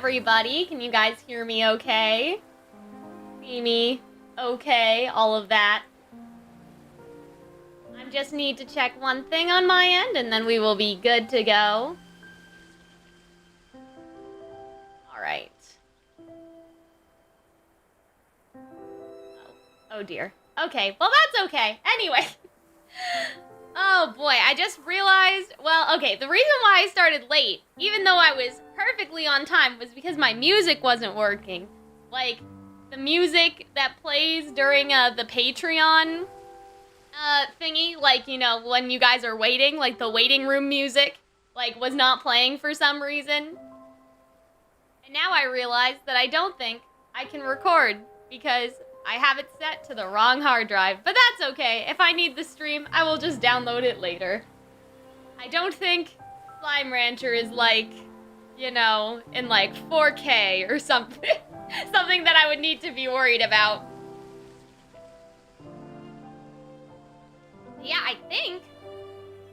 everybody. Can you guys hear me okay? See me okay? All of that. I just need to check one thing on my end, and then we will be good to go. Alright. Oh dear. Okay, well that's okay. Anyway. Oh boy, I just realized, well, okay, the reason why I started late, even though I was perfectly on time, was because my music wasn't working. Like, the music that plays during the Patreon thingy, like, you know, when you guys are waiting, like the waiting room music, like, was not playing for some reason. And now I realize that I don't think I can record because I have it set to the wrong hard drive, but that's okay. If I need the stream, I will just download it later. I don't think Slime Rancher is like, you know, in like 4K or something. Something that I would need to be worried about. Yeah, I think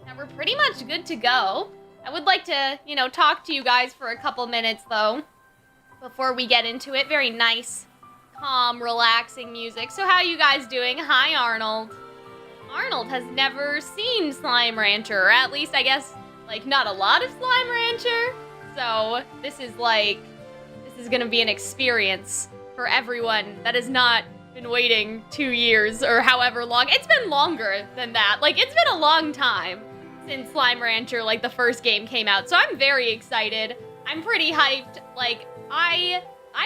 that we're pretty much good to go. I would like to, you know, talk to you guys for a couple minutes though, before we get into it. Very nice, calm, relaxing music. So how you guys doing? Hi, Arnold. Arnold has never seen Slime Rancher, or at least I guess, like, not a lot of Slime Rancher. So this is gonna be an experience for everyone that has not been waiting 2 years or however long. It's been longer than that. Like, it's been a long time since Slime Rancher, like, the first game came out. So I'm very excited. I'm pretty hyped. Like, I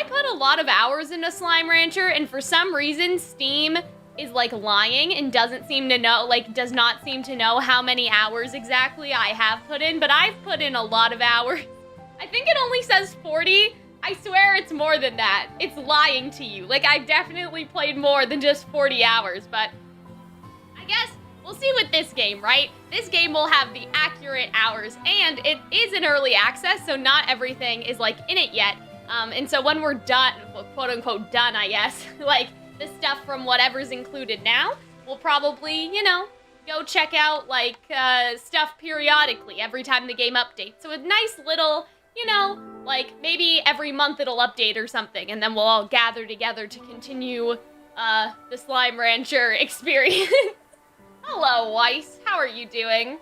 put a lot of hours into Slime Rancher, and for some reason, Steam is, like, lying and doesn't seem to know, like, does not seem to know how many hours exactly I have put in, but I've put in a lot of hours. I think it only says 40. I swear it's more than that. It's lying to you. Like, I definitely played more than just 40 hours, but I guess we'll see with this game, right? This game will have the accurate hours, and it is in early access, so not everything is, like, in it yet. And so when we're done, well, quote unquote done, I guess, like, the stuff from whatever's included now, we'll probably, you know, go check out, like, stuff periodically every time the game updates. So a nice little, you know, like, maybe every month it'll update or something, and then we'll all gather together to continue, the Slime Rancher experience. Hello, Weiss. How are you doing?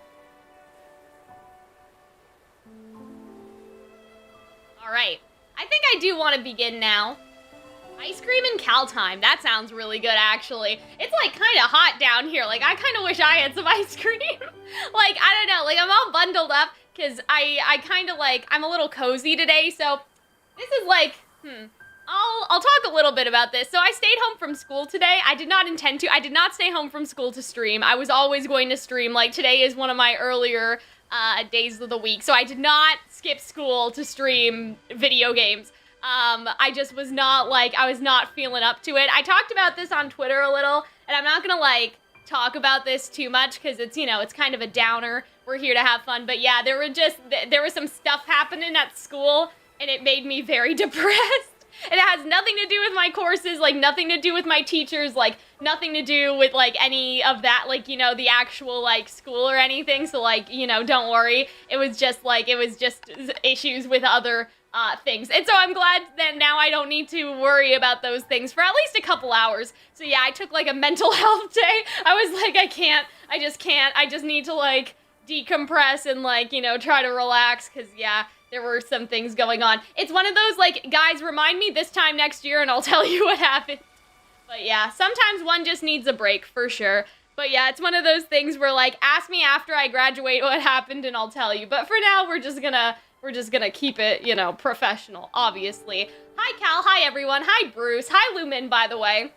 Alright. I think I do want to begin now. Ice cream and Calxiyn. That sounds really good, actually. It's, like, kind of hot down here. Like, I kind of wish I had some ice cream. Like, I don't know. Like, I'm all bundled up because I kind of, like, I'm a little cozy today. So this is, like, I'll talk a little bit about this. So I stayed home from school today. I did not intend to. I did not stay home from school to stream. I was always going to stream. Like, today is one of my earlier days of the week. So I did not skip school to stream video games. I just was not, like, I was not feeling up to it. I talked about this on Twitter a little, and I'm not gonna, like, talk about this too much, because it's, you know, it's kind of a downer. We're here to have fun, but yeah, there was some stuff happening at school, and it made me very depressed. And it has nothing to do with my courses, like, nothing to do with my teachers, like, nothing to do with, like, any of that, like, you know, the actual, like, school or anything, so, like, you know, don't worry. It was just issues with other things. And so I'm glad that now I don't need to worry about those things for at least a couple hours. So yeah, I took, like, a mental health day. I was like, I just need to, like, decompress and, like, you know, try to relax, because yeah, there were some things going on. It's one of those, like, guys, remind me this time next year and I'll tell you what happened. But yeah, sometimes one just needs a break, for sure. But yeah, it's one of those things where, like, ask me after I graduate what happened and I'll tell you. But for now, we're just gonna keep it, you know, professional, obviously. Hi, Cal. Hi, everyone. Hi, Bruce. Hi, Lumen, by the way.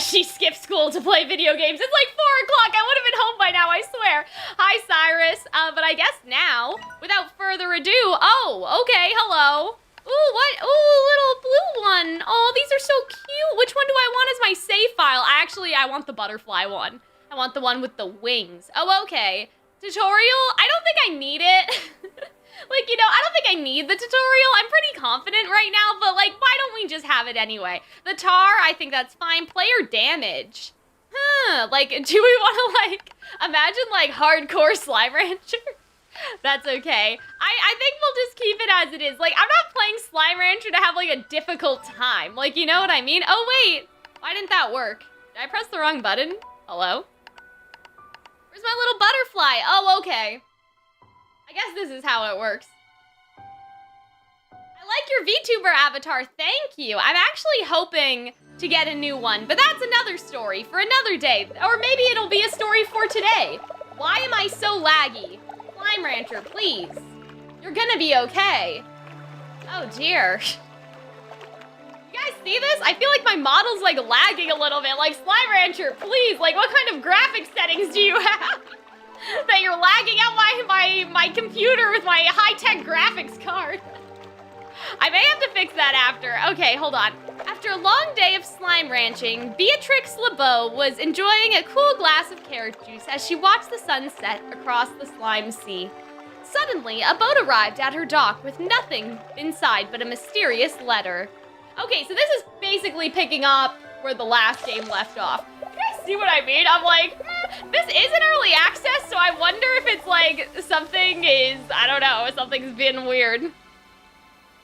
She skipped school to play video games. It's like 4 o'clock. I would have been home by now, I swear. Hi, Cyrus. But I guess now, without further ado, oh, okay, hello. Ooh, what? Ooh, little blue one. Oh, these are so cute. Which one do I want as my save file? I want the butterfly one. I want the one with the wings. Oh, okay. Tutorial? I don't think I need it. Like, you know, I don't think I need the tutorial. I'm pretty confident right now, but, like, why don't we just have it anyway? The tar, I think that's fine. Player damage. Like, do we want to, like, imagine, like, hardcore Slime Rancher? That's okay. I think we'll just keep it as it is. Like, I'm not playing Slime Rancher to have, like, a difficult time. Like, you know what I mean? Oh, wait. Why didn't that work? Did I press the wrong button? Hello? Where's my little butterfly? Oh, okay. I guess this is how it works. I like your VTuber avatar. Thank you. I'm actually hoping to get a new one, but that's another story for another day. Or maybe it'll be a story for today. Why am I so laggy? Slime Rancher, please. You're gonna be okay. Oh, dear. You guys see this? I feel like my model's, like, lagging a little bit. Like, Slime Rancher, please. Like, what kind of graphic settings do you have? That you're lagging out my computer with my high-tech graphics card. I may have to fix that after. Okay, hold on. After a long day of slime ranching, Beatrix LeBeau was enjoying a cool glass of carrot juice as she watched the sun set across the slime sea. Suddenly, a boat arrived at her dock with nothing inside but a mysterious letter. Okay, so this is basically picking up where the last game left off. You guys see what I mean? I'm like, this isn't early access, so I wonder if it's like something is, I don't know, something's been weird.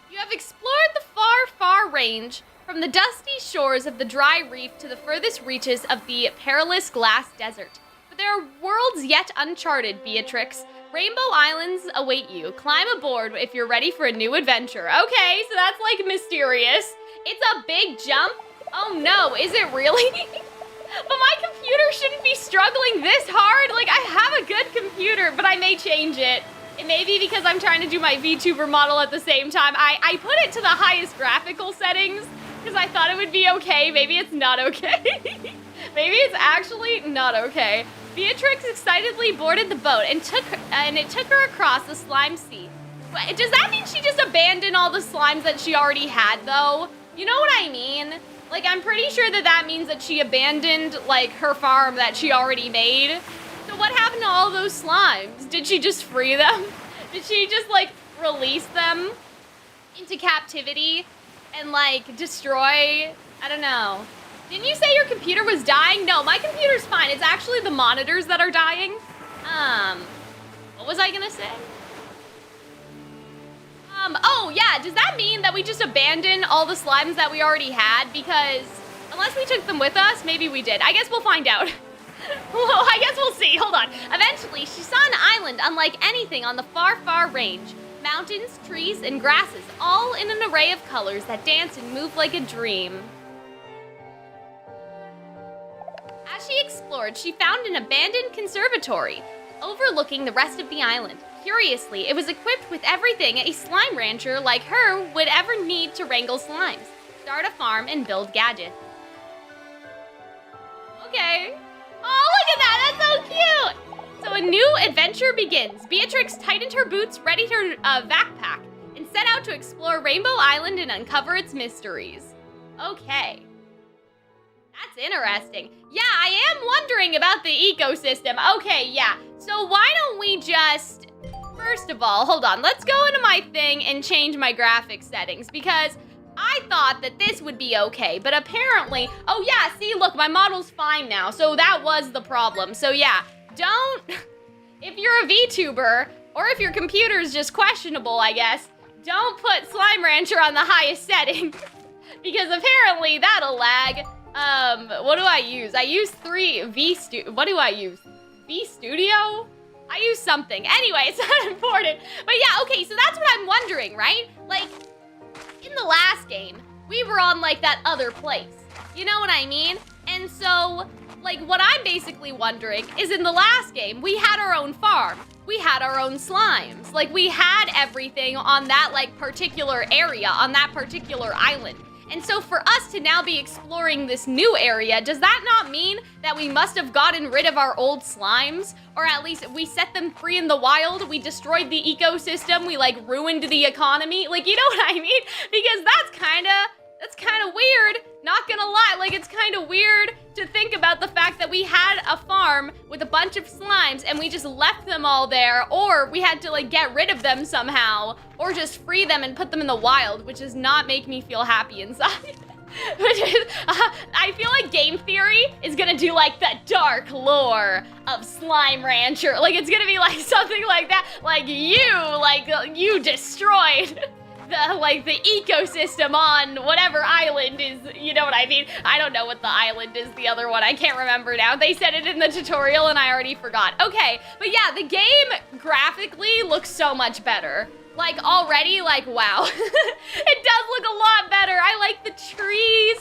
You have explored the far, far range, from the dusty shores of the dry reef to the furthest reaches of the perilous glass desert. But there are worlds yet uncharted, Beatrix. Rainbow Islands await you. Climb aboard if you're ready for a new adventure. Okay, so that's like mysterious. It's a big jump? Oh no, is it really? But my computer shouldn't be struggling this hard. Like, I have a good computer, but I may change it. It may be because I'm trying to do my VTuber model at the same time. I put it to the highest graphical settings because I thought it would be okay. Maybe it's not okay. Maybe it's actually not okay. Beatrix excitedly boarded the boat and it took her across the slime sea. Does that mean she just abandoned all the slimes that she already had, though? You know what I mean? Like, I'm pretty sure that means that she abandoned, like, her farm that she already made. So what happened to all those slimes? Did she just free them? Did she just, like, release them into captivity and, like, destroy? I don't know. Didn't you say your computer was dying? No, my computer's fine. It's actually the monitors that are dying. What was I gonna say? Oh, yeah, does that mean that we just abandoned all the slimes that we already had? Because unless we took them with us, maybe we did. I guess we'll find out. Well, I guess we'll see. Hold on. Eventually, she saw an island unlike anything on the far, far range. Mountains, trees, and grasses, all in an array of colors that danced and moved like a dream. As she explored, she found an abandoned conservatory overlooking the rest of the island. Curiously, it was equipped with everything a slime rancher like her would ever need to wrangle slimes, start a farm, and build gadgets. Okay. Oh, look at that! That's so cute! So a new adventure begins. Beatrix tightened her boots, readied her backpack, and set out to explore Rainbow Island and uncover its mysteries. Okay. That's interesting. Yeah, I am wondering about the ecosystem. Okay, yeah. So why don't we just... First of all, hold on. Let's go into my thing and change my graphics settings because I thought that this would be okay, but apparently... Oh, yeah, see, look, my model's fine now. So that was the problem. So, yeah, don't... If you're a VTuber, or if your computer's just questionable, I guess, don't put Slime Rancher on the highest setting because apparently that'll lag. What do I use? I use what do I use? V-Studio? I use something. Anyway, it's not important. But yeah, okay, so that's what I'm wondering, right? Like, in the last game, we were on, like, that other place. You know what I mean? And so, like, what I'm basically wondering is in the last game, we had our own farm. We had our own slimes. Like, we had everything on that, like, particular area, on that particular island. And so for us to now be exploring this new area, does that not mean that we must have gotten rid of our old slimes? Or at least we set them free in the wild, we destroyed the ecosystem, we like ruined the economy? Like, you know what I mean? Because that's kind of weird, not gonna lie. Like, it's kind of weird to think about the fact that we had a farm with a bunch of slimes and we just left them all there, or we had to like get rid of them somehow, or just free them and put them in the wild, which does not make me feel happy inside. Which is, I feel like game theory is gonna do like the dark lore of Slime Rancher. Like it's gonna be like something like that. Like you destroyed the ecosystem on whatever island is, you know what I mean? I don't know what the island is, the other one. I can't remember now. They said it in the tutorial and I already forgot. Okay, but yeah, the game graphically looks so much better. Like already, like, wow. It does look a lot better. I like the trees.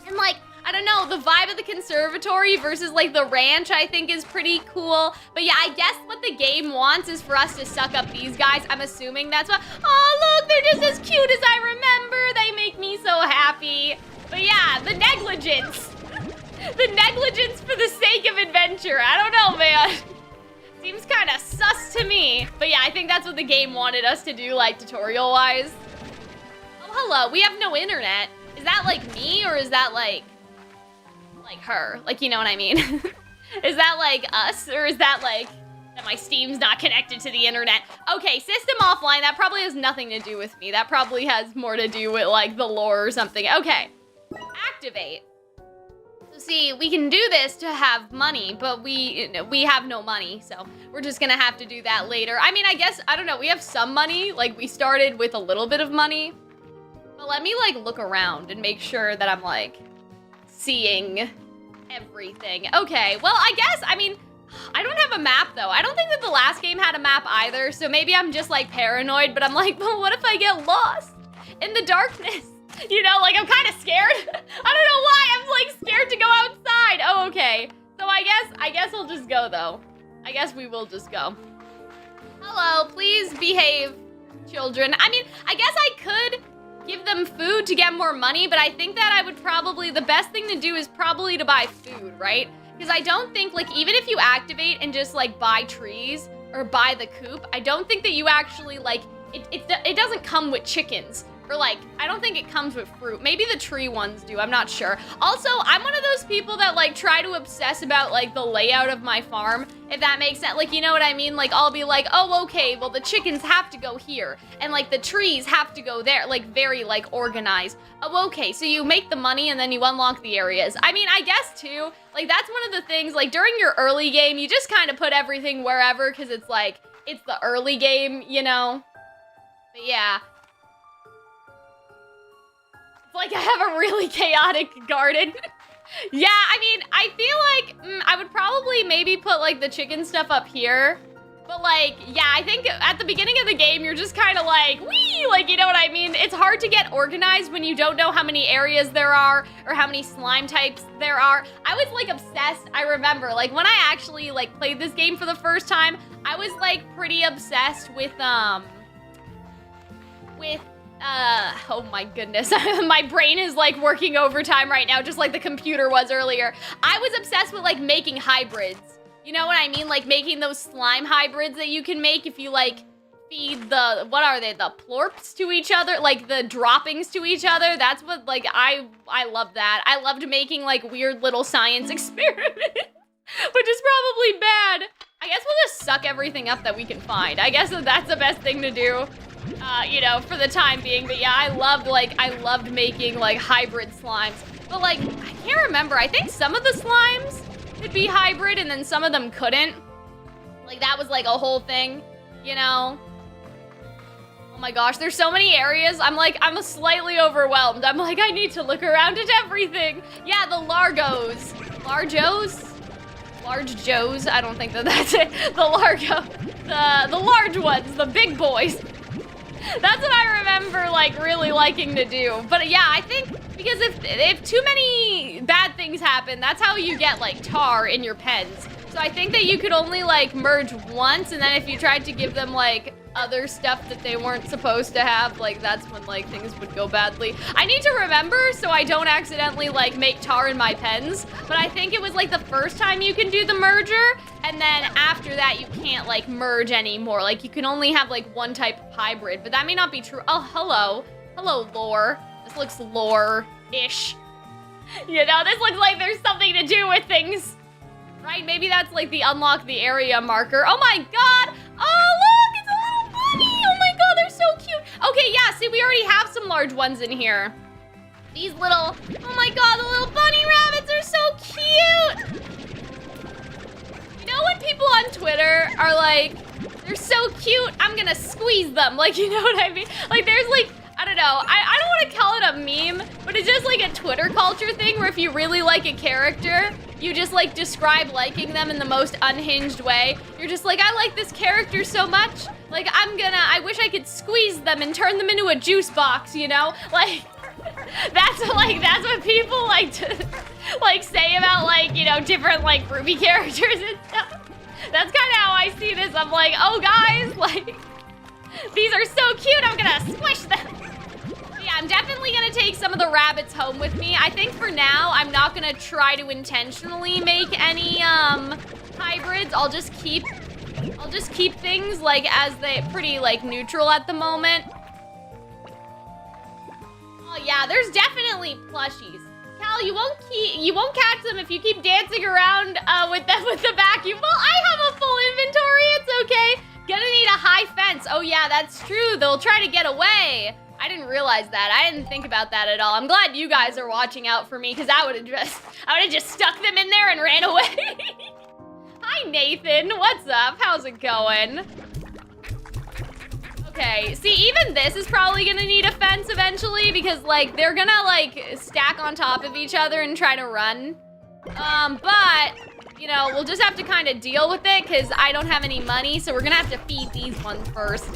And like, I don't know, the vibe of the conservatory versus like the ranch I think is pretty cool. But yeah, I guess what the game wants is for us to suck up these guys. I'm assuming that's what, oh look, they're just as cute as I remember. They make me so happy. But yeah, the negligence. The negligence for the sake of adventure. I don't know, man. Seems kind of sus to me. But yeah, I think that's what the game wanted us to do, like, tutorial-wise. Oh, hello. We have no internet. Is that, like, me, or is that, like her? Like, you know what I mean? Is that, like, us, or is that, like, that my Steam's not connected to the internet? Okay, system offline. That probably has nothing to do with me. That probably has more to do with, like, the lore or something. Okay. Activate. See, we can do this to have money, but we have no money, so we're just gonna have to do that later. I mean, I guess, I don't know, we have some money, like we started with a little bit of money, but let me like look around and make sure that I'm like seeing everything. Okay, well, I guess, I mean, I don't have a map though. I don't think that the last game had a map either, so maybe I'm just like paranoid, but I'm like, well, what if I get lost in the darkness? You know, like I'm kind of scared. I don't know why. I'm like scared to go outside. Oh, okay. So I guess we'll just go though. I guess we will just go. Hello, please behave, children. I mean, I guess I could give them food to get more money, but I think that I would probably, the best thing to do is probably to buy food, right? Because I don't think, like, even if you activate and just like buy trees or buy the coop, I don't think that you actually like, it doesn't come with chickens. Or like, I don't think it comes with fruit. Maybe the tree ones do, I'm not sure. Also, I'm one of those people that like try to obsess about like the layout of my farm, if that makes sense. Like, you know what I mean? Like, I'll be like, oh, okay, well the chickens have to go here. And like the trees have to go there, like very like organized. Oh, okay, so you make the money and then you unlock the areas. I mean, I guess too, like that's one of the things, like during your early game, you just kind of put everything wherever because it's like, it's the early game, you know? But yeah. Like I have a really chaotic garden. Yeah, I mean, I feel like I would probably maybe put like the chicken stuff up here. But like, yeah, I think at the beginning of the game, you're just kind of like, wee, like, you know what I mean? It's hard to get organized when you don't know how many areas there are or how many slime types there are. I was like obsessed, I remember, like when I actually like played this game for the first time, I was like pretty obsessed with, oh my goodness, my brain is like working overtime right now, just like the computer was earlier. I was obsessed with like making hybrids. You know what I mean? Like making those slime hybrids that you can make if you like feed the, what are they? The plorps to each other, like the droppings to each other. That's what like, I love that. I loved making like weird little science experiments, which is probably bad. I guess we'll just suck everything up that we can find. I guess that's the best thing to do. You know, for the time being, but yeah, I loved making like hybrid slimes, but like, I can't remember, I think some of the slimes could be hybrid and then some of them couldn't, like that was like a whole thing, you know? Oh my gosh, there's so many areas, I'm slightly overwhelmed, I'm like, I need to look around at everything. Yeah, the Largos, Large Joes, I don't think that's it, the Largo, the large ones, the big boys. That's what I remember, like, really liking to do. But yeah, I think, because if too many bad things happen, that's how you get, like, tar in your pens. So I think that you could only, like, merge once, and then if you tried to give them, like, other stuff that they weren't supposed to have, like, that's when, like, things would go badly. I need to remember so I don't accidentally, like, make tar in my pens. But I think it was, like, the first time you can do the merger, and then after that, you can't, like, merge anymore. Like, you can only have, like, one type of hybrid, but that may not be true. Oh, hello. Hello, lore. This looks lore-ish. You know, this looks like there's something to do with things. Right? Maybe that's, like, the unlock the area marker. Oh, my God. Oh, look, it's a little bunny. Oh, my God, they're so cute. Okay, yeah, see, we already have some large ones in here. These little, oh my god, the little bunny rabbits are so cute. You know when people on Twitter are like, they're so cute, I'm gonna squeeze them. Like, you know what I mean? Like, there's like, I don't know, I don't want to call it a meme, but it's just like a Twitter culture thing where if you really like a character, you just like describe liking them in the most unhinged way. You're just like, I like this character so much, like I wish I could squeeze them and turn them into a juice box, you know? Like, that's what people like to like say about like, you know, different like Ruby characters and stuff. That's kind of how I see this. I'm like, oh guys, like, these are so cute, I'm gonna squish them. Yeah, I'm definitely gonna take some of the rabbits home with me. I think for now, I'm not gonna try to intentionally make any hybrids. I'll just keep things like as they pretty like neutral at the moment. Oh yeah, there's definitely plushies. Cal, you won't catch them if you keep dancing around with the vacuum. Well, I have a full inventory, it's okay. Gonna need a high fence. Oh yeah, that's true. They'll try to get away. I didn't realize that. I didn't think about that at all. I'm glad you guys are watching out for me because I would have just stuck them in there and ran away. Hi Nathan, what's up? How's it going? Okay, see, even this is probably gonna need a fence eventually because like they're gonna like stack on top of each other and try to run. But you know, we'll just have to kind of deal with it because I don't have any money, so we're gonna have to feed these ones first.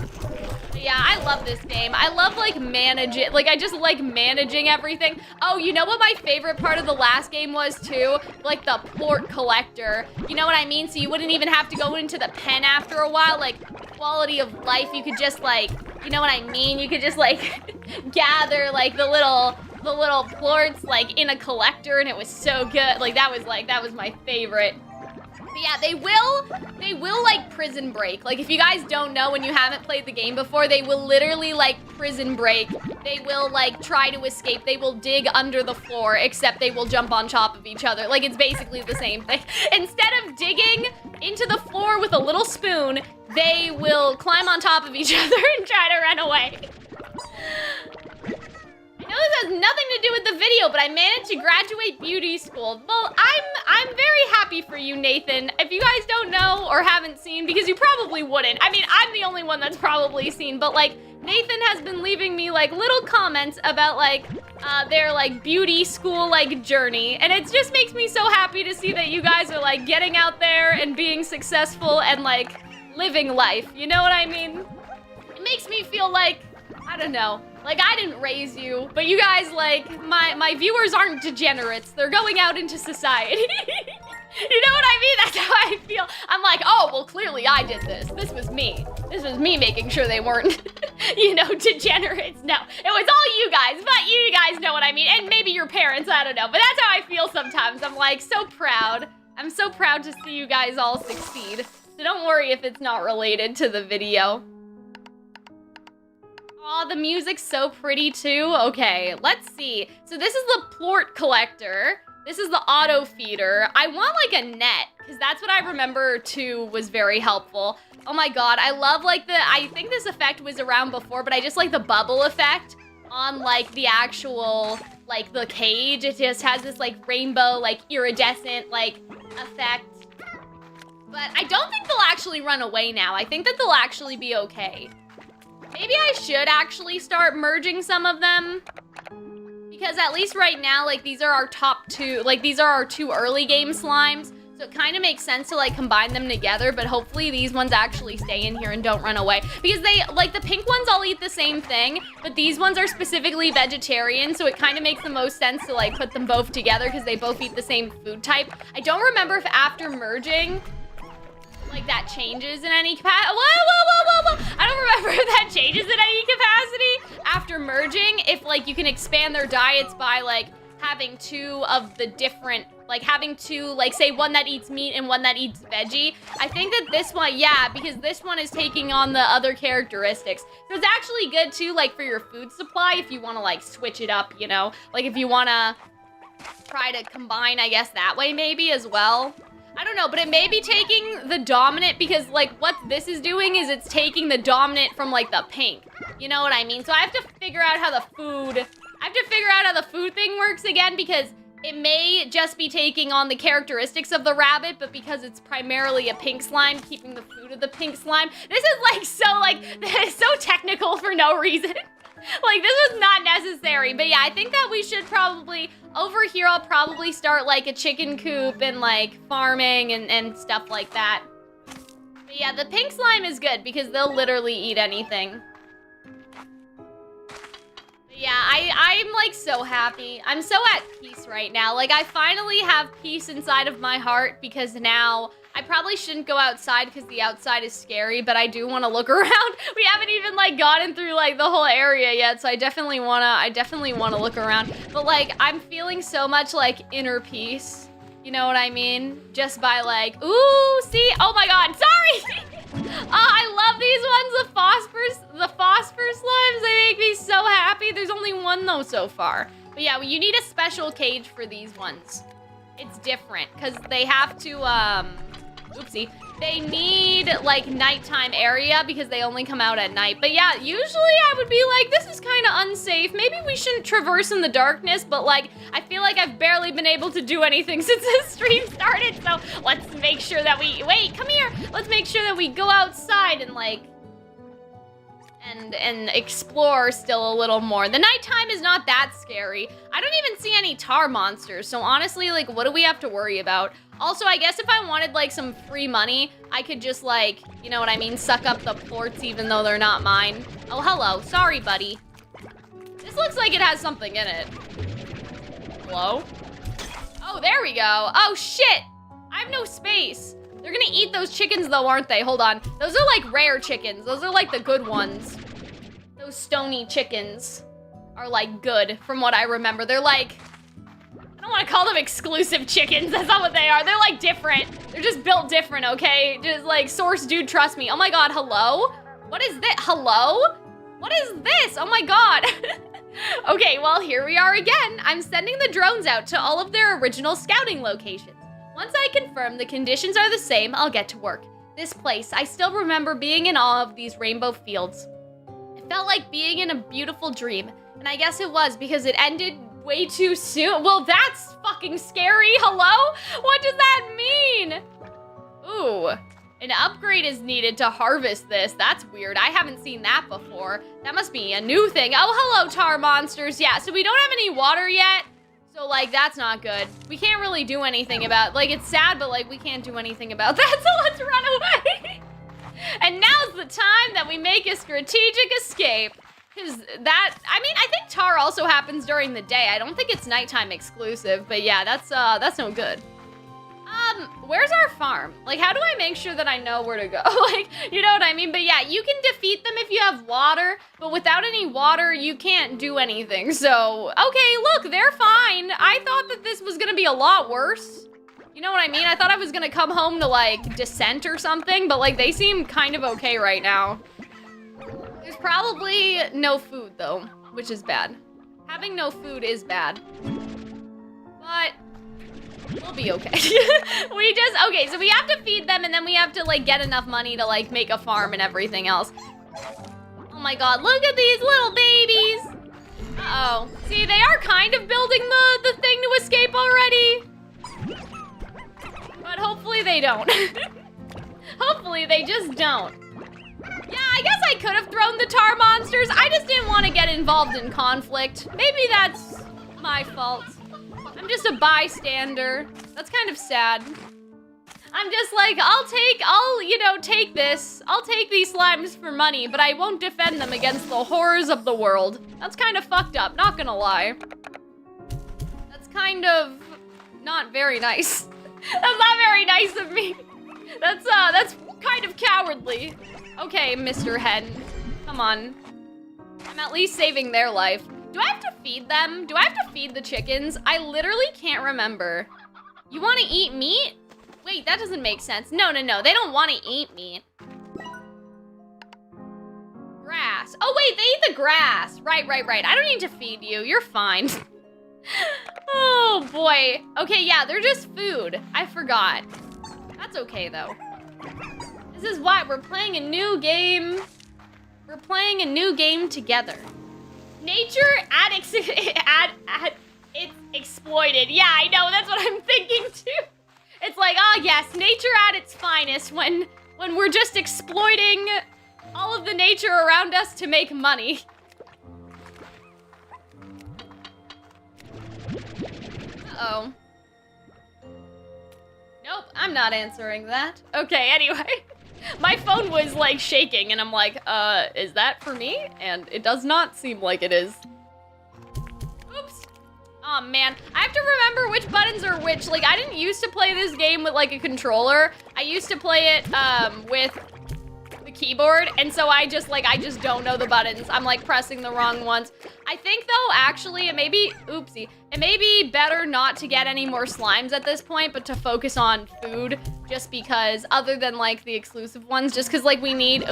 But yeah, I love this game. I love like managing, like I just like managing everything. Oh, you know what my favorite part of the last game was too? Like the plort collector. You know what I mean? So you wouldn't even have to go into the pen after a while. Like quality of life, you could just like, you know what I mean? You could just like gather like the little plorts like in a collector, and it was so good. Like that was my favorite. But yeah, they will like prison break. Like if you guys don't know, when you haven't played the game before, they will literally like prison break. They will like try to escape. They will dig under the floor, except they will jump on top of each other. Like it's basically the same thing. Instead of digging into the floor with a little spoon, they will climb on top of each other and try to run away. I know this has nothing to do with the video, but I managed to graduate beauty school. Well, I'm very happy for you, Nathan. If you guys don't know or haven't seen, because you probably wouldn't. I mean, I'm the only one that's probably seen, but like Nathan has been leaving me like little comments about like their like beauty school like journey, and it just makes me so happy to see that you guys are like getting out there and being successful and like living life. You know what I mean? It makes me feel like, I don't know, like I didn't raise you, but you guys, like, my viewers aren't degenerates. They're going out into society. You know what I mean? That's how I feel. I'm like, oh, well, clearly I did this. This was me. This was me making sure they weren't, you know, degenerates. No, it was all you guys, but you guys know what I mean. And maybe your parents, I don't know. But that's how I feel sometimes. I'm like so proud. I'm so proud to see you guys all succeed. So don't worry if it's not related to the video. Aw, the music's so pretty too. Okay, let's see. So this is the plort collector. This is the auto feeder. I want like a net, because that's what I remember too was very helpful. Oh my god, I love like I think this effect was around before, but I just like the bubble effect on like the actual, like the cage. It just has this like rainbow, like iridescent like effect. But I don't think they'll actually run away now. I think that they'll actually be okay. Maybe I should actually start merging some of them, because at least right now, like, these are our top two, like, these are our two early game slimes, so it kind of makes sense to, like, combine them together, but hopefully these ones actually stay in here and don't run away, because they, like, the pink ones all eat the same thing, but these ones are specifically vegetarian, so it kind of makes the most sense to, like, put them both together, because they both eat the same food type. I don't remember if after merging, like, that changes in any capacity. Whoa. I don't remember if that changes in any capacity after merging. If, like, you can expand their diets by, like, having two of the different, like, having two, like, say, one that eats meat and one that eats veggie. I think that this one, yeah, because this one is taking on the other characteristics. So it's actually good, too, like, for your food supply if you want to, like, switch it up, you know? Like, if you want to try to combine, I guess, that way, maybe, as well. I don't know, but it may be taking the dominant, because, like, what this is doing is it's taking the dominant from, like, the pink. You know what I mean? So I have to figure out how the food... I have to figure out how the food thing works again because it may just be taking on the characteristics of the rabbit, but because it's primarily a pink slime, keeping the food of the pink slime. This is so technical for no reason. Like, this was not necessary. But yeah, I think that we should probably, over here, I'll probably start like a chicken coop and like farming and stuff like that. But yeah, the pink slime is good because they'll literally eat anything. Yeah, I'm like so happy. I'm so at peace right now. Like I finally have peace inside of my heart because now I probably shouldn't go outside because the outside is scary, but I do want to look around. We haven't even like gotten through like the whole area yet, so I definitely want to look around. But like I'm feeling so much like inner peace. You know what I mean? Just by like, ooh, see? Oh my god, sorry! I love these ones, the phosphor slimes. They make me so happy. There's only one though so far. But yeah, you need a special cage for these ones. It's different because they have to, oopsie. They need like nighttime area because they only come out at night. But yeah, usually I would be like, this is kind of unsafe. Maybe we shouldn't traverse in the darkness, but like, I feel like I've barely been able to do anything since this stream started. So let's make sure that wait, come here. Let's make sure that we go outside and like, and explore still a little more. The nighttime is not that scary. I don't even see any tar monsters. So honestly, like, what do we have to worry about? Also, I guess if I wanted like some free money, I could just like, you know what I mean, suck up the ports even though they're not mine. Oh, hello. Sorry, buddy. This looks like it has something in it. Hello? Oh, there we go. Oh, shit. I have no space. They're gonna eat those chickens though, aren't they? Hold on. Those are like rare chickens. Those are like the good ones. Those stony chickens are like good from what I remember. They're like, I don't want to call them exclusive chickens. That's not what they are. They're like different. They're just built different, okay? Just like source dude, trust me. Oh my god, hello? What is this? Hello? What is this? Oh my god. Okay, well, here we are again. I'm sending the drones out to all of their original scouting locations. Once I confirm the conditions are the same, I'll get to work. This place, I still remember being in awe of these rainbow fields. It felt like being in a beautiful dream, and I guess it was because it ended way too soon. Well, that's fucking scary. Hello? What does that mean? Ooh, an upgrade is needed to harvest this. That's weird. I haven't seen that before. That must be a new thing. Oh, hello, tar monsters. Yeah, so we don't have any water yet. So, like, that's not good. We can't really do anything about, like, it's sad, but, like, we can't do anything about that, so let's run away. And now's the time that we make a strategic escape. Because that, I mean, I think tar also happens during the day. I don't think it's nighttime exclusive, but yeah, that's no good. Where's our farm? Like, how do I make sure that I know where to go? Like, you know what I mean? But yeah, you can defeat them if you have water, but without any water, you can't do anything. So, okay, look, they're fine. I thought that this was gonna be a lot worse. You know what I mean? I thought I was gonna come home to, like, Descent or something, but, like, they seem kind of okay right now. There's probably no food, though, which is bad. Having no food is bad. But we'll be okay. Okay, so we have to feed them and then we have to like get enough money to like make a farm and everything else. Oh my god, look at these little babies. Uh-oh. See, they are kind of building the thing to escape already. But hopefully they don't. Hopefully they just don't. Yeah, I guess I could have thrown the tar monsters. I just didn't want to get involved in conflict. Maybe that's my fault. I'm just a bystander. That's kind of sad. I'm just like, I'll, you know, take this. I'll take these slimes for money, but I won't defend them against the horrors of the world. That's kind of fucked up, not gonna lie. That's kind of not very nice. That's not very nice of me. That's kind of cowardly. Okay, Mr. Hen, come on. I'm at least saving their life. Do I have to feed them? Do I have to feed the chickens? I literally can't remember. You want to eat meat? Wait, that doesn't make sense. No, they don't want to eat meat. Grass. Oh, wait, they eat the grass. Right. I don't need to feed you. You're fine. Oh, boy. Okay, yeah, they're just food. I forgot. That's okay, though. This is why we're playing a new game. We're playing a new game together. nature at it's exploited. Yeah, I know, that's what I'm thinking too. It's like, oh yes, nature at its finest when we're just exploiting all of the nature around us to make money. Uh-oh. Nope, I'm not answering that. Okay, anyway. My phone was like shaking and I'm like, is that for me? And it does not seem like it is. Oops. Oh man, I have to remember which buttons are which. Like, I didn't used to play this game with like a controller. I used to play it with the keyboard, and so I just don't know the buttons. I'm like pressing the wrong ones. I think though, actually, it may be better not to get any more slimes at this point, but to focus on food, just because other than like the exclusive ones, just because like we need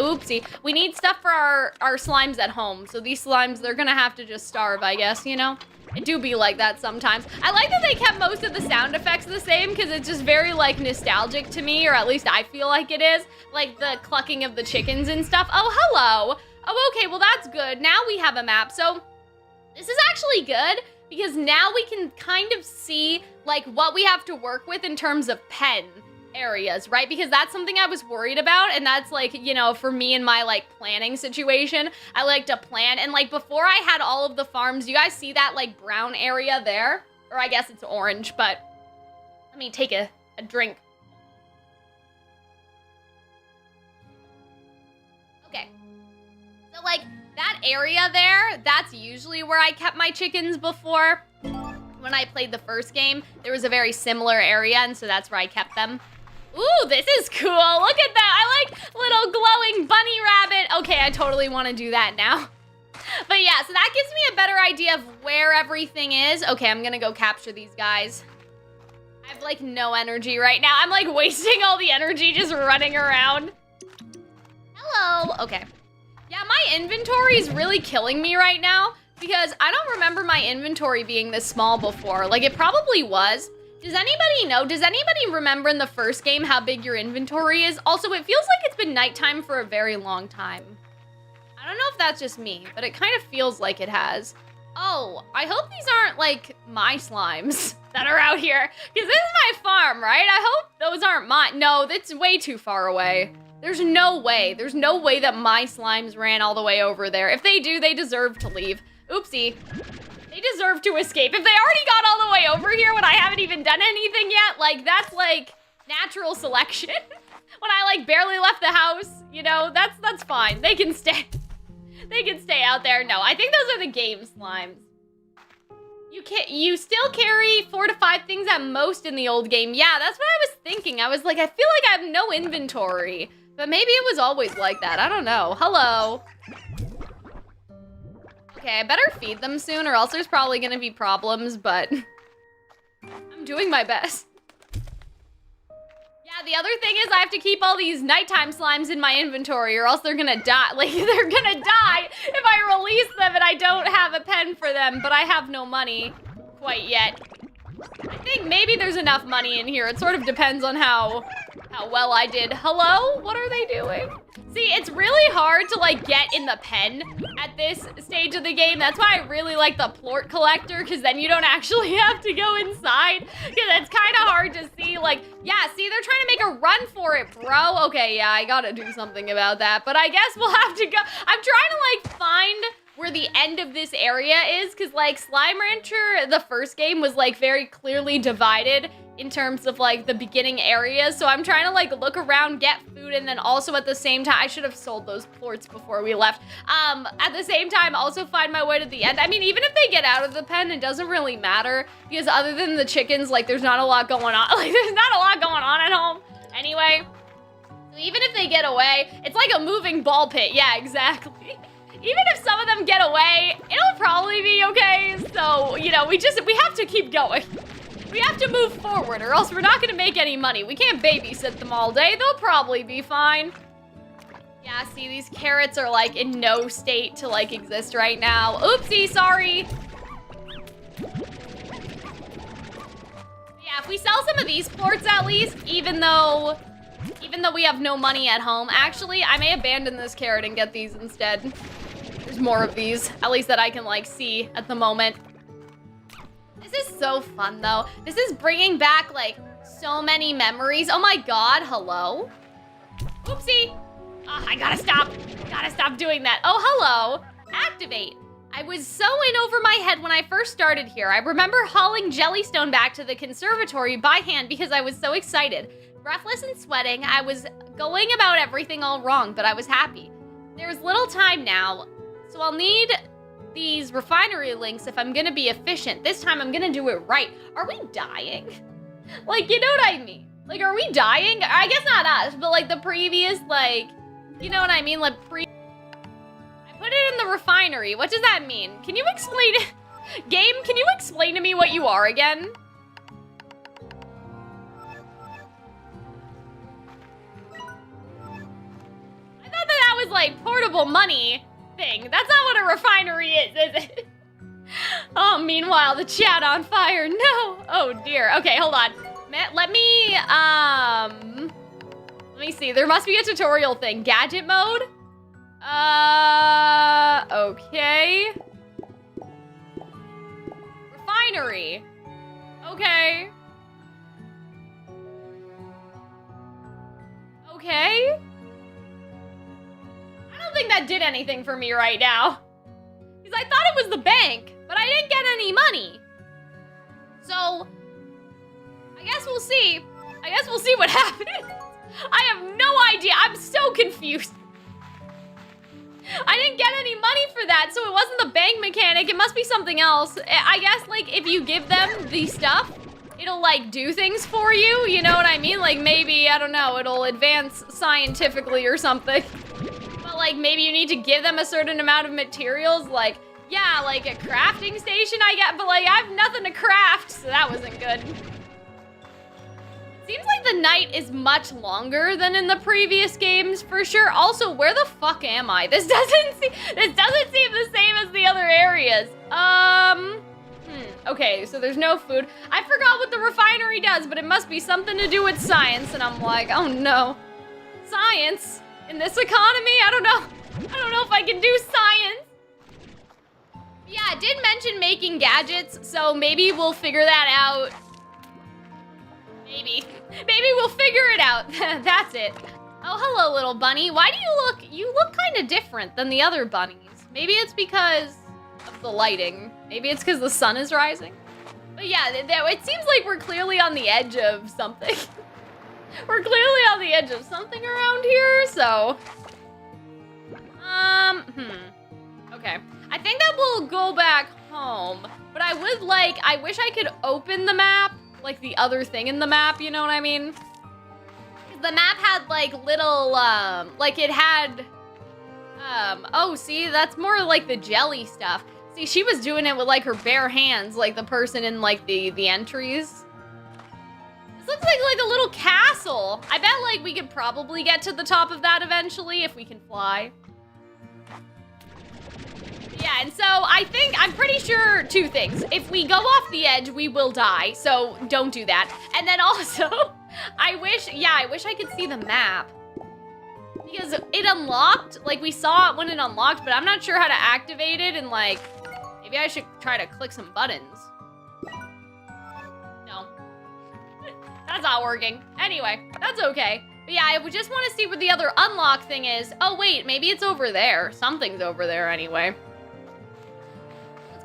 stuff for our slimes at home. So these slimes, they're gonna have to just starve, I guess, you know? It do be like that sometimes. I like that they kept most of the sound effects the same because it's just very like nostalgic to me, or at least I feel like it is. Like the clucking of the chickens and stuff. Oh, hello. Oh, okay, well that's good. Now we have a map. So this is actually good because now we can kind of see like what we have to work with in terms of pen areas, right? Because that's something I was worried about, and that's like, you know, for me in my like planning situation, I like to plan, and like before I had all of the farms, you guys see that like brown area there? Or I guess it's orange, but let me take a drink. Okay. So like that area there, that's usually where I kept my chickens before. When I played the first game, there was a very similar area, and so that's where I kept them. Ooh, this is cool. Look at that. I like little glowing bunny rabbit. Okay, I totally want to do that now. But yeah, so that gives me a better idea of where everything is. Okay, I'm gonna go capture these guys. I have like no energy right now. I'm like wasting all the energy just running around. Hello. Okay. Yeah, my inventory is really killing me right now because I don't remember my inventory being this small before. Like, it probably was. Does anybody know? Does anybody remember in the first game how big your inventory is? Also, it feels like it's been nighttime for a very long time. I don't know if that's just me, but it kind of feels like it has. Oh, I hope these aren't like my slimes that are out here, because this is my farm, right? I hope those aren't mine. No, that's way too far away. There's no way. There's no way that my slimes ran all the way over there. If they do, they deserve to leave. Oopsie. They deserve to escape. If they already got all the way over here when I haven't even done anything yet, like, that's like natural selection. When I like barely left the house, you know, that's fine. They can stay. They can stay out there. No, I think those are the game slimes. You still carry 4 to 5 things at most in the old game. Yeah, that's what I was thinking. I was like, I feel like I have no inventory, but maybe it was always like that. I don't know. Hello. Okay, I better feed them soon or else there's probably gonna be problems, but I'm doing my best. Yeah, the other thing is I have to keep all these nighttime slimes in my inventory or else they're gonna die. Like, they're gonna die if I release them and I don't have a pen for them, but I have no money quite yet. I think maybe there's enough money in here. It sort of depends on how well I did. Hello? What are they doing? See, it's really hard to like get in the pen at this stage of the game. That's why I really like the plort collector, because then you don't actually have to go inside, because it's kind of hard to see. Like, yeah, see, they're trying to make a run for it, bro. Okay, yeah, I gotta do something about that, but I guess we'll have to go. I'm trying to like find where the end of this area is, because like Slime Rancher, the first game, was like very clearly divided in terms of like the beginning areas. So I'm trying to like look around, get food, and then also at the same time, I should have sold those plorts before we left. At the same time, also find my way to the end. I mean, even if they get out of the pen, it doesn't really matter, because other than the chickens, like there's not a lot going on. Like there's not a lot going on at home anyway. So even if they get away, it's like a moving ball pit. Yeah, exactly. Even if some of them get away, it'll probably be okay. So, you know, we have to keep going. We have to move forward or else we're not gonna make any money. We can't babysit them all day. They'll probably be fine. Yeah, see, these carrots are like in no state to like exist right now. Oopsie, sorry. Yeah, if we sell some of these plorts at least, even though we have no money at home. Actually, I may abandon this carrot and get these instead. There's more of these, at least that I can, like, see at the moment. This is so fun, though. This is bringing back, like, so many memories. Oh my god, hello? Oopsie. I gotta stop. Gotta stop doing that. Oh, hello. Activate. I was so in over my head when I first started here. I remember hauling Jellystone back to the conservatory by hand because I was so excited. Breathless and sweating, I was going about everything all wrong, but I was happy. There's little time now, so I'll need these refinery links if I'm gonna be efficient. This time I'm gonna do it right. Are we dying? Like, you know what I mean? Like, are we dying? I guess not us, but like the previous, like, you know what I mean? Like, I put it in the refinery. What does that mean? Can you explain it? Game, can you explain to me what you are again? I thought that was like portable money thing. That's not what a refinery is it? Oh, meanwhile, the chat on fire. No. Oh, dear. Okay, hold on. Let me see. There must be a tutorial thing. Gadget mode? Okay. Refinery. Okay. Okay. I don't think that did anything for me right now. Because I thought it was the bank, but I didn't get any money. So, I guess we'll see. I guess we'll see what happens. I have no idea. I'm so confused. I didn't get any money for that, so it wasn't the bank mechanic. It must be something else. I guess, like, if you give them the stuff, it'll, like, do things for you. You know what I mean? Like, maybe, I don't know, it'll advance scientifically or something. But, like, maybe you need to give them a certain amount of materials. Like, yeah, like a crafting station I get, but, like, I have nothing to craft, so that wasn't good. Seems like the night is much longer than in the previous games, for sure. Also, where the fuck am I? This doesn't seem the same as the other areas. Okay, so there's no food. I forgot what the refinery does, but it must be something to do with science, and I'm like, oh no. Science? In this economy? I don't know if I can do science. Yeah, I did mention making gadgets, so maybe we'll figure that out. Maybe we'll figure it out. That's it. Oh, hello, little bunny. Why do you look kind of different than the other bunnies? Maybe it's because of the lighting. Maybe it's because the sun is rising. But yeah, it seems like we're clearly on the edge of something. We're clearly on the edge of something around here, so. Okay. I think that we'll go back home. But I wish I could open the map. Like the other thing in the map, you know what I mean? The map had like little, like it had, oh, see, that's more like the jelly stuff. See, she was doing it with like her bare hands, like the person in like the entries. This looks like a little castle. I bet like we could probably get to the top of that eventually if we can fly. Yeah, and so I'm pretty sure two things. If we go off the edge, we will die, so don't do that. And then also, I wish I could see the map. Because it unlocked, like we saw it when it unlocked, but I'm not sure how to activate it, and like, maybe I should try to click some buttons. No. That's not working. Anyway, that's okay. But yeah, I would just want to see what the other unlock thing is. Oh wait, maybe it's over there. Something's over there anyway.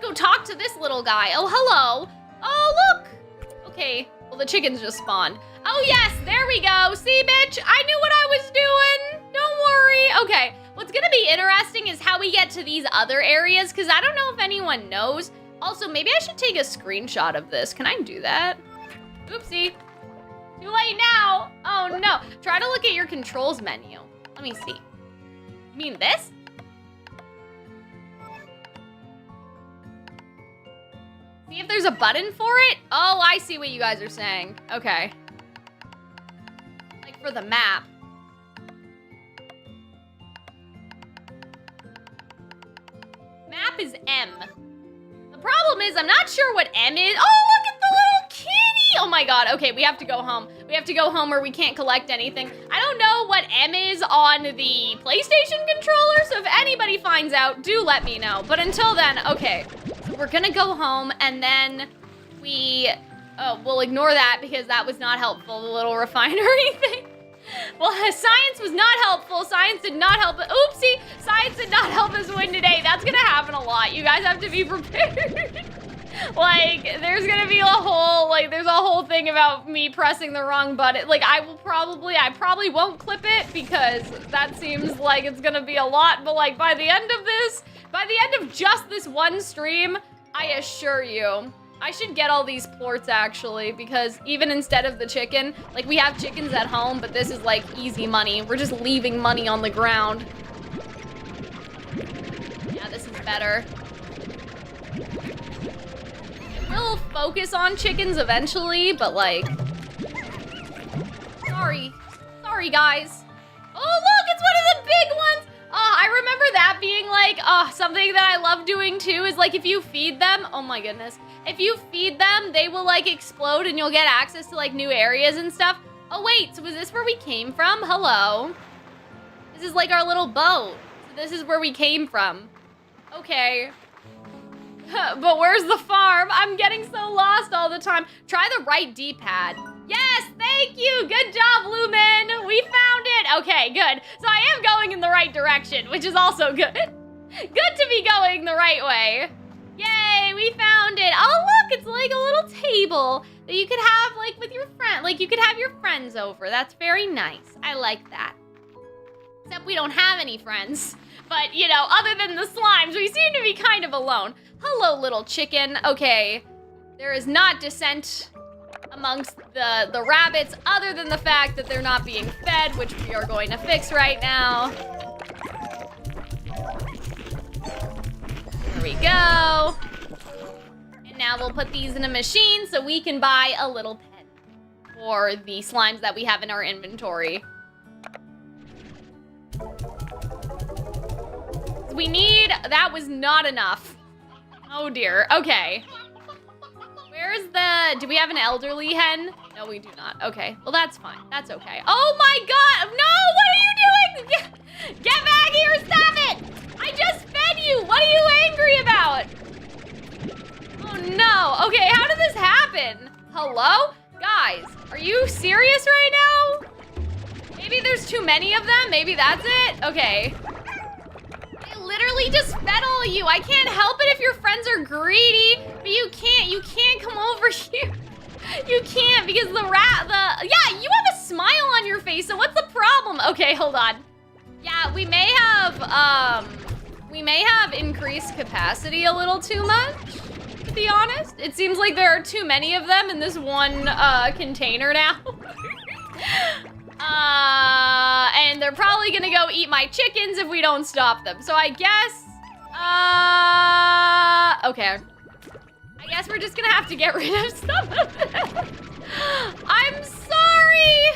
Go talk to this little guy. Oh, hello. Oh, look. Okay. Well, the chickens just spawned. Oh, yes. There we go. See, bitch? I knew what I was doing. Don't worry. Okay. What's going to be interesting is how we get to these other areas, because I don't know if anyone knows. Also, maybe I should take a screenshot of this. Can I do that? Oopsie. Too late now. Oh, no. Try to look at your controls menu. Let me see. You mean this? See if there's a button for it? Oh, I see what you guys are saying. Okay. Like for the map. Map is M. The problem is I'm not sure what M is. Oh, look at the little kitty. Oh my god. Okay, we have to go home. We have to go home or we can't collect anything. I don't know what M is on the PlayStation controller, so if anybody finds out, do let me know. But until then, okay. So we're gonna go home and then we'll ignore that because that was not helpful, the little refinery thing. Well, science was not helpful. Science did not help. Oopsie, science did not help us win today. That's gonna happen a lot. You guys have to be prepared. Like, there's gonna be there's a whole thing about me pressing the wrong button. Like, I probably won't clip it because that seems like it's gonna be a lot. But like, by the end of just this one stream, I assure you, I should get all these plorts actually, because even instead of the chicken, like we have chickens at home, but this is like easy money. We're just leaving money on the ground. Yeah, this is better. We'll focus on chickens eventually, but like, sorry guys. Oh look, it's one of the big ones. Oh, I remember that being like, something that I love doing too is like if you feed them, oh my goodness. If you feed them, they will like explode and you'll get access to like new areas and stuff. Oh wait, so was this where we came from? Hello. This is like our little boat. So this is where we came from. Okay. But where's the farm? I'm getting so lost all the time. Try the right D-pad. Yes, thank you. Good job, Lumen. We found it. Okay, good. So I am going in the right direction, which is also good. Good to be going the right way. Yay, we found it. Oh, look, it's like a little table that you could have like with your friend. Like you could have your friends over. That's very nice. I like that. Except we don't have any friends. But, you know, other than the slimes, we seem to be kind of alone. Hello, little chicken. Okay, there is not dissent amongst the rabbits other than the fact that they're not being fed, which we are going to fix right now. There we go. And now we'll put these in a machine so we can buy a little pen for the slimes that we have in our inventory. That was not enough. Oh dear, okay. Where's do we have an elderly hen? No, we do not. Okay, well that's fine, that's okay. Oh my god, no, what are you doing? Get back here, stop it! I just fed you, what are you angry about? Oh no, okay, how did this happen? Hello? Guys, are you serious right now? Maybe there's too many of them, maybe that's it? Okay. Literally just fed all of you. I can't help it if your friends are greedy, but you can't come over here. You can't because yeah, you have a smile on your face, so what's the problem? Okay, hold on. Yeah, we may have increased capacity a little too much, to be honest. It seems like there are too many of them in this one container now. And they're probably gonna go eat my chickens if we don't stop them. So I guess, okay. I guess we're just gonna have to get rid of some of them. I'm sorry.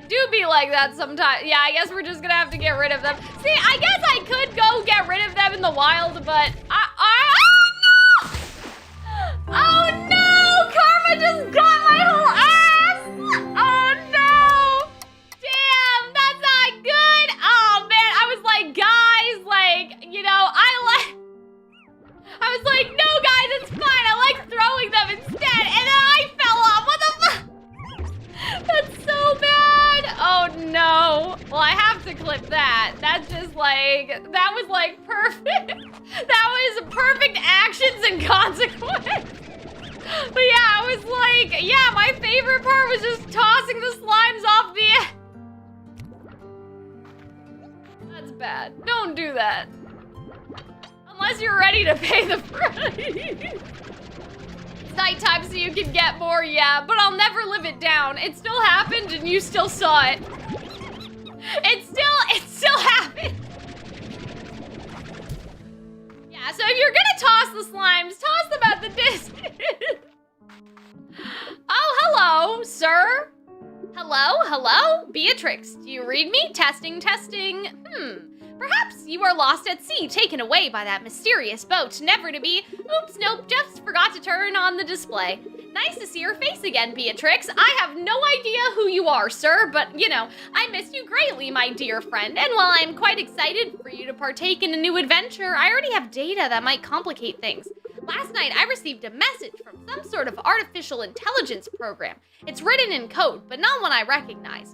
Do be like that sometimes. Yeah, I guess we're just gonna have to get rid of them. See, I guess I could go get rid of them in the wild, but oh no! Oh no! Karma just got my whole ass! Oh no! Damn, that's not good! Oh man, I was like, guys, like, you know, I was like, no guys, it's fine, I like throwing them instead, and then I fell off, what the fuck? That's so bad! Oh no. Well, I have to clip that. That's just like, that was like perfect. That was perfect actions and consequence. But yeah, I was like, yeah, my favorite part was just tossing the slimes off the edge. That's bad. Don't do that. Unless you're ready to pay the price. It's nighttime so you can get more, yeah, but I'll never live it down. It still happened and you still saw it. It still happened. Yeah, so if you're gonna toss the slimes, toss them at the distance. Oh, hello, sir. Hello, hello? Beatrix, do you read me? Testing, testing. Perhaps you are lost at sea, taken away by that mysterious boat, never to be. Oops, nope, just forgot to turn on the display. Nice to see your face again, Beatrix. I have no idea who you are, sir, but, you know, I miss you greatly, my dear friend. And while I'm quite excited for you to partake in a new adventure, I already have data that might complicate things. Last night, I received a message from some sort of artificial intelligence program. It's written in code, but not one I recognize.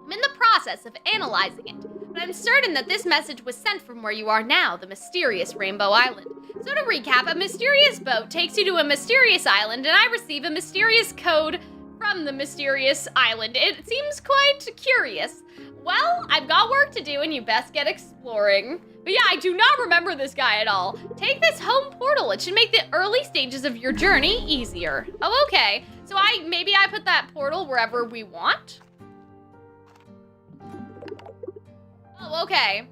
I'm in the process of analyzing it, but I'm certain that this message was sent from where you are now, the mysterious Rainbow Island. So to recap, a mysterious boat takes you to a mysterious island, and I receive a mysterious code from the mysterious island. It seems quite curious. Well, I've got work to do, and you best get exploring. But yeah, I do not remember this guy at all. Take this home portal. It should make the early stages of your journey easier. Oh, okay. So maybe I put that portal wherever we want? Oh, okay.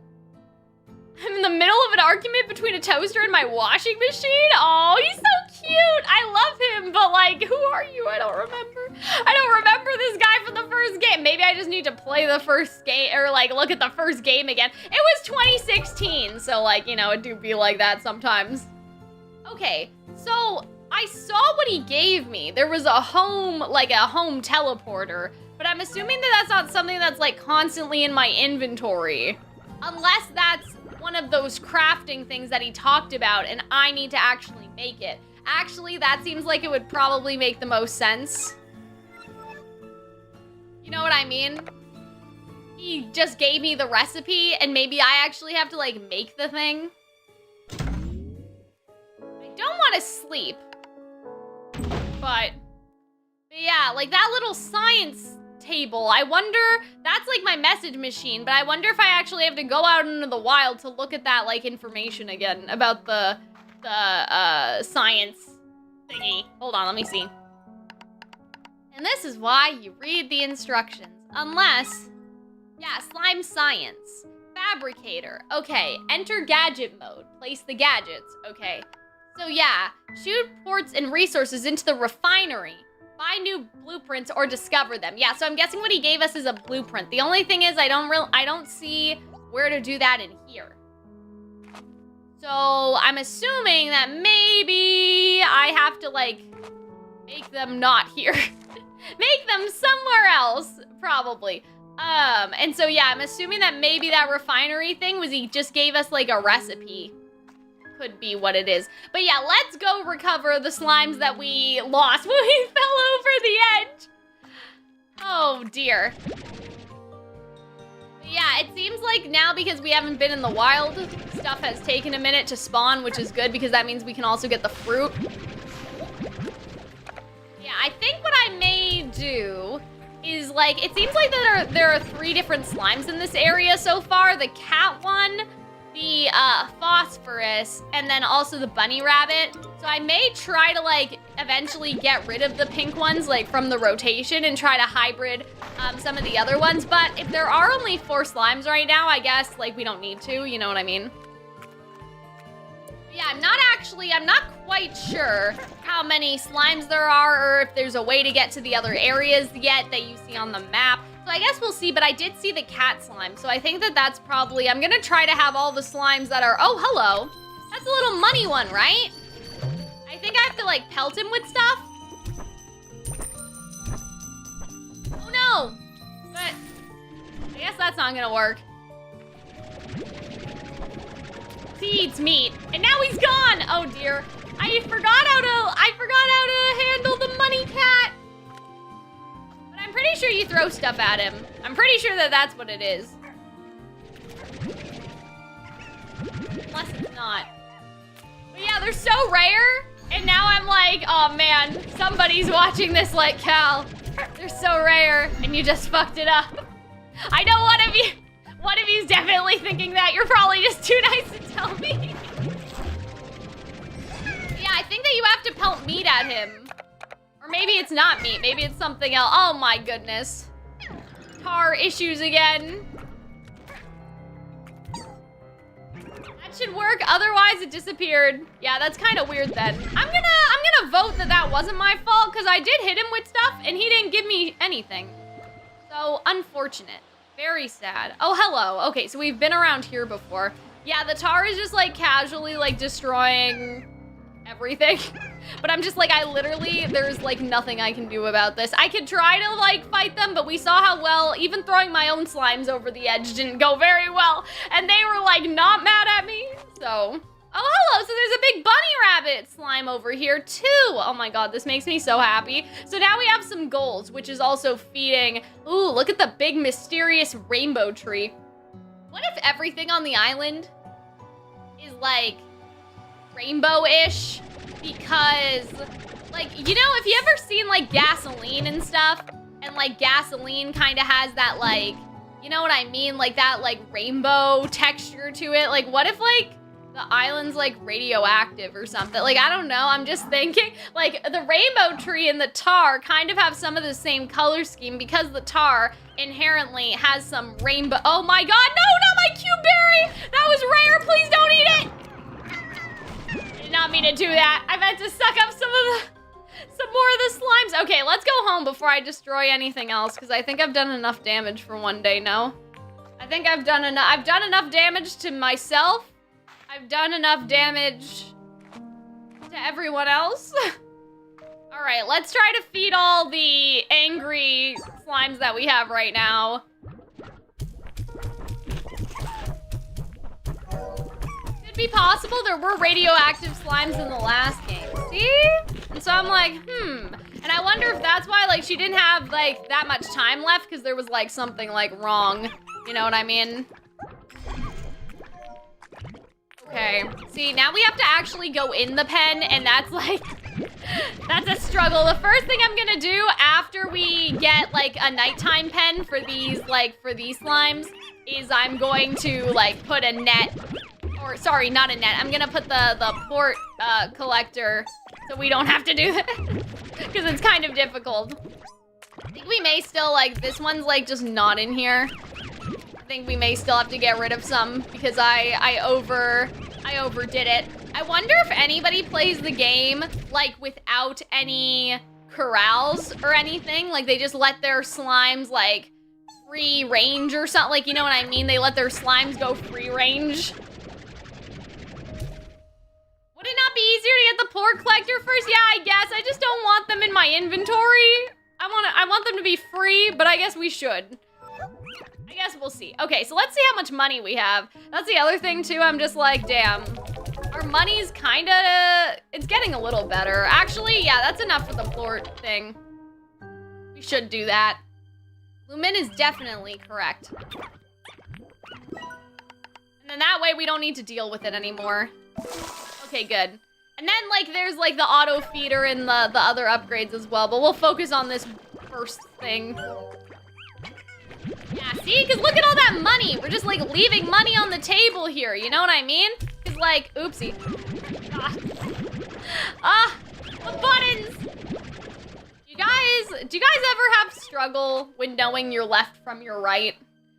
I'm in the middle of an argument between a toaster and my washing machine? Oh, he's so cute. I love him, but like, who are you? I don't remember. I don't remember this guy from the first game. Maybe I just need to play the first game, or like look at the first game again. It was 2016, so like, you know, it do be like that sometimes. Okay, so I saw what he gave me. There was a home teleporter, but I'm assuming that that's not something that's like constantly in my inventory. Unless that's one of those crafting things that he talked about and I need to actually make it. Actually, that seems like it would probably make the most sense. You know what I mean? He just gave me the recipe and maybe I actually have to like make the thing. I don't want to sleep. But yeah, like that little science table. I wonder, that's like my message machine, but I wonder if I actually have to go out into the wild to look at that like information again about the science thingy. Hold on, let me see. And this is why you read the instructions. Unless, yeah, slime science. Fabricator. Okay, enter gadget mode. Place the gadgets. Okay. So yeah, shoot ports and resources into the refinery. Find new blueprints or discover them. Yeah, so I'm guessing what he gave us is a blueprint. The only thing is I don't see where to do that in here. So I'm assuming that maybe I have to like make them not here. Make them somewhere else, probably. And so yeah, I'm assuming that maybe that refinery thing was he just gave us like a recipe. Could be what it is. But yeah, let's go recover the slimes that we lost when we fell over the edge. Oh dear. But yeah, it seems like now because we haven't been in the wild, stuff has taken a minute to spawn, which is good because that means we can also get the fruit. Yeah, I think what I may do is like, it seems like that there are 3 different slimes in this area so far. The cat one, the phosphorus, and then also the bunny rabbit. So I may try to like eventually get rid of the pink ones like from the rotation and try to hybrid some of the other ones. But if there are only 4 slimes right now, I guess like we don't need to, you know what I mean? Yeah, I'm not quite sure how many slimes there are or if there's a way to get to the other areas yet that you see on the map. So I guess we'll see, but I did see the cat slime. So I think that that's probably, I'm gonna try to have all the slimes that are, oh, hello. That's a little money one, right? I think I have to like pelt him with stuff. Oh no, but I guess that's not gonna work. He eats meat, and now he's gone. Oh dear, I forgot how to handle the money cat. I'm pretty sure you throw stuff at him. I'm pretty sure that that's what it is. Unless it's not. But yeah, they're so rare. And now I'm like, oh man, somebody's watching this like Cal. They're so rare, and you just fucked it up. I know one of you's definitely thinking that. You're probably just too nice to tell me. Yeah, I think that you have to pelt meat at him. Or maybe it's not meat, maybe it's something else. Oh my goodness. Car issues again. That should work, otherwise it disappeared. Yeah, that's kind of weird then. I'm gonna vote that that wasn't my fault because I did hit him with stuff and he didn't give me anything. So, unfortunate. Very sad. Oh, hello. Okay, so we've been around here before. Yeah, the tar is just like casually like destroying everything. But I'm just like, there's like nothing I can do about this. I could try to like fight them, but we saw how well, even throwing my own slimes over the edge didn't go very well. And they were like not mad at me, so. Oh, hello, so there's a big bunny rabbit slime over here too. Oh my God, this makes me so happy. So now we have some goals, which is also feeding. Ooh, look at the big mysterious rainbow tree. What if everything on the island is like rainbow-ish? Because, like, you know, if you ever seen like gasoline and stuff, and like gasoline kind of has that like, you know what I mean? Like that like rainbow texture to it. Like what if like the island's like radioactive or something? Like, I don't know, I'm just thinking like the rainbow tree and the tar kind of have some of the same color scheme because the tar inherently has some rainbow. Oh my God, no, not my cube berry! That was rare, please don't eat it! I did not mean to do that. I meant to suck up some more of the slimes. Okay, let's go home before I destroy anything else because I think I've done enough damage for one day, no? I think I've done enough damage to myself. I've done enough damage to everyone else. All right, let's try to feed all the angry slimes that we have right now. Could be possible. There were radioactive slimes in the last game. See? And so I'm like, And I wonder if that's why, like, she didn't have, like, that much time left because there was, like, something, like, wrong. You know what I mean? Okay. See, now we have to actually go in the pen, and that's, like, that's a struggle. The first thing I'm gonna do after we get, like, a nighttime pen for these, like, for these slimes is I'm going to, like, put a net. Or, sorry, not a net. I'm gonna put the port collector so we don't have to do that. Because it's kind of difficult. I think we may still, like, this one's, like, just not in here. I think we may still have to get rid of some because I overdid it. I wonder if anybody plays the game, like, without any corrals or anything. Like, they just let their slimes, like, free range or something. Like, you know what I mean? They let their slimes go free range. Would it not be easier to get the port collector first? Yeah, I guess. I just don't want them in my inventory. I want them to be free, but I guess we should. I guess we'll see. Okay, so let's see how much money we have. That's the other thing, too. I'm just like, damn. Our money's kinda... It's getting a little better. Actually, yeah, that's enough for the port thing. We should do that. Lumen is definitely correct. And then that way we don't need to deal with it anymore. Okay, good. And then, like, there's, like, the auto feeder and the other upgrades as well, but we'll focus on this first thing. Yeah, see? Because look at all that money. We're just, like, leaving money on the table here, you know what I mean? Because, like, oopsie. The buttons! Do you guys ever have struggle when knowing your left from your right?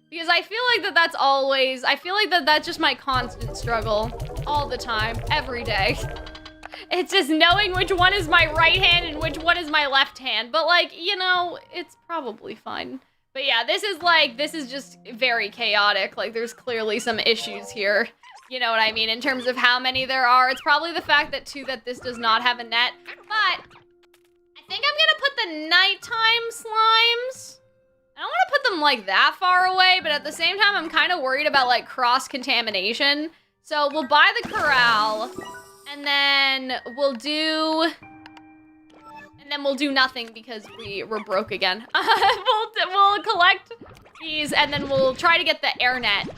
Because I feel like that's always, I feel like that's just my constant struggle. All the time, every day. It's just knowing which one is my right hand and which one is my left hand. But, like, you know, it's probably fine. But yeah, this is just very chaotic. Like, there's clearly some issues here. You know what I mean? In terms of how many there are. It's probably the fact that, too, that this does not have a net. But I think I'm gonna put the nighttime slimes. I don't want to put them, like, that far away, but at the same time, I'm kind of worried about, like, cross-contamination. So we'll buy the corral, and then we'll do nothing because we're broke again. We'll collect these, and then we'll try to get the air net.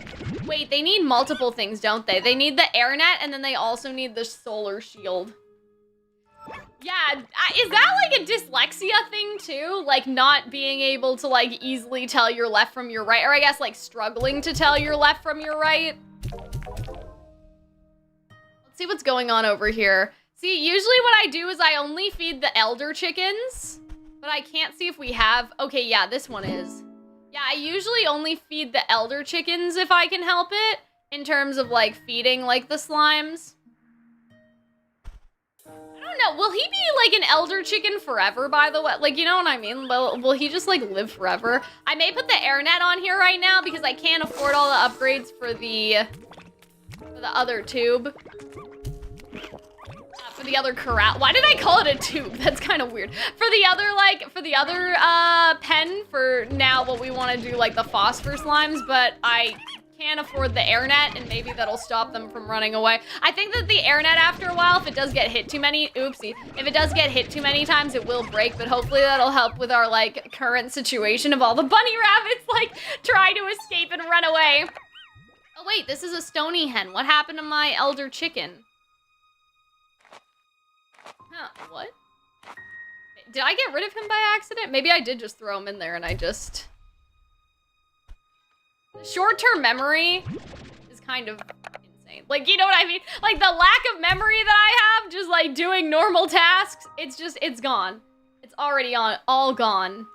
Wait, they need multiple things, don't they? They need the air net, and then they also need the solar shield. Yeah, is that like a dyslexia thing too? Like not being able to like easily tell your left from your right, or I guess like struggling to tell your left from your right? Let's see what's going on over here. See, usually what I do is I only feed the elder chickens, but I can't see if we have, okay, yeah, this one is. Yeah, I usually only feed the elder chickens if I can help it, in terms of like feeding like the slimes. I don't know. Will he be like an elder chicken forever, by the way? Like, you know what I mean? Will he just like live forever? I may put the air net on here right now because I can't afford all the upgrades for the other tube. For the other corral. Why did I call it a tube? That's kind of weird. For the other pen for now what we want to do like the phosphor slimes, but I can't afford the air net and maybe that'll stop them from running away. I think that the air net after a while, if it does get hit too many, oopsie, if it does get hit too many times, it will break, but hopefully that'll help with our like current situation of all the bunny rabbits like trying to escape and run away. Oh wait, this is a stony hen. What happened to my elder chicken? Huh, what? Did I get rid of him by accident? Maybe I did just throw him in there and I just... Short-term memory is kind of insane. Like, you know what I mean? Like, the lack of memory that I have, just, like, doing normal tasks, it's gone. It's already all gone.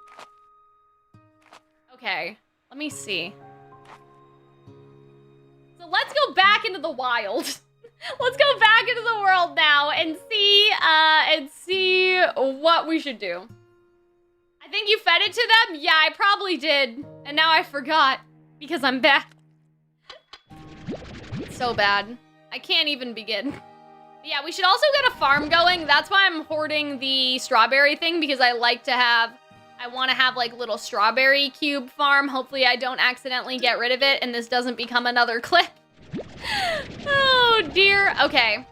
Okay, let me see. So let's go back into the wild. Let's go back into the world now and see what we should do. I think you fed it to them? Yeah, I probably did. And now I forgot. Because I'm back. It's so bad. I can't even begin. Yeah, we should also get a farm going. That's why I'm hoarding the strawberry thing, because I want to have like little strawberry cube farm. Hopefully I don't accidentally get rid of it and this doesn't become another clip. Oh dear. Okay.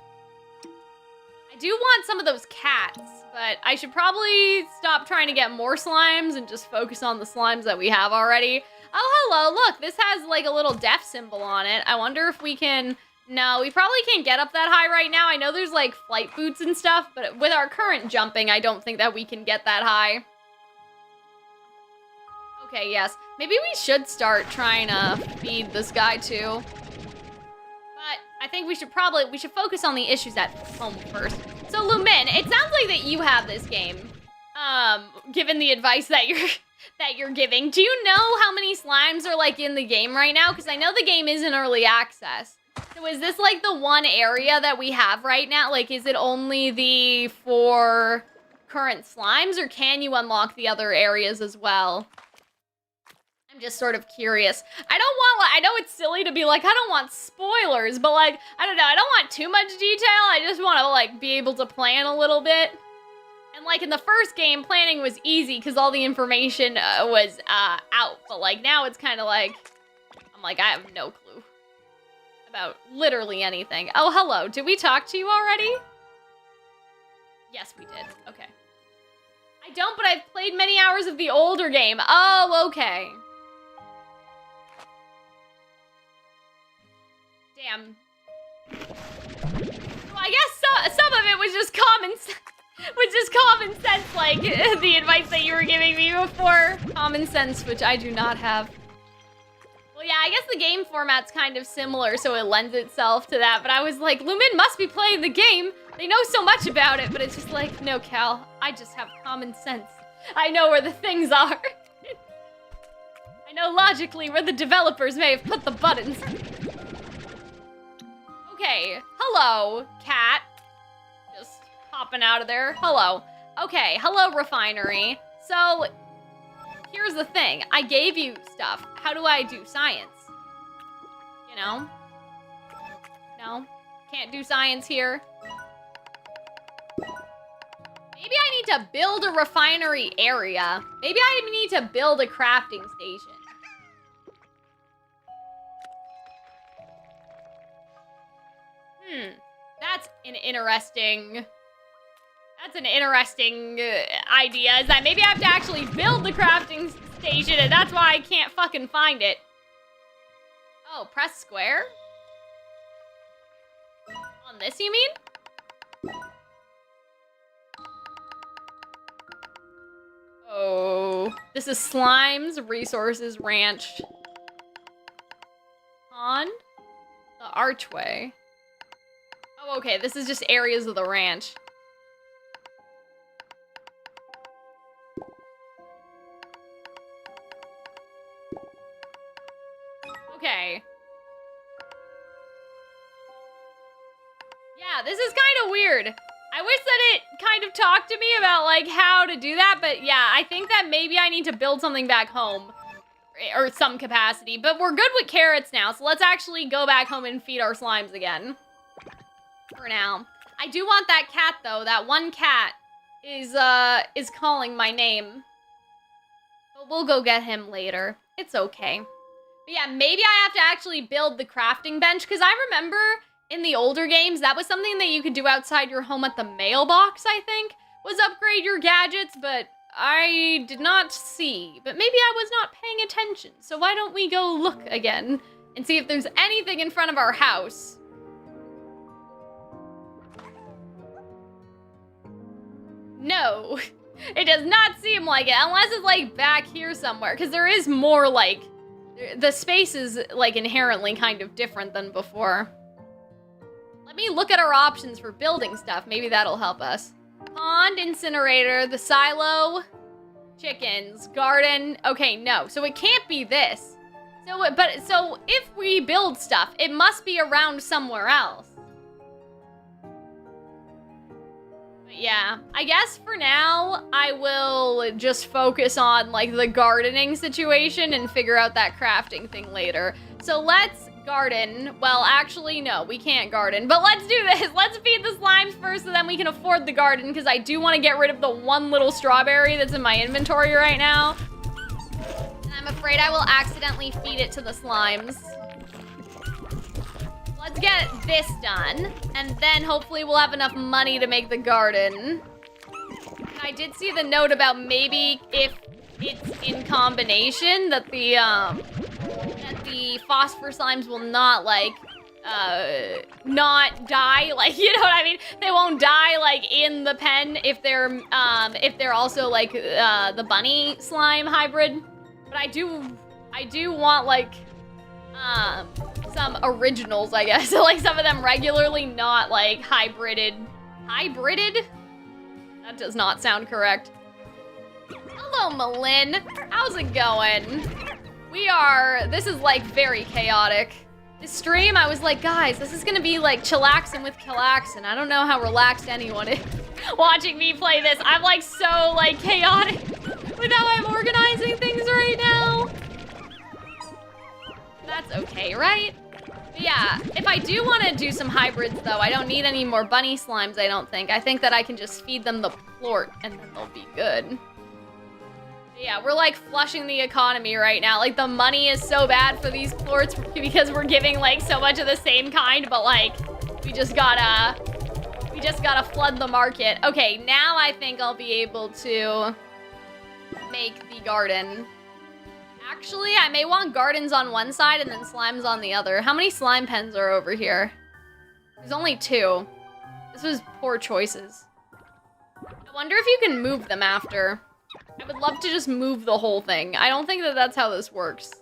I do want some of those cats, but I should probably stop trying to get more slimes and just focus on the slimes that we have already. Oh, hello, look, this has like a little death symbol on it. I wonder if we can, no, we probably can't get up that high right now. I know there's like flight boots and stuff, but with our current jumping, I don't think that we can get that high. Okay, yes, maybe we should start trying to feed this guy too. But I think we should focus on the issues at home first. So Lumin, it sounds like that you have this game, given the advice that you're giving. Do you know how many slimes are like in the game right now? Because I know the game is in early access. So is this like the one area that we have right now? Like, is it only the 4 current slimes, or can you unlock the other areas as well? I'm just sort of curious. I know it's silly to be like, I don't want spoilers, but like, I don't know, I don't want too much detail. I just want to like be able to plan a little bit. And like in the first game, planning was easy because all the information was out. But like now it's kind of like, I'm like, I have no clue about literally anything. Oh, hello. Did we talk to you already? Yes, we did. Okay. I don't, but I've played many hours of the older game. Oh, okay. Damn. Well, I guess some of it was just common sense. Like the advice that you were giving me before. Common sense, which I do not have. Well, yeah, I guess the game format's kind of similar, so it lends itself to that. But I was like, Lumin must be playing the game. They know so much about it, but it's just like, no, Cal, I just have common sense. I know where the things are. I know logically where the developers may have put the buttons. Okay, hello, cat. Just hopping out of there. Hello. Okay, hello, refinery. So, here's the thing. I gave you stuff. How do I do science? You know? No? Can't do science here. Maybe I need to build a refinery area. Maybe I need to build a crafting station. That's an interesting idea, is that maybe I have to actually build the crafting station, and that's why I can't fucking find it. Oh, press square? On this, you mean? Oh, this is Slime's Resources Ranch. Pond? The archway. Oh, okay, this is just areas of the ranch. Okay. Yeah, this is kind of weird. I wish that it kind of talked to me about, like, how to do that, but yeah, I think that maybe I need to build something back home. Or some capacity, but we're good with carrots now, so let's actually go back home and feed our slimes again. For now. I do want that cat, though. That one cat is calling my name. But we'll go get him later. It's okay. But yeah, maybe I have to actually build the crafting bench, because I remember in the older games, that was something that you could do outside your home at the mailbox, I think, was upgrade your gadgets, but I did not see. But maybe I was not paying attention, so why don't we go look again and see if there's anything in front of our house. No, it does not seem like it, unless it's like back here somewhere, because there is more like, the space is like inherently kind of different than before. Let me look at our options for building stuff, maybe that'll help us. Pond, incinerator, the silo, chickens, garden, okay, no, so it can't be this. So if we build stuff, it must be around somewhere else. Yeah, I guess for now, I will just focus on, like, the gardening situation and figure out that crafting thing later. So let's garden. Well, actually, no, we can't garden, but let's do this. Let's feed the slimes first so then we can afford the garden, because I do want to get rid of the one little strawberry that's in my inventory right now. And I'm afraid I will accidentally feed it to the slimes. Let's get this done, and then hopefully we'll have enough money to make the garden. I did see the note about maybe if it's in combination that the phosphor slimes will not, like, not die, like, you know what I mean? They won't die, like, in the pen if they're also, like, the bunny slime hybrid. But I do want, like, some originals, I guess. Like, some of them regularly, not, like, hybrided. Hybrided? That does not sound correct. Hello, Malin. How's it going? This is, like, very chaotic. This stream, I was like, guys, this is gonna be, like, Chillaxin with Calxiyn. I don't know how relaxed anyone is watching me play this. I'm, like, so, like, chaotic with how I'm organizing things right now. That's okay, right? But yeah, if I do want to do some hybrids, though, I don't need any more bunny slimes, I don't think. I think that I can just feed them the plort, and then they'll be good. But yeah, we're, like, flushing the economy right now. Like, the money is so bad for these plorts because we're giving, like, so much of the same kind, but, like, we just gotta flood the market. Okay, now I think I'll be able to make the garden. Actually, I may want gardens on one side and then slimes on the other. How many slime pens are over here? There's only 2. This was poor choices. I wonder if you can move them after. I would love to just move the whole thing. I don't think that that's how this works.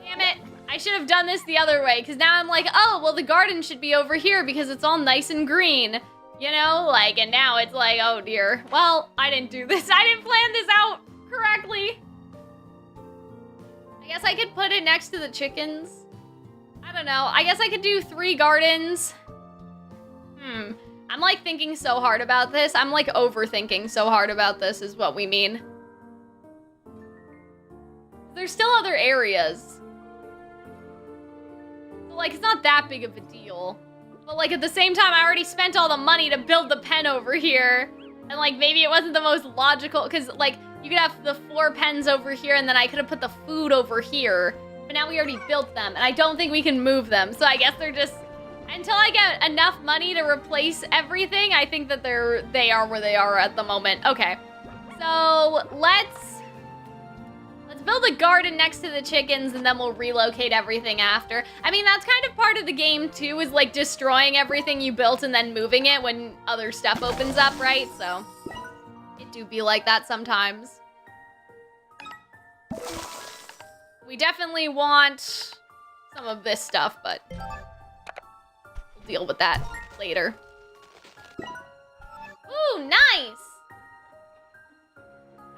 Damn it. I should have done this the other way, because now I'm like, oh, well, the garden should be over here because it's all nice and green. You know, like, and now it's like, oh dear. Well, I didn't do this. I didn't plan this out correctly. I guess I could put it next to the chickens. I don't know. I guess I could do 3 gardens. I'm, like, thinking so hard about this. I'm, like, overthinking so hard about this is what we mean. There's still other areas. So, like, it's not that big of a deal. But, like, at the same time, I already spent all the money to build the pen over here. And, like, maybe it wasn't the most logical, because, like, you could have the 4 pens over here, and then I could have put the food over here. But now we already built them, and I don't think we can move them. So I guess they're just, until I get enough money to replace everything, I think that they are where they are at the moment. Okay, so let's build a garden next to the chickens, and then we'll relocate everything after. I mean, that's kind of part of the game, too, is, like, destroying everything you built and then moving it when other stuff opens up, right? So, it do be like that sometimes. We definitely want some of this stuff, but we'll deal with that later. Ooh, nice!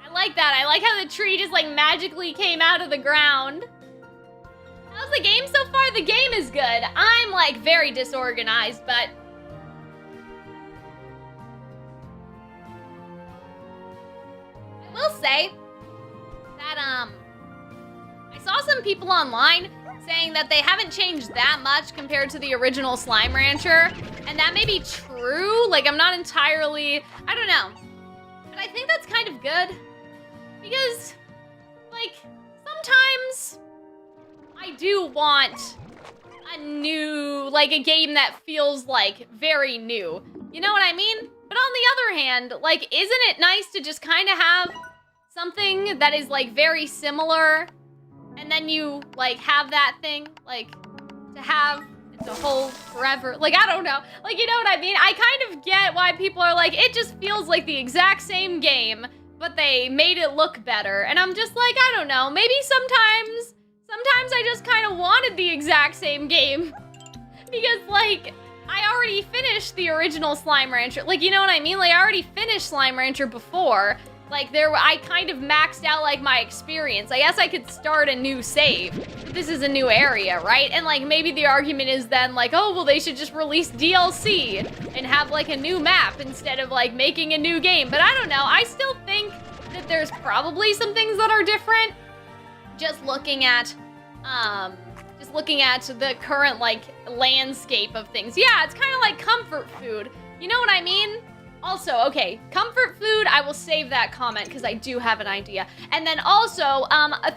I like that. I like how the tree just, like, magically came out of the ground. How's the game so far? The game is good. I'm, like, very disorganized, but... I will say that, I saw some people online saying that they haven't changed that much compared to the original Slime Rancher, and that may be true. Like, I'm not entirely... I don't know. But I think that's kind of good, because, like, sometimes I do want a new, like, a game that feels, like, very new. You know what I mean? But on the other hand, like, isn't it nice to just kind of have something that is, like, very similar, and then you, like, have that thing, like, to have it to hold forever? Like, I don't know. Like, you know what I mean? I kind of get why people are like, it just feels like the exact same game, but they made it look better. And I'm just like, I don't know. Maybe sometimes I just kind of wanted the exact same game. Because, like, I already finished the original Slime Rancher. Like, you know what I mean? Like, I already finished Slime Rancher before. Like, I kind of maxed out, like, my experience. I guess I could start a new save. But this is a new area, right? And, like, maybe the argument is then, like, oh, well, they should just release DLC and have, like, a new map instead of, like, making a new game. But I don't know. I still think that there's probably some things that are different. Just looking at the current, like, landscape of things. Yeah, it's kind of like comfort food. You know what I mean? Also, okay, comfort food, I will save that comment because I do have an idea. And then also,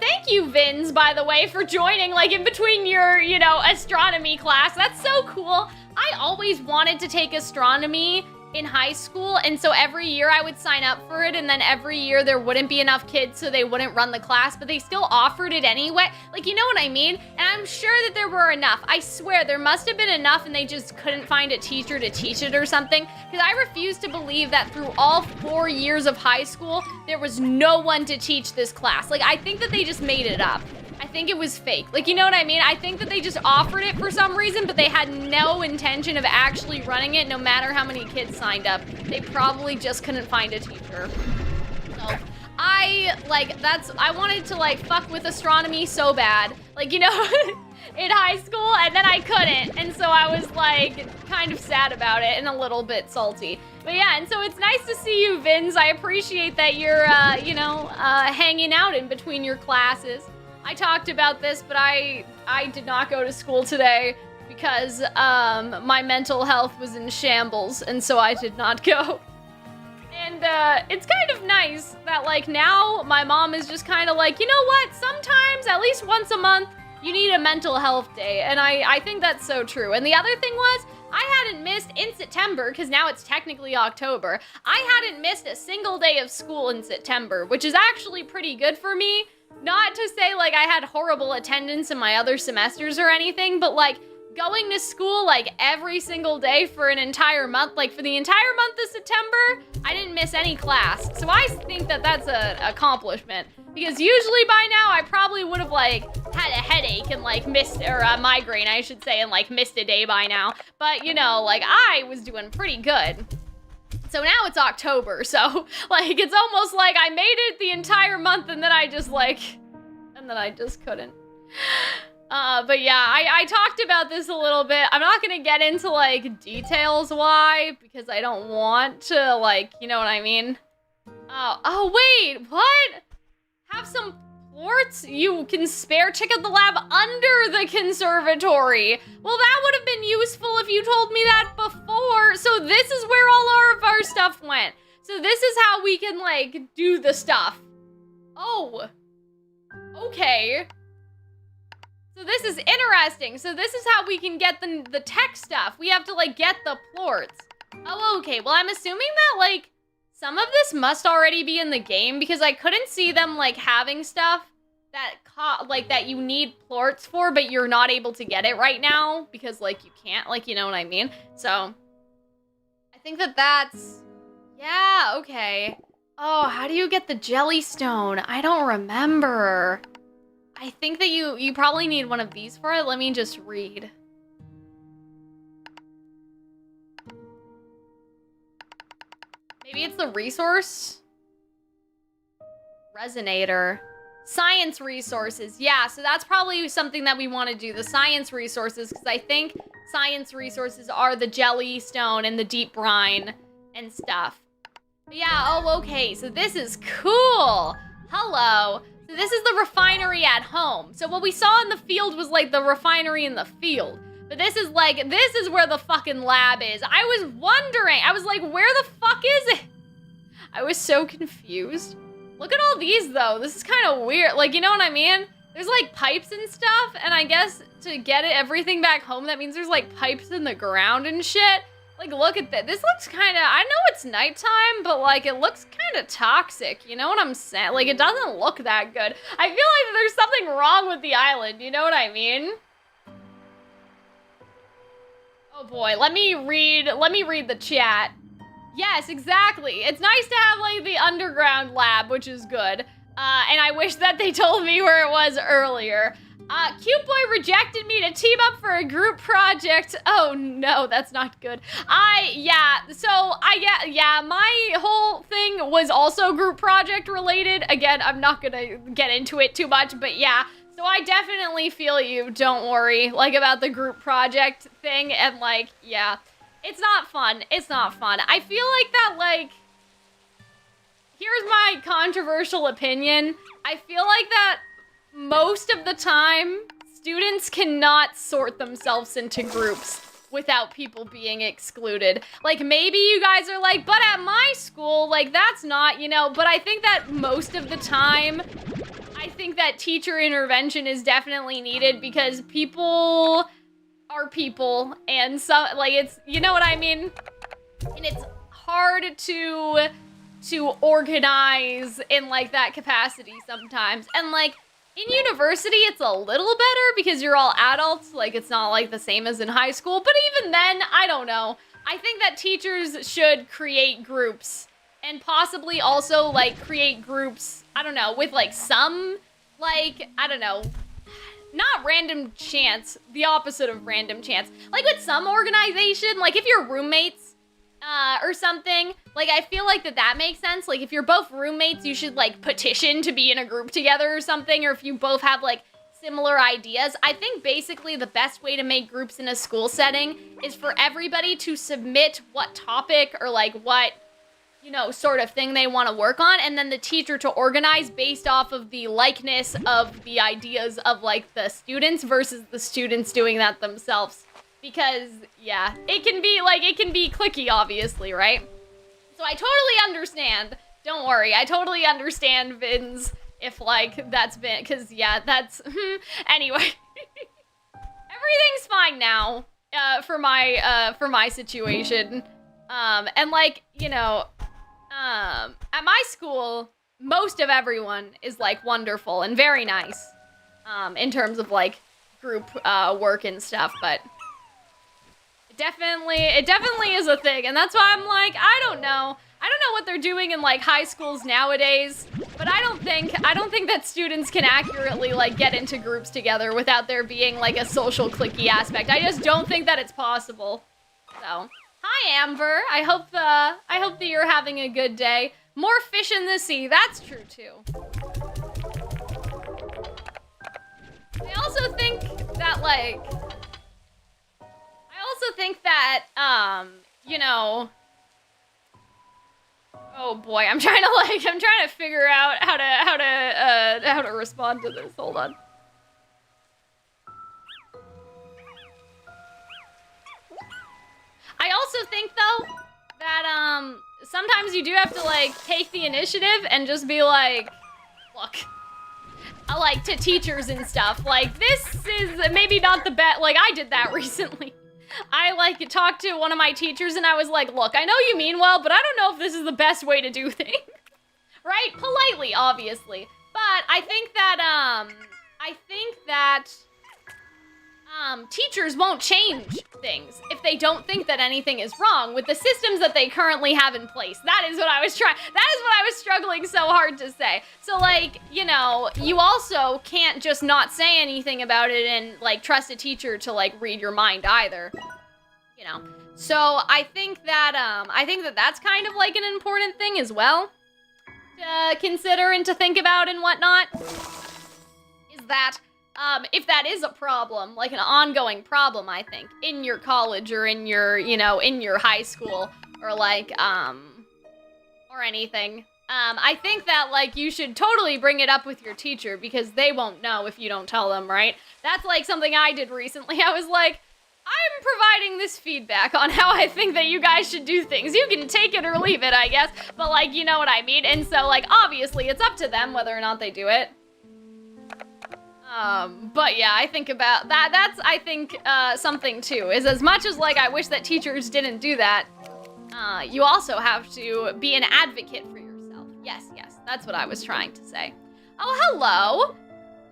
thank you, Vins, by the way, for joining, like, in between your, you know, astronomy class. That's so cool. I always wanted to take astronomy in high school, and so every year I would sign up for it, and then every year there wouldn't be enough kids, so they wouldn't run the class, but they still offered it anyway. Like, you know what I mean? And I'm sure that there were enough. I swear, there must have been enough, and they just couldn't find a teacher to teach it or something, because I refuse to believe that through all 4 years of high school, there was no one to teach this class. Like, I think that they just made it up. I think it was fake. Like, you know what I mean? I think that they just offered it for some reason, but they had no intention of actually running it, no matter how many kids signed up. They probably just couldn't find a teacher. So, I wanted to, like, fuck with astronomy so bad. Like, you know, in high school, and then I couldn't. And so I was, like, kind of sad about it and a little bit salty. But yeah, and so it's nice to see you, Vins. I appreciate that you're, hanging out in between your classes. I talked about this, but I did not go to school today because my mental health was in shambles, and so I did not go. And it's kind of nice that, like, now my mom is just kind of like, you know what, sometimes, at least once a month, you need a mental health day, and I think that's so true. And the other thing was, I hadn't missed in September, because now it's technically October, I hadn't missed a single day of school in September, which is actually pretty good for me. Not to say, like, I had horrible attendance in my other semesters or anything, but, like, going to school, like, every single day for an entire month, like, for the entire month of September, I didn't miss any class. So I think that that's an accomplishment. Because usually by now, I probably would have, like, had a headache and, like, missed, or a migraine, I should say, and, like, missed a day by now. But, you know, like, I was doing pretty good. So now it's October, so, like, it's almost like I made it the entire month and then I just, like, and then I just couldn't. But yeah, I talked about this a little bit. I'm not gonna get into, like, details why, because I don't want to, like, you know what I mean? Oh, wait, what? Have some plorts you can spare? Check out the lab under the conservatory. Well, that would have been useful if you told me that before. So this is where all of our stuff went. So this is how we can, like, do the stuff. Oh, okay. So this is interesting. So this is how we can get the tech stuff. We have to, like, get the plorts. Oh, okay. Well, I'm assuming that, like, some of this must already be in the game because I couldn't see them, like, having stuff that, that you need plorts for, but you're not able to get it right now because, like, you can't, like, you know what I mean? So, I think that that's, yeah, okay. Oh, how do you get the jellystone? I don't remember. I think that you probably need one of these for it. Let me just read. Maybe it's the resource? Resonator. Science resources. Yeah, so that's probably something that we want to do. The science resources, because I think science resources are the jelly stone and the deep brine and stuff. But yeah, oh, okay. So this is cool. Hello. So this is the refinery at home. So what we saw in the field was like the refinery in the field. But this is like, this is where the fucking lab is. I was wondering. I was like, where the fuck is it? I was so confused. Look at all these, though. This is kind of weird. Like, you know what I mean? There's, like, pipes and stuff, and I guess to get everything back home, that means there's, like, pipes in the ground and shit. Like, look at that. This looks kind of... I know it's nighttime, but, like, it looks kind of toxic. You know what I'm saying? Like, it doesn't look that good. I feel like there's something wrong with the island. You know what I mean? Oh, boy. Let me read the chat. Yes, exactly. It's nice to have, like, the underground lab, which is good. And I wish that they told me where it was earlier. Cute Boy rejected me to team up for a group project. Oh, no, that's not good. Yeah, my whole thing was also group project related. Again, I'm not gonna get into it too much, but yeah. So I definitely feel you, don't worry, like, about the group project thing, and, like, yeah. It's not fun. It's not fun. I feel like that, like... Here's my controversial opinion. I feel like that most of the time, students cannot sort themselves into groups without people being excluded. Like, maybe you guys are like, but at my school, like, that's not, you know, but I think that most of the time, I think that teacher intervention is definitely needed because people... are people, and so, like, it's, you know what I mean? And it's hard to organize in, like, that capacity sometimes. And, like, in university, it's a little better because you're all adults. Like, it's not, like, the same as in high school. But even then, I don't know. I think that teachers should create groups. And possibly also, like, create groups, I don't know, with, like, some, like, I don't know, not random chance, the opposite of random chance. Like with some organization, like if you're roommates or something, like I feel like that makes sense. Like if you're both roommates, you should like petition to be in a group together or something, or if you both have like similar ideas. I think basically the best way to make groups in a school setting is for everybody to submit what topic or like what, you know, sort of thing they want to work on, and then the teacher to organize based off of the likeness of the ideas of, like, the students versus the students doing that themselves. Because, yeah, it can be cliquey, obviously, right? So I totally understand. Don't worry, I totally understand, Vins, if, like, that's been, because, yeah, that's, anyway. Everything's fine now, for my situation. And, like, you know, at my school, most of everyone is, like, wonderful and very nice, in terms of, like, group, work and stuff, but it definitely is a thing, and that's why I'm like, I don't know what they're doing in, like, high schools nowadays, but I don't think that students can accurately, like, get into groups together without there being, like, a social cliquey aspect. I just don't think that it's possible, so... Hi, Amber. I hope that you're having a good day. More fish in the sea. That's true, too. I also think that, you know... Oh, boy. I'm trying to figure out how to respond to this. Hold on. I also think, though, that, sometimes you do have to, like, take the initiative and just be like, look, like, to teachers and stuff, like, this is maybe not the best, like, I did that recently. I, like, talked to one of my teachers and I was like, look, I know you mean well, but I don't know if this is the best way to do things. Right? Politely, obviously. But I think that, teachers won't change things if they don't think that anything is wrong with the systems that they currently have in place. That is what I was struggling so hard to say. So, like, you know, you also can't just not say anything about it and, like, trust a teacher to, like, read your mind either. You know. So, I think that that's kind of, like, an important thing as well to consider and to think about and whatnot. that if that is a problem, like an ongoing problem, I think, in your college or in your, you know, in your high school or like, or anything, I think that, like, you should totally bring it up with your teacher because they won't know if you don't tell them, right? That's, like, something I did recently. I was like, I'm providing this feedback on how I think that you guys should do things. You can take it or leave it, I guess, but, like, you know what I mean? And so, like, obviously, it's up to them whether or not they do it. But yeah, I think about that. That's, I think, something, too, is as much as, like, I wish that teachers didn't do that, you also have to be an advocate for yourself. Yes, that's what I was trying to say. Oh, hello.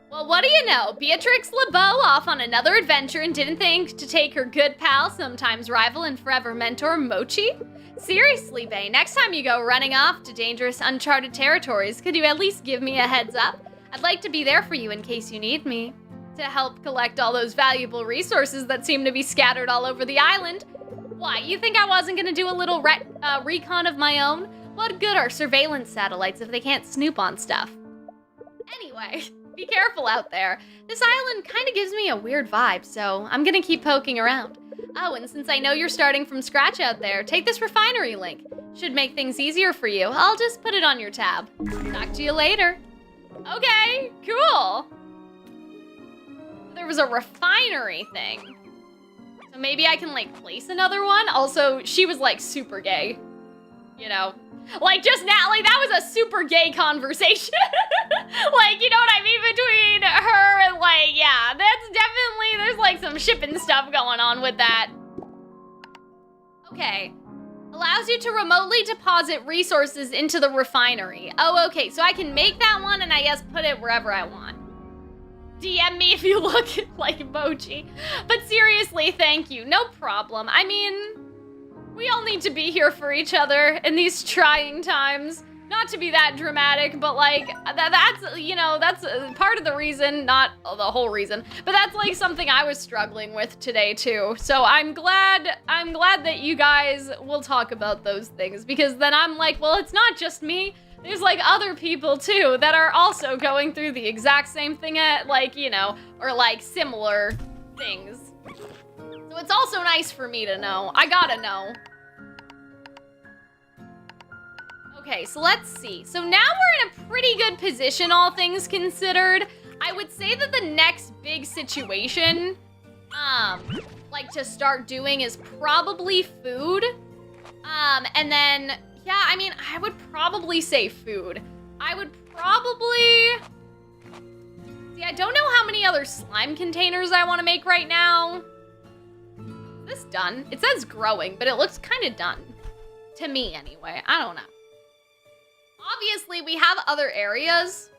Well, what do you know? Beatrix LeBeau off on another adventure and didn't think to take her good pal, sometimes rival and forever mentor, Mochi? Seriously, Bae, next time you go running off to dangerous, uncharted territories, could you at least give me a heads up? I'd like to be there for you in case you need me. To help collect all those valuable resources that seem to be scattered all over the island. Why, you think I wasn't gonna do a little recon of my own? What good are surveillance satellites if they can't snoop on stuff? Anyway, be careful out there. This island kind of gives me a weird vibe, so I'm gonna keep poking around. Oh, and since I know you're starting from scratch out there, take this refinery link. Should make things easier for you. I'll just put it on your tab. Talk to you later. Okay, cool. There was a refinery thing. So maybe I can, like, place another one? Also, she was, like, super gay. You know? Like, just now, like, that was a super gay conversation. Like, you know what I mean? Between her and, like, yeah, that's definitely, there's, like, some shipping stuff going on with that. Okay. Allows you to remotely deposit resources into the refinery. Oh, okay, so I can make that one and I guess put it wherever I want. DM me if you look like emoji. But seriously, thank you. No problem. I mean, we all need to be here for each other in these trying times. Not to be that dramatic, but like, that's, you know, that's part of the reason, not the whole reason, but that's like something I was struggling with today too. So I'm glad that you guys will talk about those things because then I'm like, well, it's not just me. There's like other people too that are also going through the exact same thing at like, you know, or like similar things. So it's also nice for me to know. I gotta know. Okay, so let's see. So now we're in a pretty good position, all things considered. I would say that the next big situation, like to start doing is probably food. And then, yeah, I mean, I would probably say food. I would probably, see, I don't know how many other slime containers I want to make right now. Is this done? It says growing, but it looks kind of done. To me, anyway. I don't know. Obviously, we have other areas,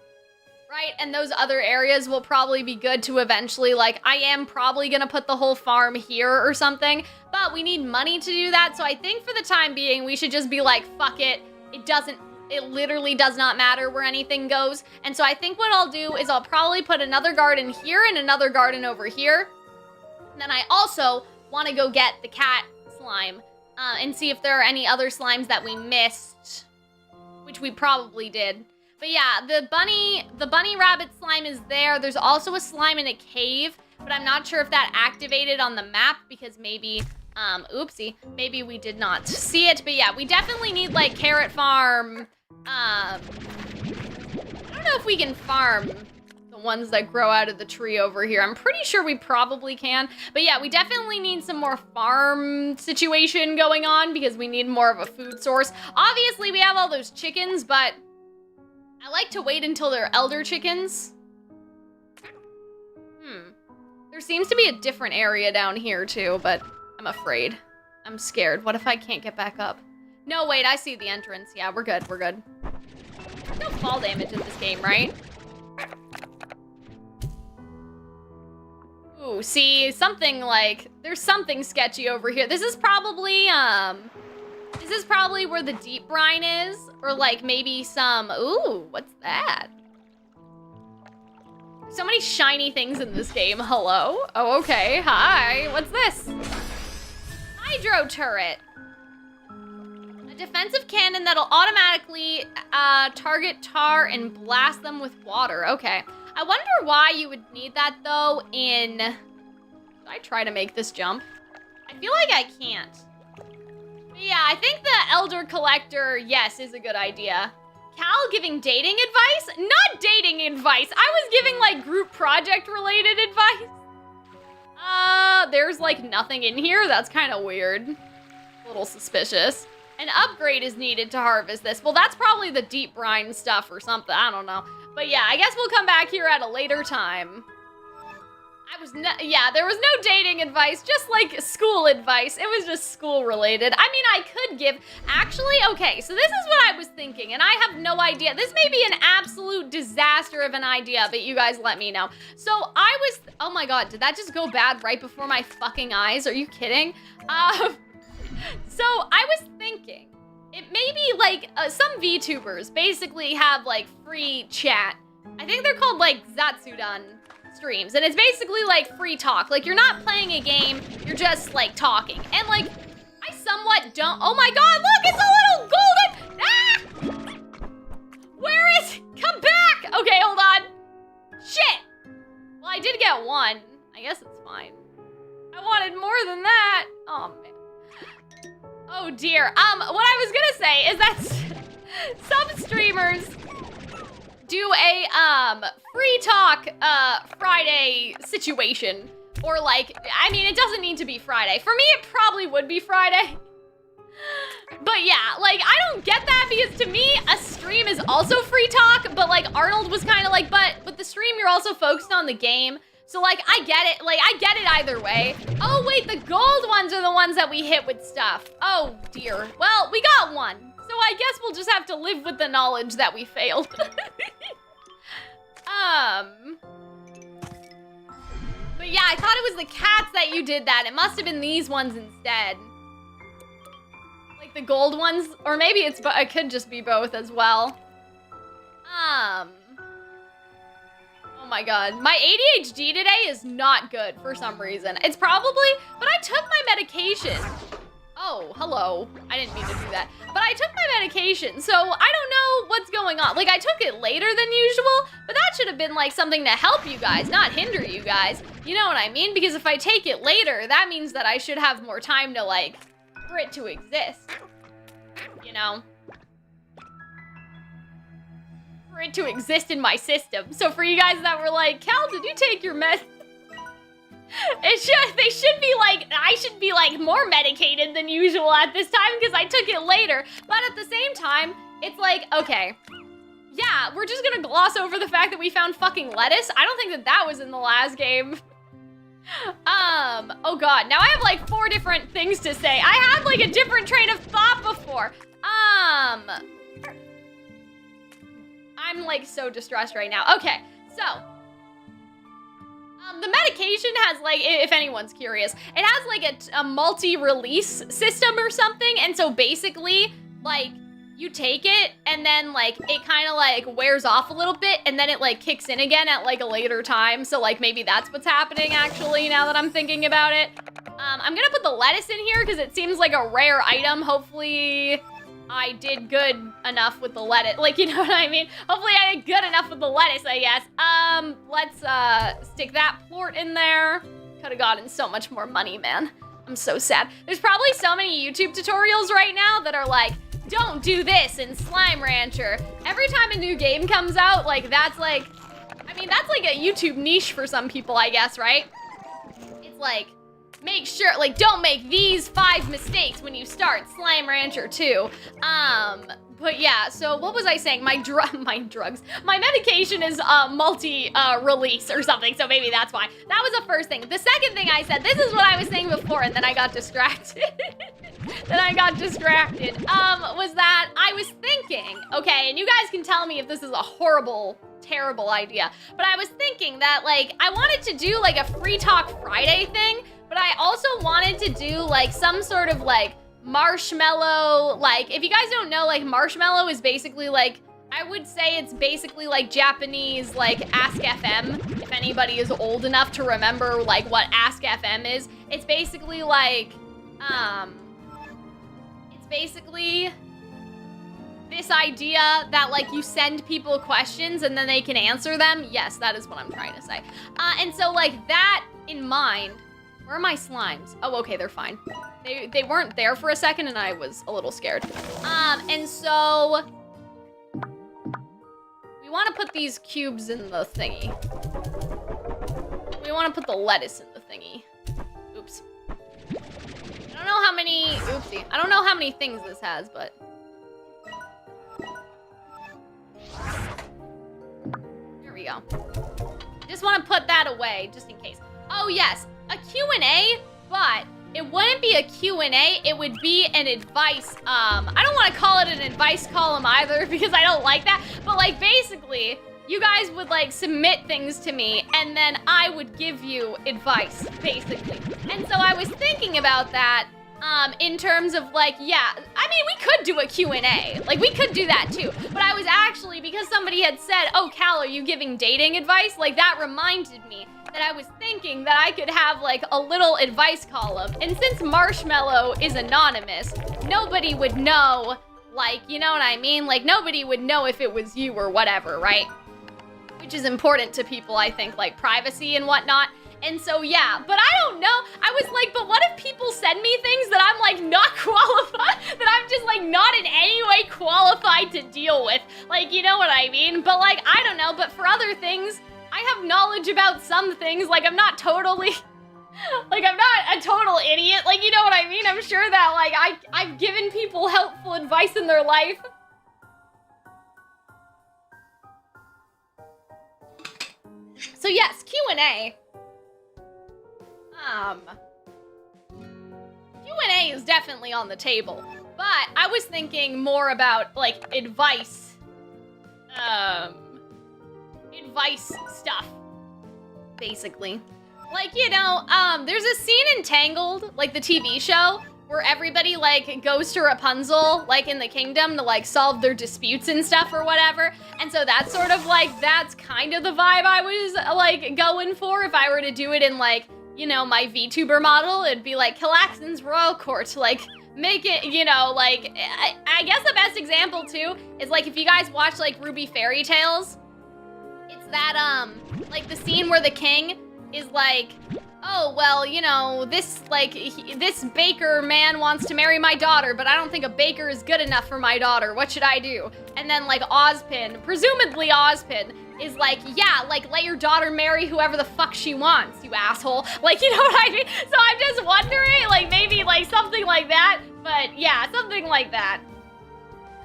right? And those other areas will probably be good to eventually, like, I am probably gonna put the whole farm here or something, but we need money to do that, so I think for the time being, we should just be like, fuck it. It literally does not matter where anything goes. And so I think what I'll do is I'll probably put another garden here and another garden over here. And then I also want to go get the cat slime and see if there are any other slimes that we missed. Which we probably did. But yeah, the bunny rabbit slime is there. There's also a slime in a cave, but I'm not sure if that activated on the map because maybe, oopsie, maybe we did not see it. But yeah, we definitely need like carrot farm. I don't know if we can farm the ones that grow out of the tree over here. I'm pretty sure we probably can. But yeah, we definitely need some more farm situation going on because we need more of a food source. Obviously, we have all those chickens, but I like to wait until they're elder chickens. There seems to be a different area down here too, but I'm afraid. I'm scared. What if I can't get back up? No, wait, I see the entrance. Yeah, we're good, we're good. There's no fall damage in this game, right? Ooh, see, something like, there's something sketchy over here. This is probably where the deep brine is, or like maybe some, ooh, what's that? So many shiny things in this game, hello? Oh, okay, hi, what's this? Hydro turret. A defensive cannon that'll automatically target tar and blast them with water, okay. I wonder why you would need that, though, in... Should I try to make this jump? I feel like I can't. But yeah, I think the Elder Collector, yes, is a good idea. Cal giving dating advice? Not dating advice. I was giving, like, group project-related advice. There's, like, nothing in here. That's kind of weird. A little suspicious. An upgrade is needed to harvest this. Well, that's probably the deep brine stuff or something. I don't know. But yeah, I guess we'll come back here at a later time. Yeah, there was no dating advice, just like school advice. It was just school related. I mean, I could give, actually, okay, so this is what I was thinking, and I have no idea. This may be an absolute disaster of an idea, but you guys let me know. So oh my God, did that just go bad right before my fucking eyes? Are you kidding? So I was thinking, it may be like some VTubers basically have like free chat. I think they're called like Zatsudan streams, and it's basically like free talk. Like you're not playing a game, you're just like talking. And like, I somewhat don't, oh my God, look, it's a little golden, where is, come back. Okay, hold on, shit. Well, I did get one, I guess it's fine. I wanted more than that, oh man. Oh dear, what I was gonna say is that some streamers do a, free talk, Friday situation. Or like, I mean, it doesn't need to be Friday. For me, it probably would be Friday. But yeah, like, I don't get that because to me, a stream is also free talk, but like, Arnold was kind of like, but with the stream, you're also focused on the game. So like, I get it, like, I get it either way. Oh wait, the gold ones are the ones that we hit with stuff. Oh dear, well, we got one. So I guess we'll just have to live with the knowledge that we failed. But yeah, I thought it was the cats that you did that. It must have been these ones instead. Like the gold ones, or maybe it could just be both as well. Oh my God, my ADHD today is not good for some reason. It's probably, but I took my medication. Oh, hello. I didn't mean to do that. But I took my medication, so I don't know what's going on. Like, I took it later than usual, but that should have been, like, something to help you guys, not hinder you guys. You know what I mean? Because if I take it later, that means that I should have more time to, like, for it to exist. You know? For it to exist in my system. So for you guys that were like, Cal, did you take your meds? They should be like, I should be like more medicated than usual at this time because I took it later. But at the same time, it's like, okay, yeah, we're just gonna gloss over the fact that we found fucking lettuce. I don't think that that was in the last game. Oh God, now I have like 4 different things to say. I had like a different train of thought before. I'm like so distressed right now. Okay, so. The medication has, like, if anyone's curious, it has, like, a multi-release system or something, and so basically, like, you take it, and then, like, it kind of, like, wears off a little bit, and then it, like, kicks in again at, like, a later time, so, like, maybe that's what's happening, actually, now that I'm thinking about it. I'm gonna put the lettuce in here, because it seems like a rare item. Hopefully I did good enough with the lettuce, like, you know what I mean? Hopefully I did good enough with the lettuce, I guess. Let's, stick that plort in there. Could have gotten so much more money, man. I'm so sad. There's probably so many YouTube tutorials right now that are like, don't do this in Slime Rancher. Every time a new game comes out, like, that's like, I mean, that's like a YouTube niche for some people, I guess, right? It's like, make sure, like, don't make these 5 mistakes when you start Slime Rancher 2. But yeah, so what was I saying? My medication is multi-release or something, so maybe that's why. That was the first thing. The second thing I said, this is what I was saying before, and then I got distracted. Was that I was thinking, okay, and you guys can tell me if this is a horrible, terrible idea, but I was thinking that, like, I wanted to do, like, a Free Talk Friday thing, but I also wanted to do, like, some sort of, like, marshmallow, like, if you guys don't know, like, marshmallow is basically, like, I would say it's basically, like, Japanese, like, Ask FM, if anybody is old enough to remember, like, what Ask FM is. It's basically, like, this idea that like you send people questions and then they can answer them. Yes, that is what I'm trying to say. And so like that in mind, where are my slimes? Oh, okay, they're fine. They weren't there for a second and I was a little scared. And so we want to put these cubes in the thingy. We want to put the lettuce in the thingy. Oops. I don't know how many, oopsie. I don't know how many things this has, but. There we go. Just want to put that away, just in case. Oh yes, a Q&A, but it wouldn't be a Q&A, it would be an advice, I don't want to call it an advice column either because I don't like that, but like basically, you guys would like submit things to me and then I would give you advice, basically. And so I was thinking about that in terms of like, yeah, I mean, we could do a Q&A. Like, we could do that too. But I was actually, because somebody had said, oh, Cal, are you giving dating advice? Like, that reminded me that I was thinking that I could have like a little advice column. And since Marshmallow is anonymous, nobody would know, like, you know what I mean? Like, nobody would know if it was you or whatever, right? Which is important to people, I think, like privacy and whatnot. And so, yeah, but I don't know. I was like, but what if people send me things that I'm like not qualified, that I'm just like not in any way qualified to deal with? Like, you know what I mean? But like, I don't know, but for other things, I have knowledge about some things. Like, I'm not totally, like, I'm not a total idiot. Like, you know what I mean? I'm sure that like I've given people helpful advice in their life. So yes, Q&A. Q&A is definitely on the table, but I was thinking more about like advice stuff, basically. Like, you know, there's a scene in Tangled, like the TV show, where everybody like goes to Rapunzel, like in the kingdom, to like solve their disputes and stuff or whatever. And so that's sort of like, that's kind of the vibe I was like going for if I were to do it in like, you know, my VTuber model. It'd be like Chillaxin's Royal Court, like make it, you know, like, I guess the best example too is like if you guys watch like Ruby Fairy Tales, it's that, like the scene where the king is like, oh, well, you know, this, like, this baker man wants to marry my daughter, but I don't think a baker is good enough for my daughter. What should I do? And then, like, Ozpin, presumably Ozpin, is like, yeah, like, let your daughter marry whoever the fuck she wants, you asshole. Like, you know what I mean? So I'm just wondering, like, maybe, like, something like that. But, yeah, something like that.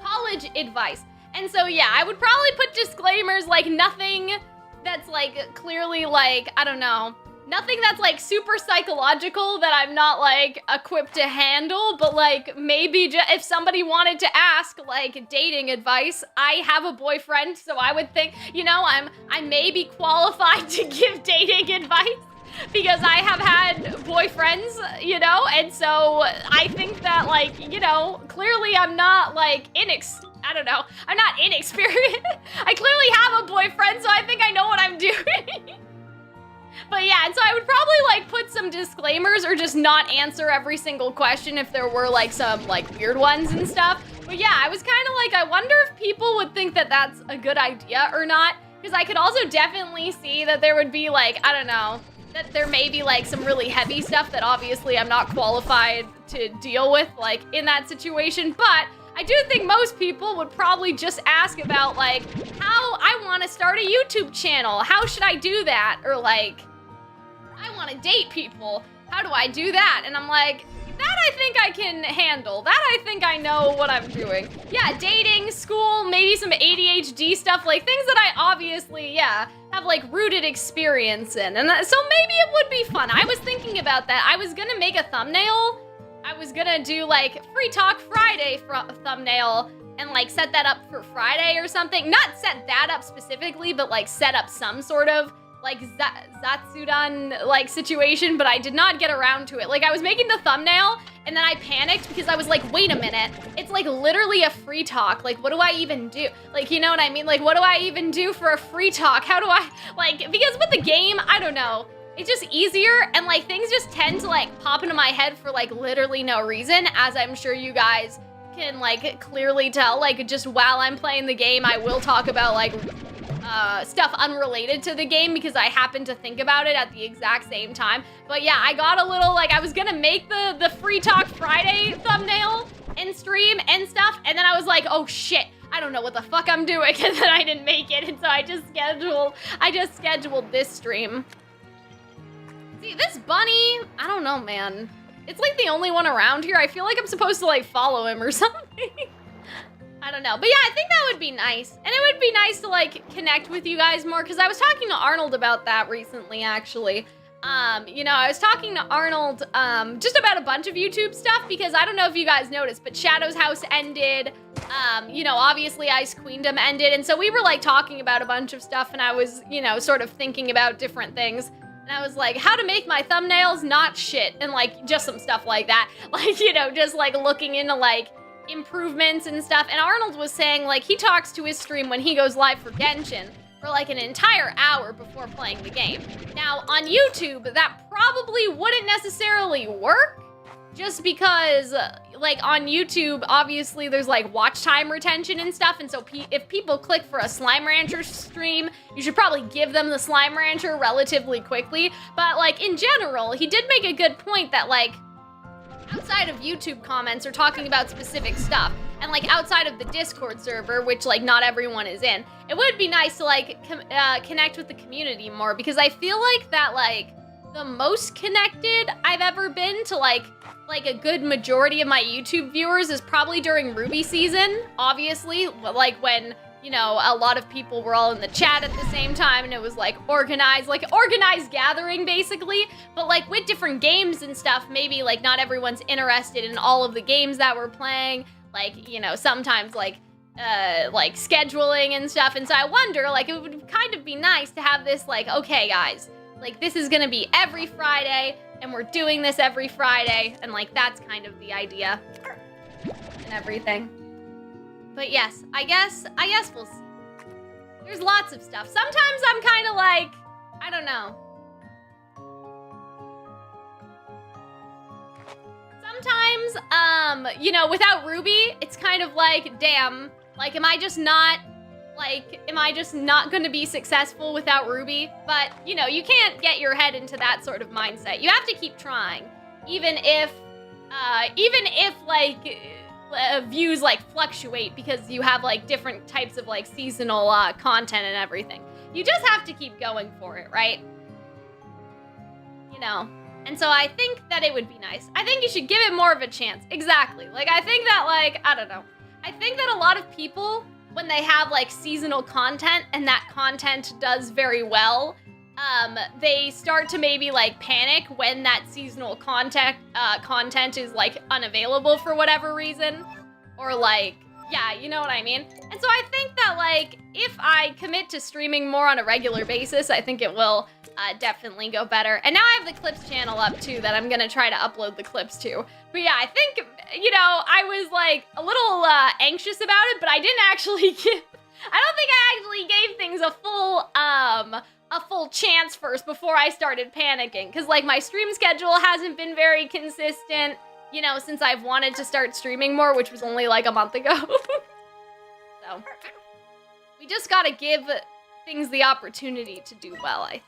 College advice. And so, yeah, I would probably put disclaimers, like, nothing that's, like, clearly, like, I don't know, nothing that's, like, super psychological that I'm not, like, equipped to handle, but, like, maybe if somebody wanted to ask, like, dating advice, I have a boyfriend, so I would think, you know, I may be qualified to give dating advice because I have had boyfriends, you know, and so I think that, like, you know, clearly I'm not, like, I don't know, I'm not inexperienced. I clearly have a boyfriend, so I think I know what I'm doing. But yeah, and so I would probably like put some disclaimers or just not answer every single question if there were like some like weird ones and stuff. But yeah, I was kind of like, I wonder if people would think that that's a good idea or not. Because I could also definitely see that there would be like, I don't know, that there may be like some really heavy stuff that obviously I'm not qualified to deal with like in that situation. But I do think most people would probably just ask about like, how I want to start a YouTube channel. How should I do that? Or like, I want to date people. How do I do that? And I'm like, that I think I can handle. That I think I know what I'm doing. Yeah, dating, school, maybe some ADHD stuff, like things that I obviously, yeah, have like rooted experience in. And so maybe it would be fun. I was thinking about that. I was gonna make a thumbnail. I was gonna do like Free Talk Friday thumbnail and like set that up for Friday or something. Not set that up specifically, but like set up some sort of like Zatsudan like situation, but I did not get around to it. Like I was making the thumbnail and then I panicked because I was like, wait a minute, it's like literally a free talk. Like what do I even do? Like, you know what I mean? Like what do I even do for a free talk? How do I, like, because with the game, I don't know. It's just easier and like things just tend to like pop into my head for like literally no reason, as I'm sure you guys can, like, clearly tell, like, just while I'm playing the game, I will talk about, like, stuff unrelated to the game because I happen to think about it at the exact same time. But yeah, I got a little, like, I was gonna make the Free Talk Friday thumbnail and stream and stuff, and then I was like, oh shit, I don't know what the fuck I'm doing, and then I didn't make it, and so I just scheduled this stream. See, this bunny, I don't know, man. It's like the only one around here. I feel like I'm supposed to, like, follow him or something. I don't know. But yeah, I think that would be nice. And it would be nice to, like, connect with you guys more, because I was talking to Arnold about that recently, actually. You know, I was talking to Arnold just about a bunch of YouTube stuff, because I don't know if you guys noticed, but Shadow's House ended. You know, obviously Ice Queendom ended, and so we were, like, talking about a bunch of stuff, and I was, you know, sort of thinking about different things. And I was like, how to make my thumbnails not shit, and, like, just some stuff like that. Like, you know, just, like, looking into, like, improvements and stuff. And Arnold was saying, like, he talks to his stream when he goes live for Genshin for, like, an entire hour before playing the game. Now, on YouTube, that probably wouldn't necessarily work, just because, like, on YouTube, obviously, there's, like, watch time retention and stuff, and so if people click for a Slime Rancher stream, you should probably give them the Slime Rancher relatively quickly. But, like, in general, he did make a good point that, like, outside of YouTube comments are talking about specific stuff, and, like, outside of the Discord server, which, like, not everyone is in, it would be nice to, like, connect with the community more, because I feel like that, like, the most connected I've ever been to, like a good majority of my YouTube viewers is probably during Ruby season, obviously, like, when, you know, a lot of people were all in the chat at the same time, and it was, like, organized gathering, basically, but, like, with different games and stuff, maybe, like, not everyone's interested in all of the games that we're playing, like, you know, sometimes, like, scheduling and stuff, and so I wonder, like, it would kind of be nice to have this, like, okay, guys, like, this is gonna be every Friday, and we're doing this every Friday, and, like, that's kind of the idea and everything. But yes, I guess we'll see. There's lots of stuff. Sometimes I'm kind of like, I don't know. Sometimes, you know, without Ruby, it's kind of like, damn, like, am I just not gonna be successful without Ruby? But, you know, you can't get your head into that sort of mindset. You have to keep trying, even if, like, views, like, fluctuate because you have, like, different types of, like, seasonal, content and everything. You just have to keep going for it, right? You know? And so I think that it would be nice. I think you should give it more of a chance. Exactly. Like, I think that, like, I don't know. I think that a lot of people, when they have, like, seasonal content and that content does very well, they start to maybe, like, panic when that seasonal content is, like, unavailable for whatever reason. Or, like, yeah, you know what I mean? And so I think that, like, if I commit to streaming more on a regular basis, I think it will definitely go better. And now I have the clips channel up, too, that I'm gonna try to upload the clips to. But yeah, I think, you know, I was, like, a little anxious about it, but I didn't actually I don't think I actually gave things a full chance first before I started panicking. Because, like, my stream schedule hasn't been very consistent, you know, since I've wanted to start streaming more, which was only, like, a month ago. So, we just gotta give things the opportunity to do well, I think.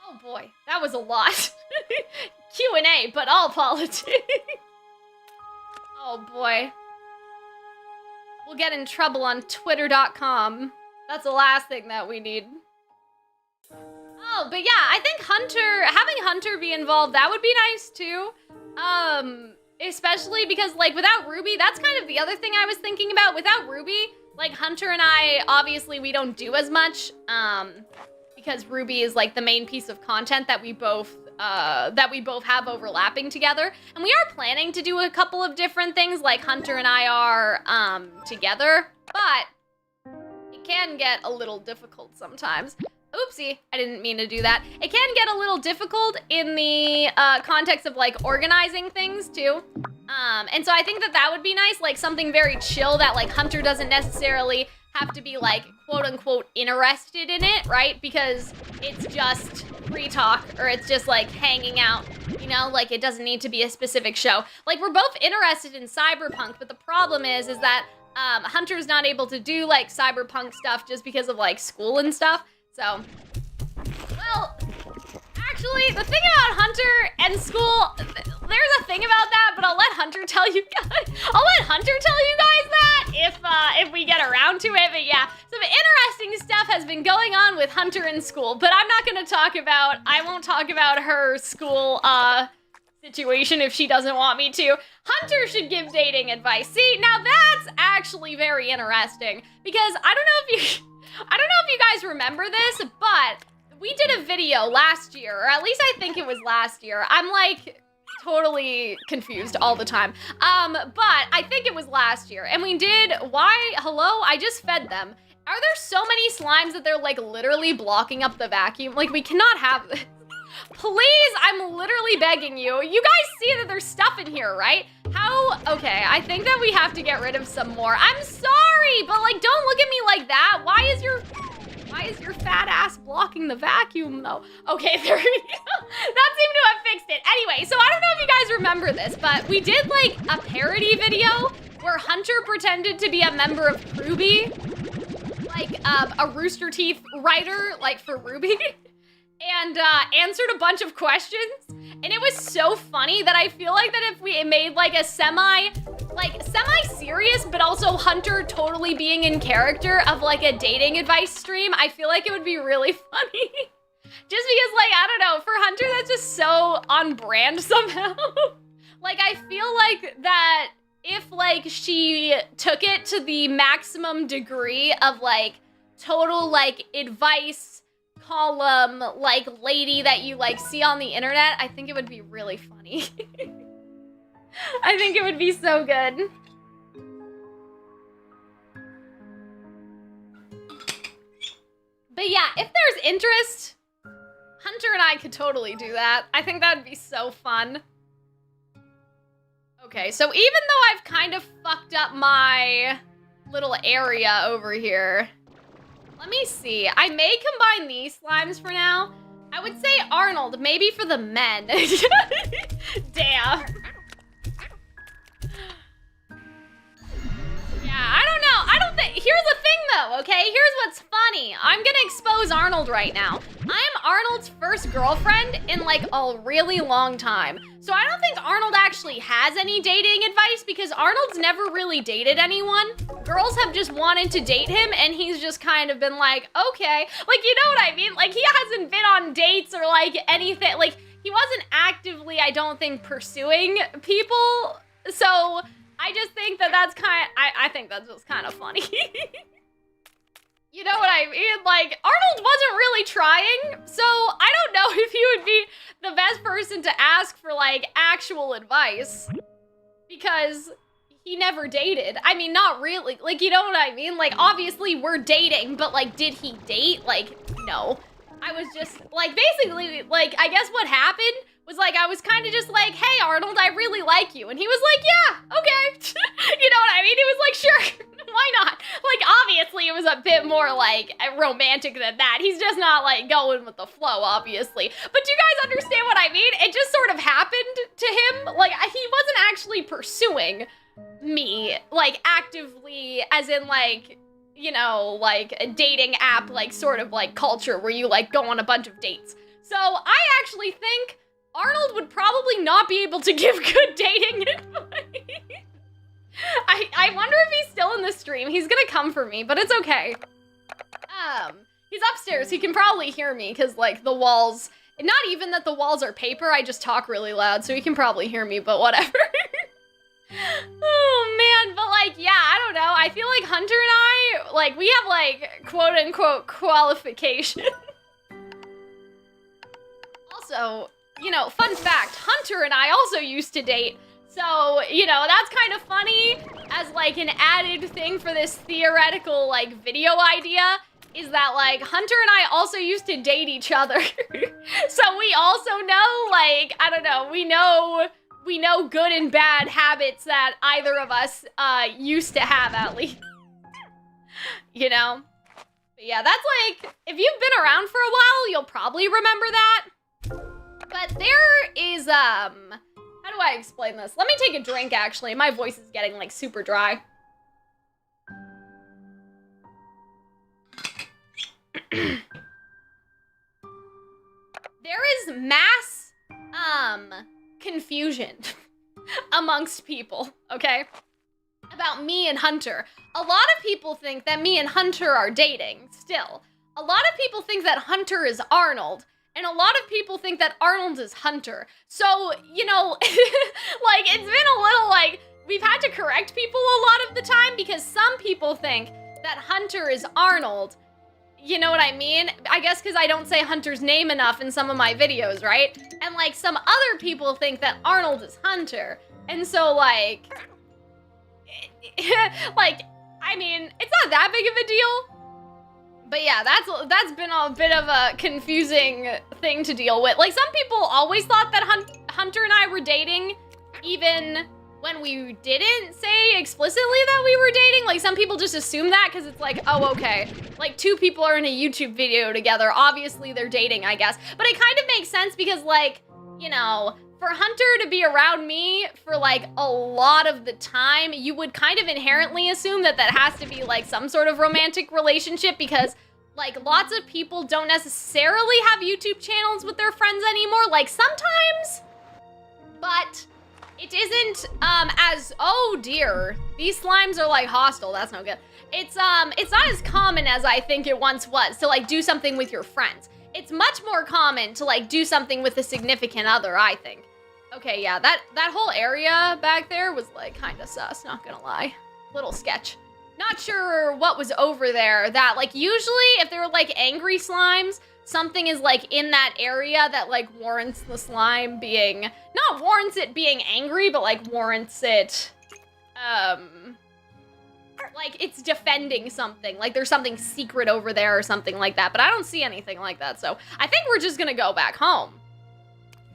Oh boy, that was a lot. Q&A, but all politics. Oh boy. We'll get in trouble on twitter.com. That's the last thing that we need. Oh, but yeah, I think having Hunter be involved, that would be nice too. Especially because, like, without Ruby, that's kind of the other thing I was thinking about. Without Ruby, like, Hunter and I, obviously, we don't do as much, because Ruby is, like, the main piece of content that we both have overlapping together. And we are planning to do a couple of different things, like Hunter and I are, together, but it can get a little difficult sometimes. Oopsie, I didn't mean to do that. It can get a little difficult in the context of, like, organizing things, too. And so I think that would be nice, like, something very chill that, like, Hunter doesn't necessarily have to be, like, quote-unquote interested in it, right? Because it's just free talk, or it's just like hanging out, you know, like it doesn't need to be a specific show. Like we're both interested in cyberpunk, but the problem is that Hunter's not able to do like cyberpunk stuff just because of like school and stuff. So, well, actually, the thing about Hunter and school, there's a thing about that, but I'll let Hunter tell you guys. I'll let Hunter tell you guys that if we get around to it. But yeah, some interesting stuff has been going on with Hunter in school, but I'm not gonna talk about. I won't talk about her school situation if she doesn't want me to. Hunter should give dating advice. See, now that's actually very interesting because I don't know if you guys remember this, but we did a video last year, or at least I think it was last year. I'm like totally confused all the time. But I think it was last year, and we did, hello, I just fed them. Are there so many slimes that they're like literally blocking up the vacuum? Like we cannot have this. Please, I'm literally begging you. You guys see that there's stuff in here, right? Okay, I think that we have to get rid of some more. I'm sorry, but like, don't look at me like that. Why is your fat ass blocking the vacuum though? Okay, there we go. That seemed to have fixed it. Anyway, so I don't know if you guys remember this, but we did like a parody video where Hunter pretended to be a member of Ruby, like a Rooster Teeth writer, like for Ruby. And answered a bunch of questions, and it was so funny that I feel like that if we made like a semi-serious but also Hunter totally being in character of like a dating advice stream, I feel like it would be really funny. Just because like, I don't know, for Hunter that's just so on brand somehow. Like I feel like that if like she took it to the maximum degree of like total like advice column like lady that you like see on the internet, I think it would be really funny. I think it would be so good. But yeah, if there's interest, Hunter and I could totally do that. I think that would be so fun. Okay, so even though I've kind of fucked up my little area over here, let me see. I may combine these slimes for now. I would say Arnold, maybe for the men. Damn. Yeah, I don't know. I don't think, here's the thing though, okay? Here's what's funny. I'm gonna expose Arnold right now. I am Arnold's first girlfriend in like a really long time. So I don't think Arnold actually has any dating advice because Arnold's never really dated anyone. Girls have just wanted to date him and he's just kind of been like, okay. Like, you know what I mean? Like he hasn't been on dates or like anything. Like he wasn't actively, I don't think, pursuing people. So I just think that that's I think that's just kind of funny. You know what I mean? Like, Arnold wasn't really trying, so I don't know if he would be the best person to ask for, like, actual advice. Because he never dated. I mean, not really. Like, you know what I mean? Like, obviously, we're dating, but, like, did he date? Like, no. I was just, like, basically, like, I guess what happened was, like, I was kind of just like, hey, Arnold, I really like you. And he was like, yeah, okay. You know what I mean? He was like, sure, why not? Like, obviously, it was a bit more, like, romantic than that. He's just not, like, going with the flow, obviously. But do you guys understand what I mean? It just sort of happened to him. Like, he wasn't actually pursuing me, like, actively, as in, like, you know, like, a dating app, like, sort of, like, culture where you, like, go on a bunch of dates. So, I actually think Arnold would probably not be able to give good dating advice. I wonder if he's still in the stream. He's gonna come for me, but it's okay. He's upstairs. He can probably hear me because, like, the walls, not even that the walls are paper, I just talk really loud, so he can probably hear me, but whatever. Oh, man, but, like, yeah, I don't know. I feel like Hunter and I, like, we have, like, quote-unquote qualification. Also, you know, fun fact, Hunter and I also used to date, so, you know, that's kind of funny as, like, an added thing for this theoretical, like, video idea, is that, like, Hunter and I also used to date each other. So we also know, like, I don't know, we know good and bad habits that either of us used to have, at least. You know? Yeah, that's like, if you've been around for a while, you'll probably remember that. But there is, how do I explain this? Let me take a drink, actually. My voice is getting, like, super dry. There is mass, confusion amongst people, okay? About me and Hunter. A lot of people think that me and Hunter are dating, still. A lot of people think that Hunter is Arnold, and a lot of people think that Arnold is Hunter. So, you know, like, it's been a little, like, we've had to correct people a lot of the time because some people think that Hunter is Arnold. You know what I mean? I guess because I don't say Hunter's name enough in some of my videos, right? And, like, some other people think that Arnold is Hunter. And so, like, like, I mean, it's not that big of a deal. But yeah, that's been a bit of a confusing thing to deal with. Like, some people always thought that Hunter and I were dating, even when we didn't say explicitly that we were dating. Like, some people just assume that because it's like, oh, okay. Like, two people are in a YouTube video together. Obviously, they're dating, I guess. But it kind of makes sense because, like, you know, for Hunter to be around me for, like, a lot of the time, you would kind of inherently assume that that has to be, like, some sort of romantic relationship because, like, lots of people don't necessarily have YouTube channels with their friends anymore. Like, sometimes, but it isn't, as, oh dear, these slimes are, like, hostile. That's no good. It's not as common as I think it once was to, like, do something with your friends. It's much more common to, like, do something with a significant other, I think. Okay, yeah, that whole area back there was, like, kind of sus, not gonna lie. Little sketch. Not sure what was over there that, like, usually if there were, like, angry slimes, something is, like, in that area that, like, warrants the slime being, not warrants it being angry, but, like, warrants it, like, it's defending something. Like, there's something secret over there or something like that, but I don't see anything like that, so I think we're just gonna go back home.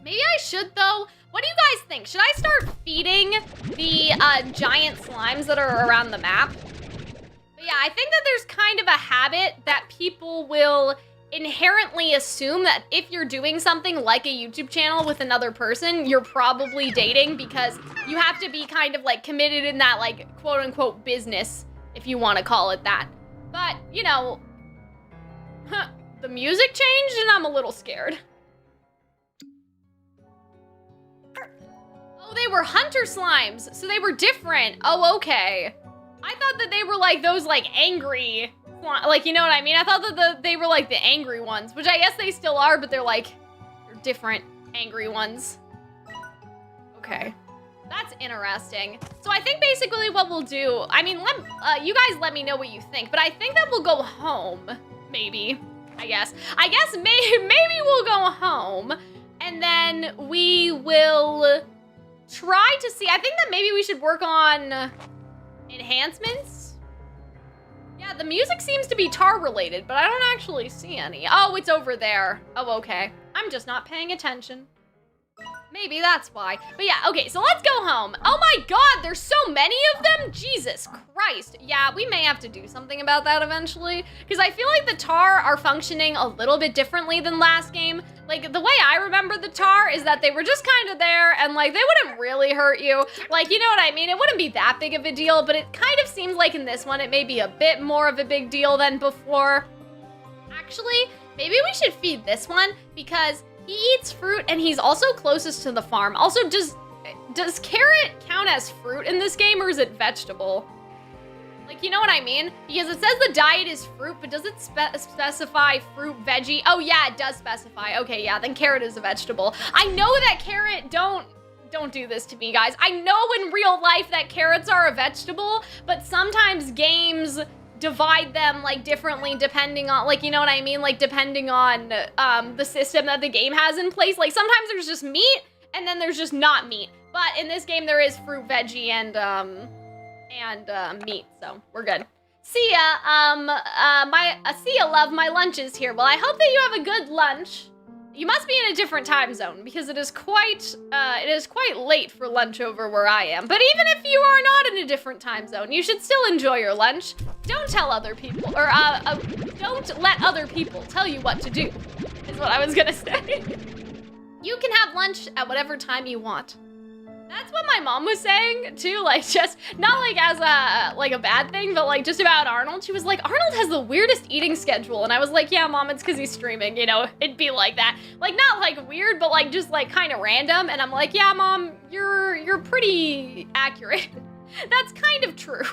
Maybe I should, though. What do you guys think? Should I start feeding the giant slimes that are around the map? But yeah, I think that there's kind of a habit that people will inherently assume that if you're doing something like a YouTube channel with another person, you're probably dating because you have to be kind of, like, committed in that, like, quote-unquote business, if you want to call it that. But, you know, the music changed and I'm a little scared. Oh, they were hunter slimes, so they were different. Oh, okay. I thought that they were like those, like, angry, like, you know what I mean? I thought that they were like the angry ones, which I guess they still are, but they're like, they're different angry ones. Okay, that's interesting. So I think basically what we'll do, I mean, you guys let me know what you think, but I think that we'll go home, maybe, I guess. Maybe we'll go home, and then we will try to see, I think that maybe we should work on enhancements. Yeah, the music seems to be tar related, but I don't actually see any. Oh, it's over there. Oh, okay. I'm just not paying attention. Maybe that's why. But yeah, okay, so let's go home. Oh my god, there's so many of them? Jesus Christ. Yeah, we may have to do something about that eventually, because I feel like the tar are functioning a little bit differently than last game. Like, the way I remember the tar is that they were just kind of there, and, like, they wouldn't really hurt you. Like, you know what I mean? It wouldn't be that big of a deal, but it kind of seems like in this one it may be a bit more of a big deal than before. Actually, maybe we should feed this one, because he eats fruit, and he's also closest to the farm. Also, does carrot count as fruit in this game, or is it vegetable? Like, you know what I mean? Because it says the diet is fruit, but does it specify fruit, veggie? Oh, yeah, it does specify. Okay, yeah, then carrot is a vegetable. I know that carrot, don't do this to me, guys. I know in real life that carrots are a vegetable, but sometimes games divide them, like, differently depending on, like, you know what I mean? Like, depending on the system that the game has in place. Like, sometimes there's just meat, and then there's just not meat. But in this game, there is fruit, veggie, and meat, so we're good. See ya, see ya, love, my lunch is here. Well, I hope that you have a good lunch. You must be in a different time zone because it is quite late for lunch over where I am. But even if you are not in a different time zone, you should still enjoy your lunch. Don't tell other people, or don't let other people tell you what to do, is what I was gonna say. You can have lunch at whatever time you want. That's what my mom was saying too, like just, not like as a bad thing, but like just about Arnold. She was like, Arnold has the weirdest eating schedule. And I was like, yeah, Mom, it's because he's streaming, you know, it'd be like that. Like not like weird, but like just like kind of random. And I'm like, yeah, Mom, you're pretty accurate. That's kind of true.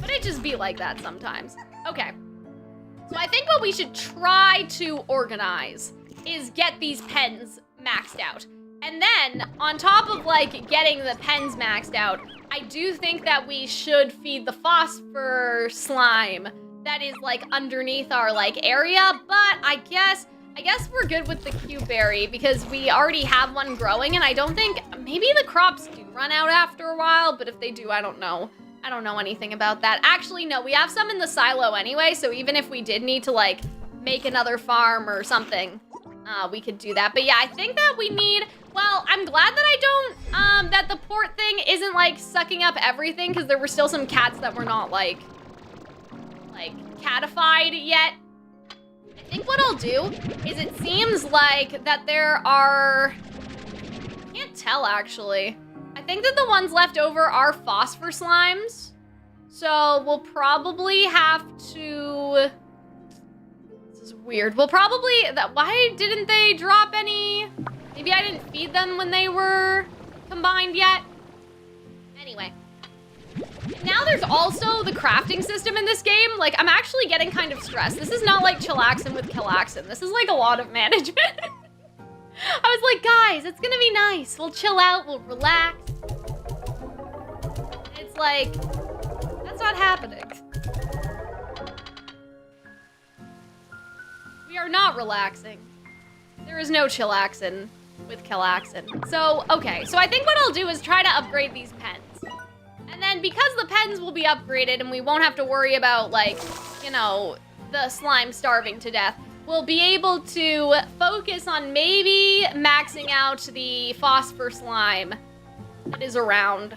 But it just be like that sometimes. Okay. So I think what we should try to organize is get these pens maxed out. And then, on top of, like, getting the pens maxed out, I do think that we should feed the phosphor slime that is, like, underneath our, like, area. But I guess we're good with the Q-berry because we already have one growing, and I don't think, maybe the crops do run out after a while, but if they do, I don't know. I don't know anything about that. Actually, no, we have some in the silo anyway, so even if we did need to, like, make another farm or something, we could do that. But yeah, I think that we need, well, I'm glad that I don't, that the port thing isn't like sucking up everything because there were still some cats that were not like catified yet. I think what I'll do is it seems like that there are, I can't tell actually. I think that the ones left over are phosphor slimes. So we'll probably have to, weird. Well, probably why didn't they drop any? Maybe I didn't feed them when they were combined yet. Anyway. Now there's also the crafting system in this game. Like, I'm actually getting kind of stressed. This is not like Chillaxin with Calxiyn. This is like a lot of management. I was like, guys, it's gonna be nice. We'll chill out, we'll relax. It's like, that's not happening. We are not relaxing. There is no Chillaxin with Calxiyn. So, okay. So I think what I'll do is try to upgrade these pens. And then because the pens will be upgraded and we won't have to worry about, like, you know, the slime starving to death, we'll be able to focus on maybe maxing out the phosphor slime that is around.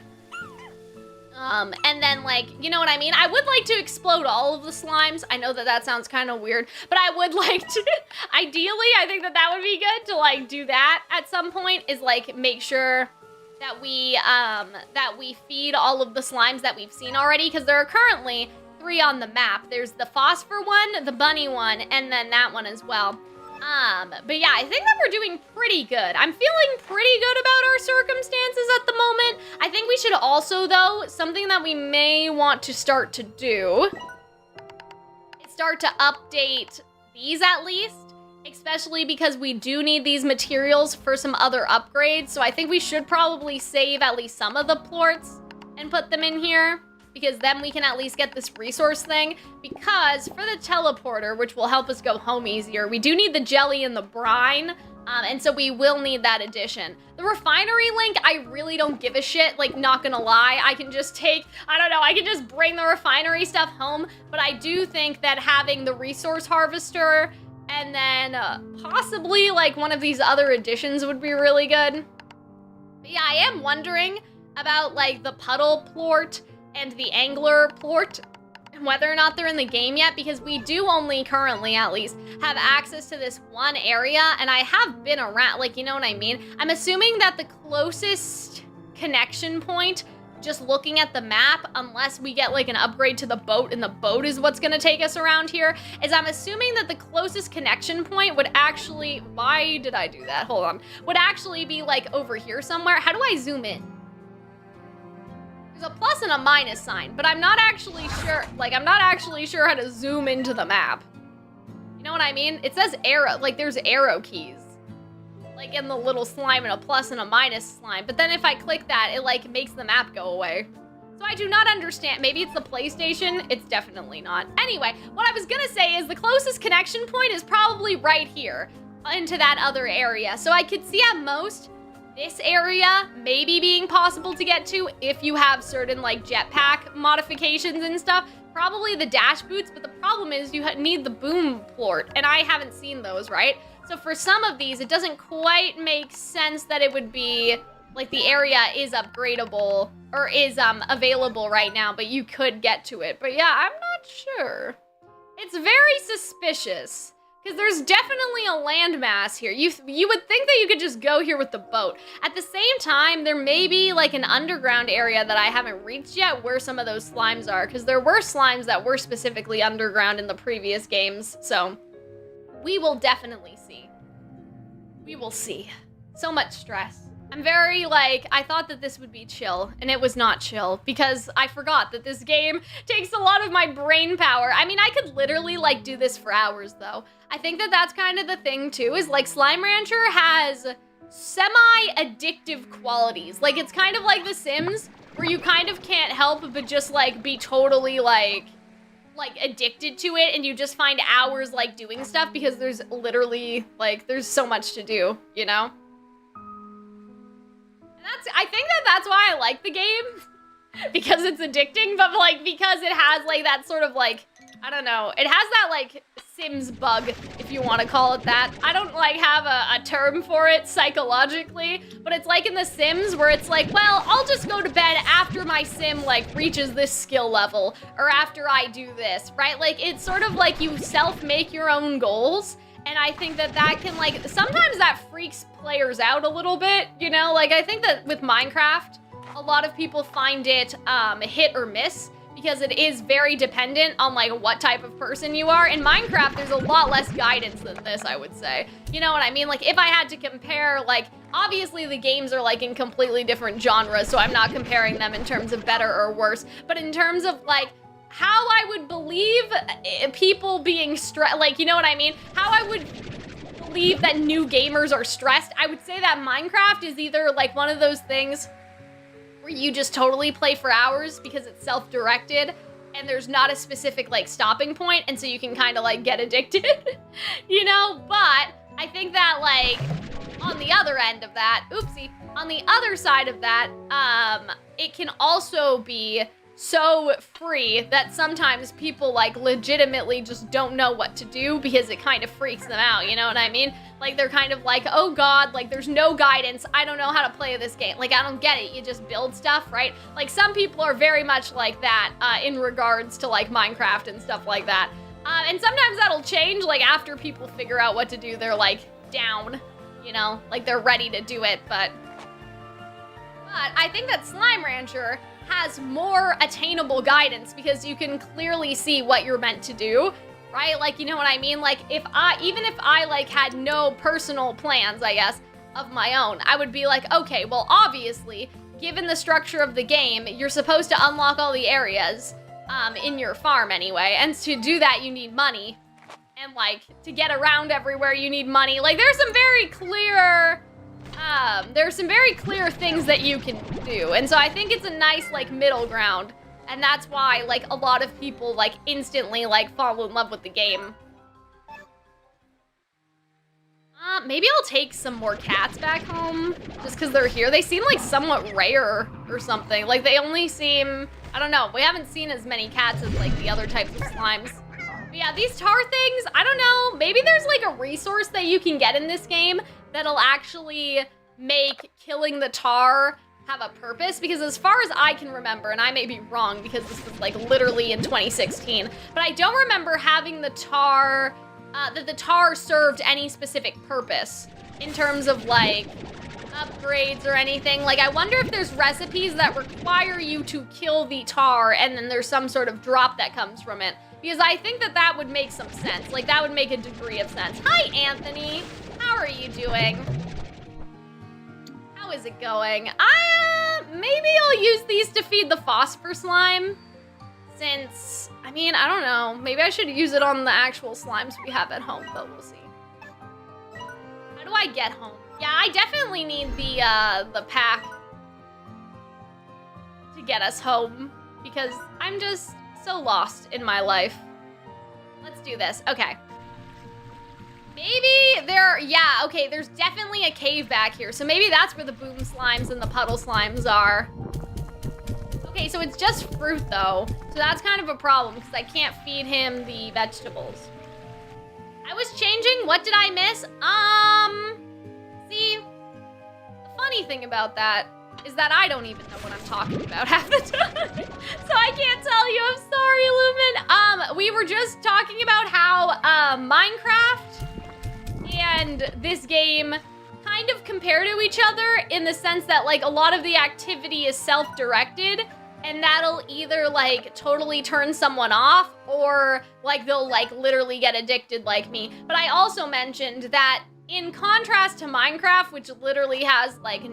And then, like, you know what I mean? I would like to explode all of the slimes. I know that that sounds kind of weird, but I would like to, ideally, I think that that would be good to, like, do that at some point, is, like, make sure that we feed all of the slimes that we've seen already, because there are currently 3 on the map. There's the phosphor one, the bunny one, and then that one as well. But yeah, I think that we're doing pretty good. I'm feeling pretty good about our circumstances at the moment. I think we should also, though, something that we may want to start to do is start to update these at least, especially because we do need these materials for some other upgrades. So I think we should probably save at least some of the plorts and put them in here, because then we can at least get this resource thing. Because for the teleporter, which will help us go home easier, we do need the jelly and the brine, and so we will need that addition. The refinery link, I really don't give a shit, like, not gonna lie. I can just take, I don't know, I can just bring the refinery stuff home, but I do think that having the resource harvester and then possibly, like, one of these other additions would be really good. But yeah, I am wondering about, like, the puddle plort and the angler plort, whether or not they're in the game yet, because we do only currently, at least, have access to this one area, and I have been around, like, you know what I mean? I'm assuming that the closest connection point, just looking at the map, unless we get, like, an upgrade to the boat, and the boat is what's gonna take us around here, is I'm assuming that the closest connection point would actually, why did I do that? Hold on. Would actually be, like, over here somewhere. How do I zoom in? There's a plus and a minus sign, but I'm not actually sure, like, I'm not actually sure how to zoom into the map. You know what I mean? It says arrow, like, there's arrow keys, like, in the little slime, and a plus and a minus slime, but then if I click that, it, like, makes the map go away. So I do not understand. Maybe it's the PlayStation. It's definitely not. Anyway, what I was gonna say is the closest connection point is probably right here into that other area. So I could see at most this area maybe being possible to get to if you have certain, like, jetpack modifications and stuff. probably the dash boots, but the problem is you need the boom plort, and I haven't seen those, right? So for some of these, it doesn't quite make sense that it would be, like, the area is upgradable, or is available right now, but you could get to it. But yeah, I'm not sure. It's very suspicious, because there's definitely a landmass here. You would think that you could just go here with the boat. At the same time, there may be, like, an underground area that I haven't reached yet where some of those slimes are, because there were slimes that were specifically underground in the previous games, so we will definitely see. We will see. So much stress. I'm very, like, I thought that this would be chill, and it was not chill, because I forgot that this game takes a lot of my brain power. I mean, I could literally, like, do this for hours, though. I think that that's kind of the thing, too, is, like, Slime Rancher has semi-addictive qualities. Like, it's kind of like The Sims, where you kind of can't help but just, like, be totally, like addicted to it, and you just find hours, like, doing stuff, because there's literally, like, there's so much to do, you know? I think that that's why I like the game, because it's addicting, but, like, because it has, like, that sort of, like, I don't know, it has that, like, Sims bug, if you want to call it that. I don't, like, have a term for it psychologically, but it's like in The Sims, where it's like, well, I'll just go to bed after my sim, like, reaches this skill level, or after I do this, right? Like, it's sort of like you self-make your own goals, and I think that that can, like, sometimes that freaks players out a little bit, you know? Like, I think that with Minecraft, a lot of people find it hit or miss, because it is very dependent on, like, what type of person you are. In Minecraft, there's a lot less guidance than this, I would say. You know what I mean? Like, if I had to compare, like, obviously the games are, like, in completely different genres, so I'm not comparing them in terms of better or worse, but in terms of, like, how I would believe people being stressed, like, you know what I mean? How I would believe that new gamers are stressed, I would say that Minecraft is either, like, one of those things where you just totally play for hours because it's self-directed and there's not a specific, like, stopping point, and so you can kind of, like, get addicted, you know? But I think that, like, on the other end of that, oopsie, on the other side of that, it can also be so free that sometimes people, like, legitimately just don't know what to do because it kind of freaks them out, you know what I mean? Like, they're kind of like, oh god, like, there's no guidance, I don't know how to play this game. Like, I don't get it, you just build stuff, right? Like, some people are very much like that in regards to, like, Minecraft and stuff like that. And sometimes that'll change, like, after people figure out what to do, they're, like, down, you know? Like, they're ready to do it, but I think that Slime Rancher has more attainable guidance because you can clearly see what you're meant to do, right? Like, you know what I mean? Like, even if I, like, had no personal plans, I guess, of my own, I would be like, okay, well, obviously, given the structure of the game, you're supposed to unlock all the areas, in your farm anyway, and to do that, you need money, and, like, to get around everywhere, you need money. Like, there's some very clear things that you can do, and so I think it's a nice, like, middle ground, and that's why, like, a lot of people, like, instantly, like, fall in love with the game. Maybe I'll take some more cats back home, just because they're here. They seem, like, somewhat rare or something. Like, they only seem, I don't know, we haven't seen as many cats as, like, the other types of slimes. But yeah, these tar things, I don't know, maybe there's, like, a resource that you can get in this game that'll actually make killing the tar have a purpose, because as far as I can remember, and I may be wrong because this was, like, literally in 2016, but I don't remember having the tar, that the tar served any specific purpose in terms of, like, upgrades or anything. Like, I wonder if there's recipes that require you to kill the tar and then there's some sort of drop that comes from it, because I think that that would make some sense. Like, that would make a degree of sense. Hi, Anthony. How are you doing? How is it going? Maybe I'll use these to feed the phosphor slime, since, I mean, I don't know. Maybe I should use it on the actual slimes we have at home, though. We'll see. How do I get home? Yeah, I definitely need the pack to get us home, because I'm just so lost in my life. Let's do this. Okay. Maybe yeah, okay, there's definitely a cave back here, so maybe that's where the boom slimes and the puddle slimes are. Okay, so it's just fruit, though. So So that's kind of a problem because I can't feed him the vegetables. I was changing. What did I miss? See, the funny thing about that is that I don't even know what I'm talking about half the time. So I can't tell you. I'm sorry, Lumen. We were just talking about how Minecraft and this game kind of compare to each other in the sense that like a lot of the activity is self-directed, and that'll either like totally turn someone off or like they'll like literally get addicted like me. But I also mentioned that in contrast to Minecraft, which literally has like,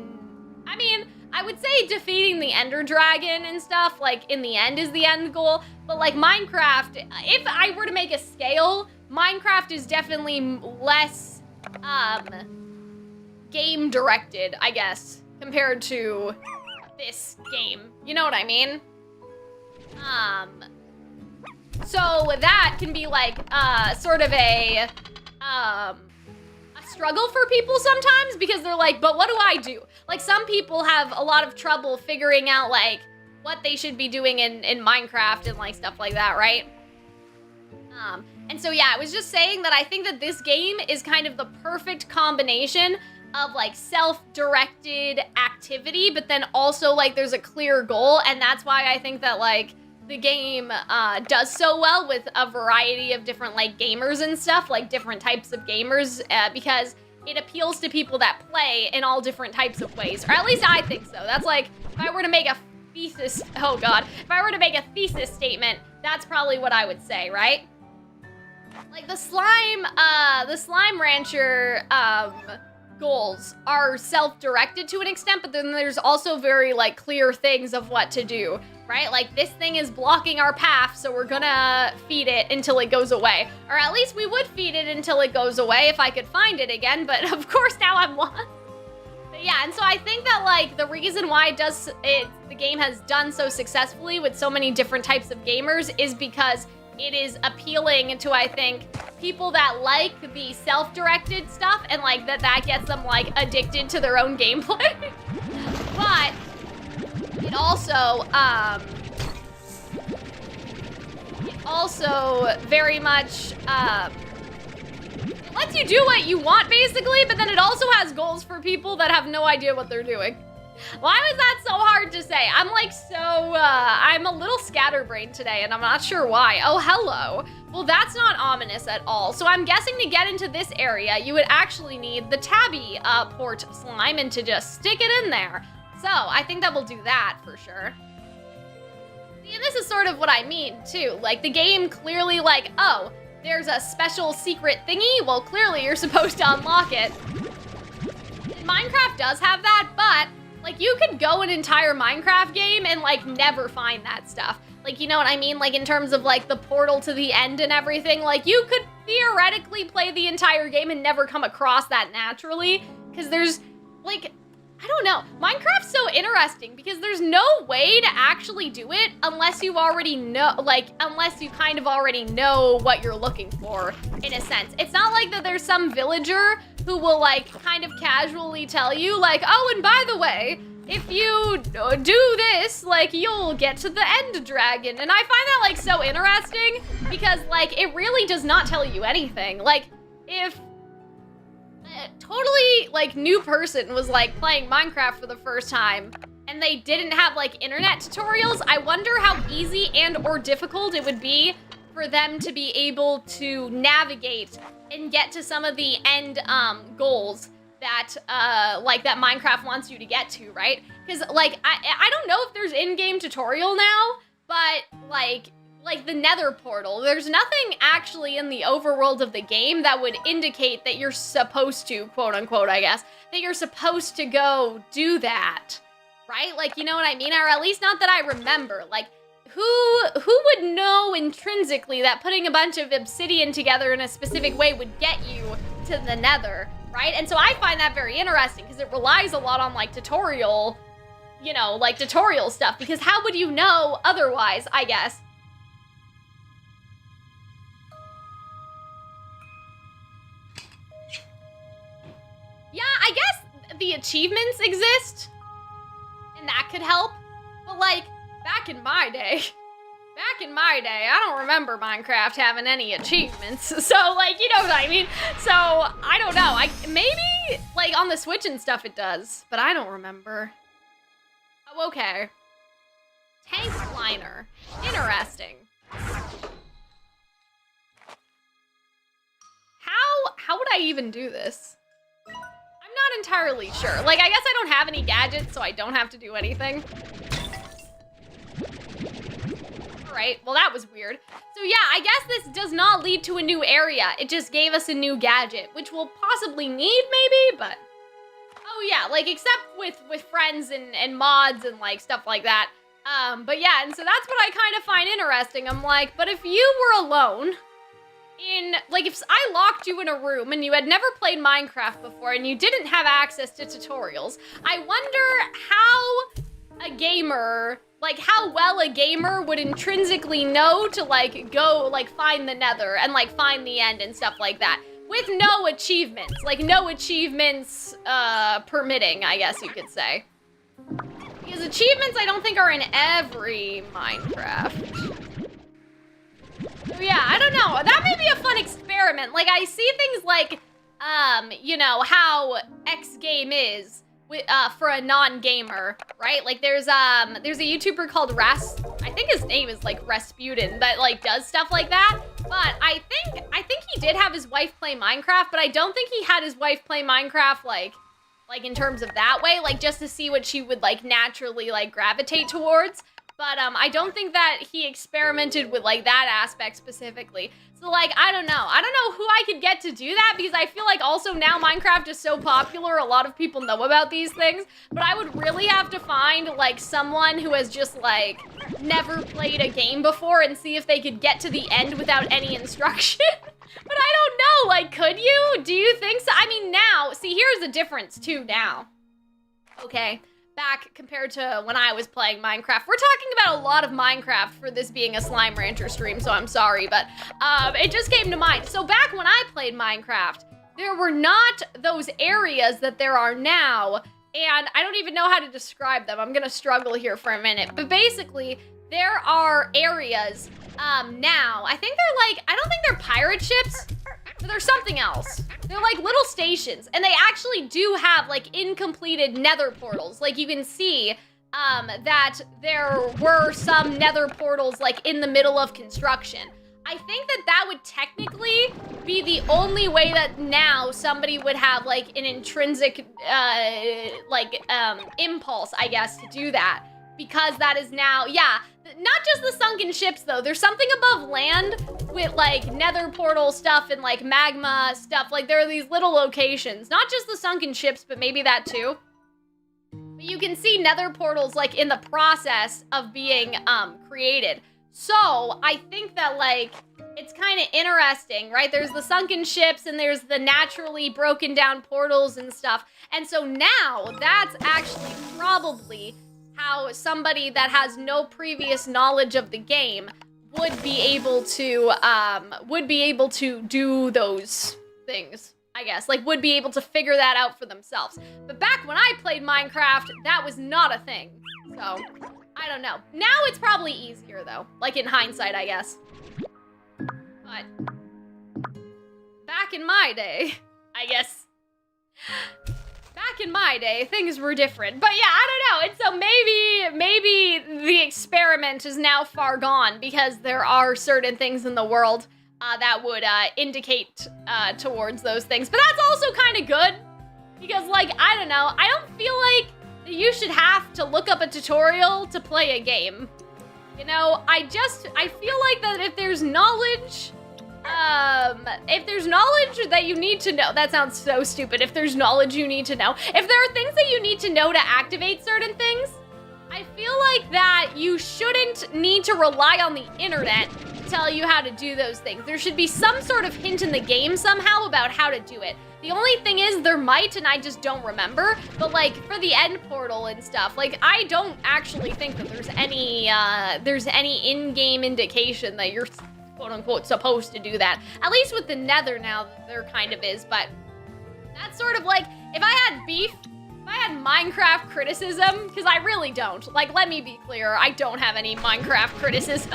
I mean, I would say defeating the Ender Dragon and stuff, like in the end is the end goal. But like Minecraft, if I were to make a scale, Minecraft is definitely less game directed, I guess, compared to this game. You know what I mean? So that can be like sort of a struggle for people sometimes because they're like, but what do I do? Like some people have a lot of trouble figuring out like what they should be doing in Minecraft and like stuff like that, right? And so yeah, I was just saying that I think that this game is kind of the perfect combination of like self-directed activity, but then also like there's a clear goal, and that's why I think that like the game does so well with a variety of different like gamers and stuff, like different types of gamers, because it appeals to people that play in all different types of ways, or at least I think so. That's like, if I were to make a thesis, oh god, if I were to make a thesis statement, that's probably what I would say, right? Like the slime rancher goals are self-directed to an extent, but then there's also very like clear things of what to do, right? Like this thing is blocking our path, so we're gonna feed it until it goes away. Or at least we would feed it until it goes away if I could find it again, but of course now I'm lost. But yeah, and so I think that like the reason why the game has done so successfully with so many different types of gamers is because it is appealing to, I think, people that like the self-directed stuff and like that gets them like addicted to their own gameplay. But it also very much lets you do what you want basically, but then it also has goals for people that have no idea what they're doing. Why was that so hard to say? I'm like I'm a little scatterbrained today and I'm not sure why. Oh, hello. Well, that's not ominous at all. So I'm guessing to get into this area, you would actually need the tabby port slime and to just stick it in there. So I think that will do that for sure. See, and this is sort of what I mean too. Like the game clearly like, oh, there's a special secret thingy. Well, clearly you're supposed to unlock it. Minecraft does have that, but like you could go an entire Minecraft game and like never find that stuff. Like, you know what I mean? Like in terms of like the portal to the end and everything, like you could theoretically play the entire game and never come across that naturally. Because there's like, I don't know. Minecraft's so interesting because there's no way to actually do it unless you already know, like, unless you kind of already know what you're looking for, in a sense. It's not like that there's some villager who will, like, kind of casually tell you, like, oh, and by the way, if you do this, like, you'll get to the end dragon. And I find that, like, so interesting because, like, it really does not tell you anything. Like, if totally like new person was like playing Minecraft for the first time and they didn't have like internet tutorials, I wonder how easy and or difficult it would be for them to be able to navigate and get to some of the end goals that like that Minecraft wants you to get to, right? Because like I don't know if there's in-game tutorial now, but like the nether portal, there's nothing actually in the overworld of the game that would indicate that you're supposed to, quote unquote, I guess, that you're supposed to go do that, right? Like, you know what I mean? Or at least not that I remember. Like, who would know intrinsically that putting a bunch of obsidian together in a specific way would get you to the nether, right? And so I find that very interesting because it relies a lot on like tutorial, you know, like tutorial stuff, because how would you know otherwise, I guess? Yeah, I guess the achievements exist, and that could help. But like, back in my day, in my day, I don't remember Minecraft having any achievements. So, like, you know what I mean? So, I don't know. Maybe, like, on the Switch and stuff it does, but I don't remember. Oh, okay. Tank liner. Interesting. How would I even do this? I'm not entirely sure. Like, I guess I don't have any gadgets, so I don't have to do anything. All right, well, that was weird. So yeah, I guess this does not lead to a new area. It just gave us a new gadget, which we'll possibly need maybe, but... Oh yeah, like, except with friends and mods and, like, stuff like that. But yeah, and so that's what I kind of find interesting. I'm like, but if you were alone... like, if I locked you in a room and you had never played Minecraft before and you didn't have access to tutorials, I wonder how a gamer, like, how well a gamer would intrinsically know to, like, go, like, find the nether and, like, find the end and stuff like that. With no achievements. Like, no achievements, permitting, I guess you could say. Because achievements, I don't think, are in every Minecraft. So yeah, I don't know. That may be a fun experiment. Like, I see things like, you know, how X game is for a non-gamer, right? Like, there's a YouTuber called I think his name is, like, Rasputin, that, like, does stuff like that. But I think he did have his wife play Minecraft, but I don't think he had his wife play Minecraft, like in terms of that way, like, just to see what she would, like, naturally, like, gravitate towards. But, I don't think that he experimented with, like, that aspect specifically. So, like, I don't know. I don't know who I could get to do that, because I feel like also now Minecraft is so popular, a lot of people know about these things. But I would really have to find, like, someone who has just, like, never played a game before and see if they could get to the end without any instruction. But I don't know, like, could you? Do you think so? I mean, now, see, here's the difference, too, now. Okay. Back compared to when I was playing Minecraft. We're talking about a lot of Minecraft for this being a Slime Rancher stream, so I'm sorry, but it just came to mind. So back when I played Minecraft, there were not those areas that there are now, and I don't even know how to describe them. I'm gonna struggle here for a minute, but basically, there are areas now. I think they're like, I don't think they're pirate ships, but they're something else. They're like little stations, and they actually do have like incompleted nether portals. Like you can see that there were some nether portals like in the middle of construction. I think that that would technically be the only way that now somebody would have like an intrinsic impulse, I guess, to do that. Because that is now, yeah, not just the sunken ships though. There's something above land with like nether portal stuff and like magma stuff. Like there are these little locations, not just the sunken ships, but maybe that too. But you can see nether portals like in the process of being created. So I think that like, it's kind of interesting, right? There's the sunken ships and there's the naturally broken down portals and stuff. And so now that's actually probably how somebody that has no previous knowledge of the game would be able to do those things, I guess. Like, would be able to figure that out for themselves. But back when I played Minecraft, that was not a thing. So, I don't know. Now it's probably easier, though. Like, in hindsight, I guess. But back in my day, I guess... Back in my day, things were different. But yeah, I don't know. And so maybe the experiment is now far gone because there are certain things in the world that would indicate towards those things. But that's also kind of good because, like, I don't know. I don't feel like you should have to look up a tutorial to play a game. You know, I feel like that if there's knowledge... if there's knowledge that you need to know, that sounds so stupid. If there's knowledge you need to know, if there are things that you need to know to activate certain things, I feel like that you shouldn't need to rely on the internet to tell you how to do those things. There should be some sort of hint in the game somehow about how to do it. The only thing is there might, and I just don't remember, but like for the end portal and stuff, like I don't actually think that there's any in-game indication that you're quote-unquote supposed to do that. At least with the nether now, there kind of is, but that's sort of like, if I had beef If I had Minecraft criticism, because I really don't. Like, let me be clear, I don't have any Minecraft criticism.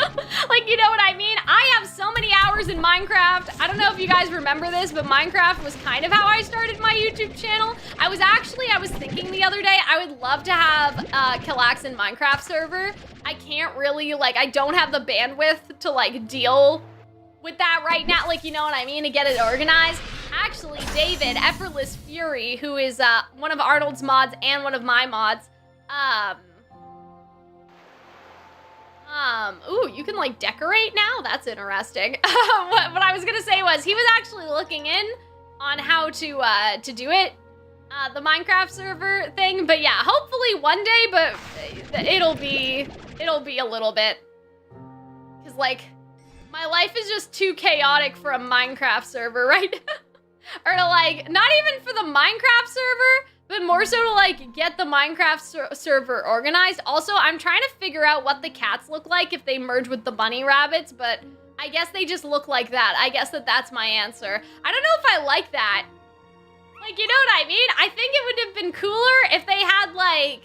Like, you know what I mean? I have so many hours in Minecraft. I don't know if you guys remember this, but Minecraft was kind of how I started my YouTube channel. I was thinking the other day, I would love to have a Chillaxin Minecraft server. I can't really, like, I don't have the bandwidth to, like, deal with that right now, like, you know what I mean, to get it organized. Actually, David, Effortless Fury, who is one of Arnold's mods and one of my mods, ooh, you can, like, decorate now? That's interesting. What I was gonna say was, he was actually looking in on how to do it, the Minecraft server thing, but yeah, hopefully one day, but it'll be a little bit, because, like, my life is just too chaotic for a Minecraft server, right? Or to, like, not even for the Minecraft server, but more so to, like, get the Minecraft server organized. Also, I'm trying to figure out what the cats look like if they merge with the bunny rabbits, but I guess they just look like that. I guess that's my answer. I don't know if I like that. Like, you know what I mean? I think it would have been cooler if they had, like,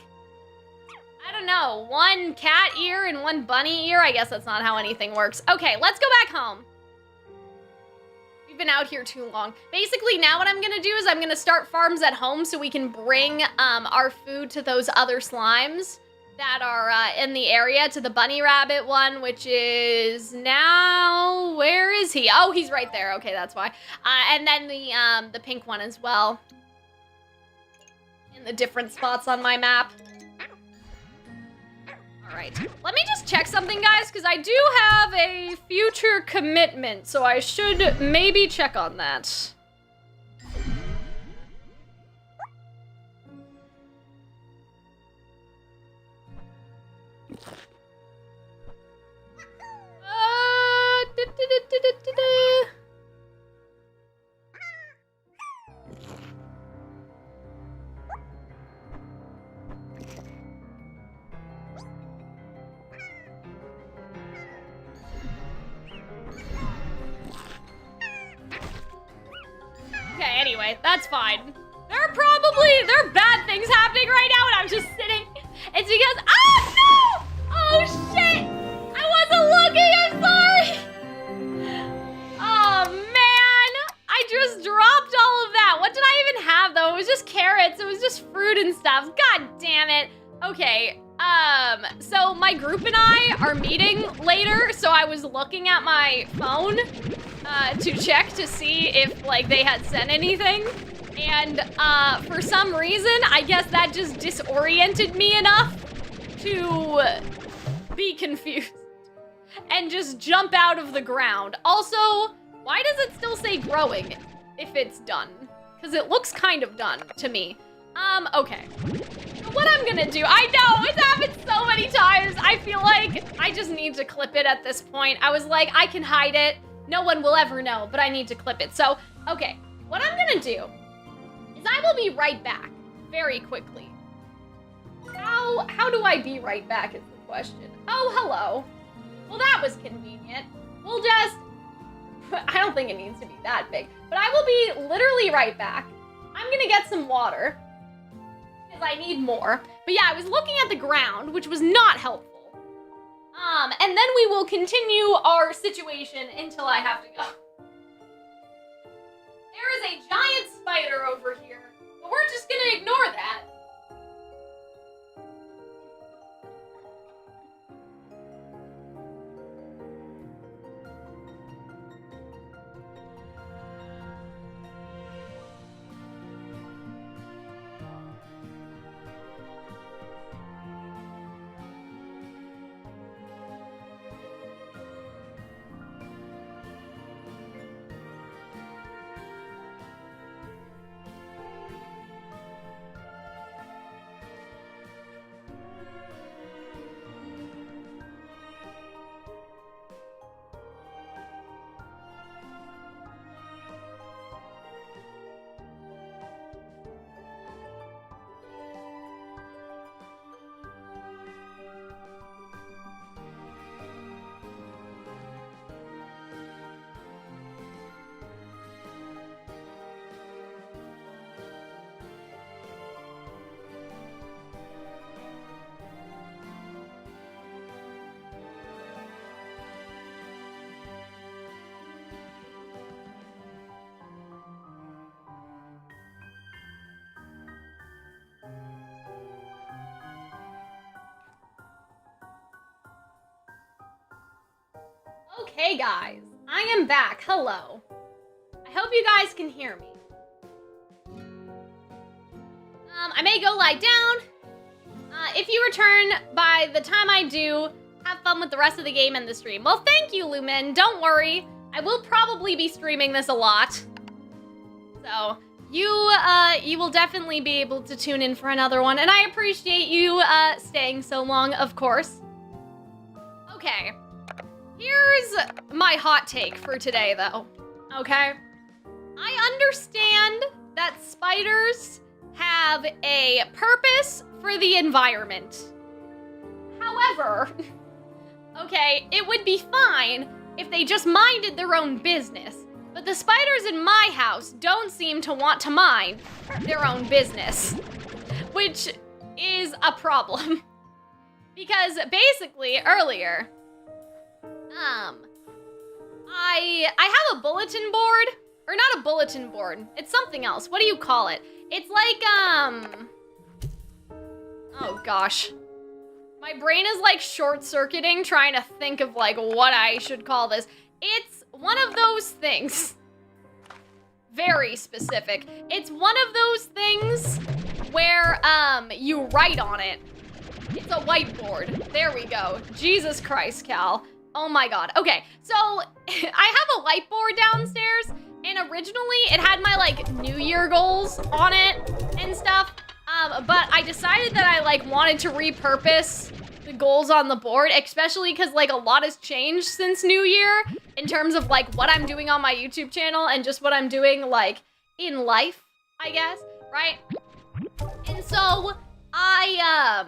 I don't know, one cat ear and one bunny ear. I guess that's not how anything works. Okay, let's go back home. We've been out here too long. Basically, now what I'm gonna do is I'm gonna start farms at home so we can bring our food to those other slimes that are in the area, to the bunny rabbit one, which is now, where is he? Oh, he's right there. Okay, that's why. And then the pink one as well, in the different spots on my map. All right, let me just check something, guys, because I do have a future commitment, so I should maybe check on that. Okay, anyway, that's fine. There are bad things happening right now and I'm just sitting. It's because, oh no! Oh shit! I wasn't looking, I'm sorry! Oh man! I just dropped all of that. What did I even have though? It was just carrots, it was just fruit and stuff. God damn it. Okay, so my group and I are meeting later, so I was looking at my phone to check to see if, like, they had sent anything. And for some reason, I guess that just disoriented me enough to be confused and just jump out of the ground. Also, why does it still say growing if it's done? Because it looks kind of done to me. Okay. So what I'm gonna do, I know, it's happened so many times. I feel like I just need to clip it at this point. I was like, I can hide it. No one will ever know, but I need to clip it. So, okay, what I'm gonna do is I will be right back very quickly. How do I be right back is the question. Oh, hello. Well, that was convenient. We'll just, I don't think it needs to be that big, but I will be literally right back. I'm gonna get some water because I need more. But yeah, I was looking at the ground, which was not helpful. And then we will continue our situation until I have to go. There is a giant spider over here, but we're just gonna ignore that. Okay, guys, I am back. Hello. I hope you guys can hear me. I may go lie down. If you return by the time I do, have fun with the rest of the game and the stream. Well, thank you, Lumen. Don't worry. I will probably be streaming this a lot. So, you will definitely be able to tune in for another one, and I appreciate you, staying so long, of course. Okay. Here's my hot take for today, though. Okay? I understand that spiders have a purpose for the environment. However, okay, it would be fine if they just minded their own business. But the spiders in my house don't seem to want to mind their own business, which is a problem. Because basically, earlier, I have a bulletin board, or not a bulletin board, it's something else. What do you call it? It's like, oh gosh. My brain is like short-circuiting trying to think of like what I should call this. It's one of those things. Very specific. It's one of those things where, you write on it. It's a whiteboard. There we go. Jesus Christ, Cal. Oh my god. Okay, so I have a whiteboard downstairs, and originally it had my like New Year goals on it and stuff. But I decided that I like wanted to repurpose the goals on the board, especially because like a lot has changed since New Year in terms of like what I'm doing on my YouTube channel and just what I'm doing like in life, I guess, right? And so I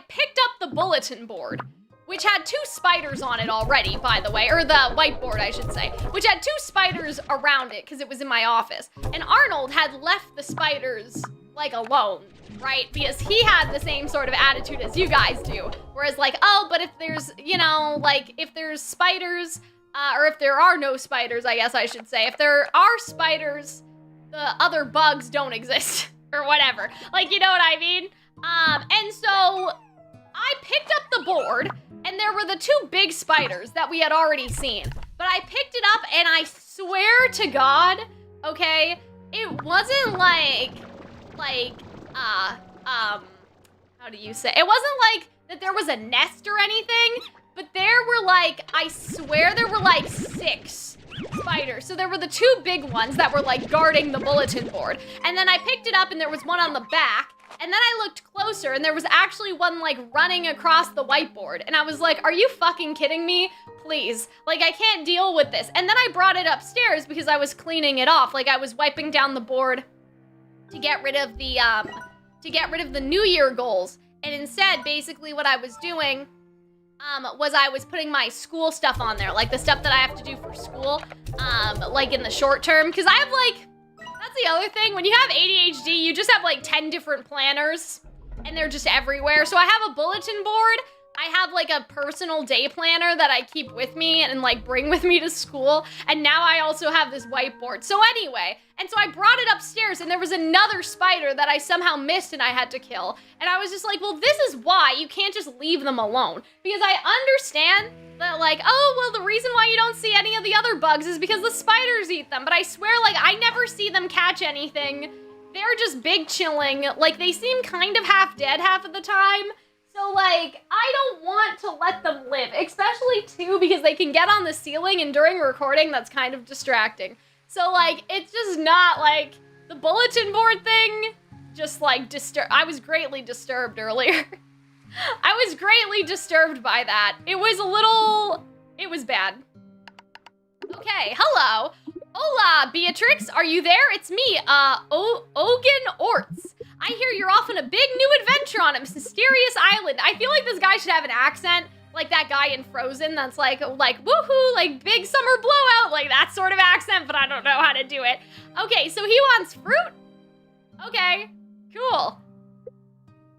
picked up the bulletin board, which had 2 spiders on it already, by the way, or the whiteboard, I should say, which had 2 spiders around it because it was in my office. And Arnold had left the spiders like alone, right? Because he had the same sort of attitude as you guys do. Whereas like, oh, but if there's, you know, like if there's spiders, or if there are no spiders, I guess I should say, if there are spiders, the other bugs don't exist or whatever. Like, you know what I mean? And so I picked up the board and there were the 2 big spiders that we had already seen. But I picked it up and I swear to God, okay, it wasn't like, how do you say? It wasn't like that there was a nest or anything, but there were like, I swear there were like 6 spiders. So there were the 2 big ones that were like guarding the bulletin board. And then I picked it up and there was one on the back. And then I looked closer and there was actually one like running across the whiteboard. And I was like, are you fucking kidding me? Please. Like, I can't deal with this. And then I brought it upstairs because I was cleaning it off. Like, I was wiping down the board to get rid of the New Year goals. And instead, basically what I was doing was I was putting my school stuff on there, like the stuff that I have to do for school, like in the short term. Because I have like, that's the other thing, when you have ADHD, you just have like 10 different planners and they're just everywhere. So I have a bulletin board. I have like a personal day planner that I keep with me and like bring with me to school. And now I also have this whiteboard. So anyway, and so I brought it upstairs and there was another spider that I somehow missed and I had to kill. And I was just like, well, this is why you can't just leave them alone. Because I understand that like, oh, well, the reason why you don't see any of the other bugs is because the spiders eat them. But I swear, like, I never see them catch anything. They're just big chilling. Like, they seem kind of half dead half of the time. So, like, I don't want to let them live, especially, too, because they can get on the ceiling, and during recording, that's kind of distracting. So, like, it's just not, like, the bulletin board thing, just, like, I was greatly disturbed earlier. I was greatly disturbed by that. It was bad. Okay, hello. Hola, Beatrix, are you there? It's me, Ogan Orts. I hear you're off on a big new adventure on a mysterious island. I feel like this guy should have an accent, like that guy in Frozen that's like woohoo, like big summer blowout, like that sort of accent, but I don't know how to do it. Okay, so he wants fruit? Okay, cool.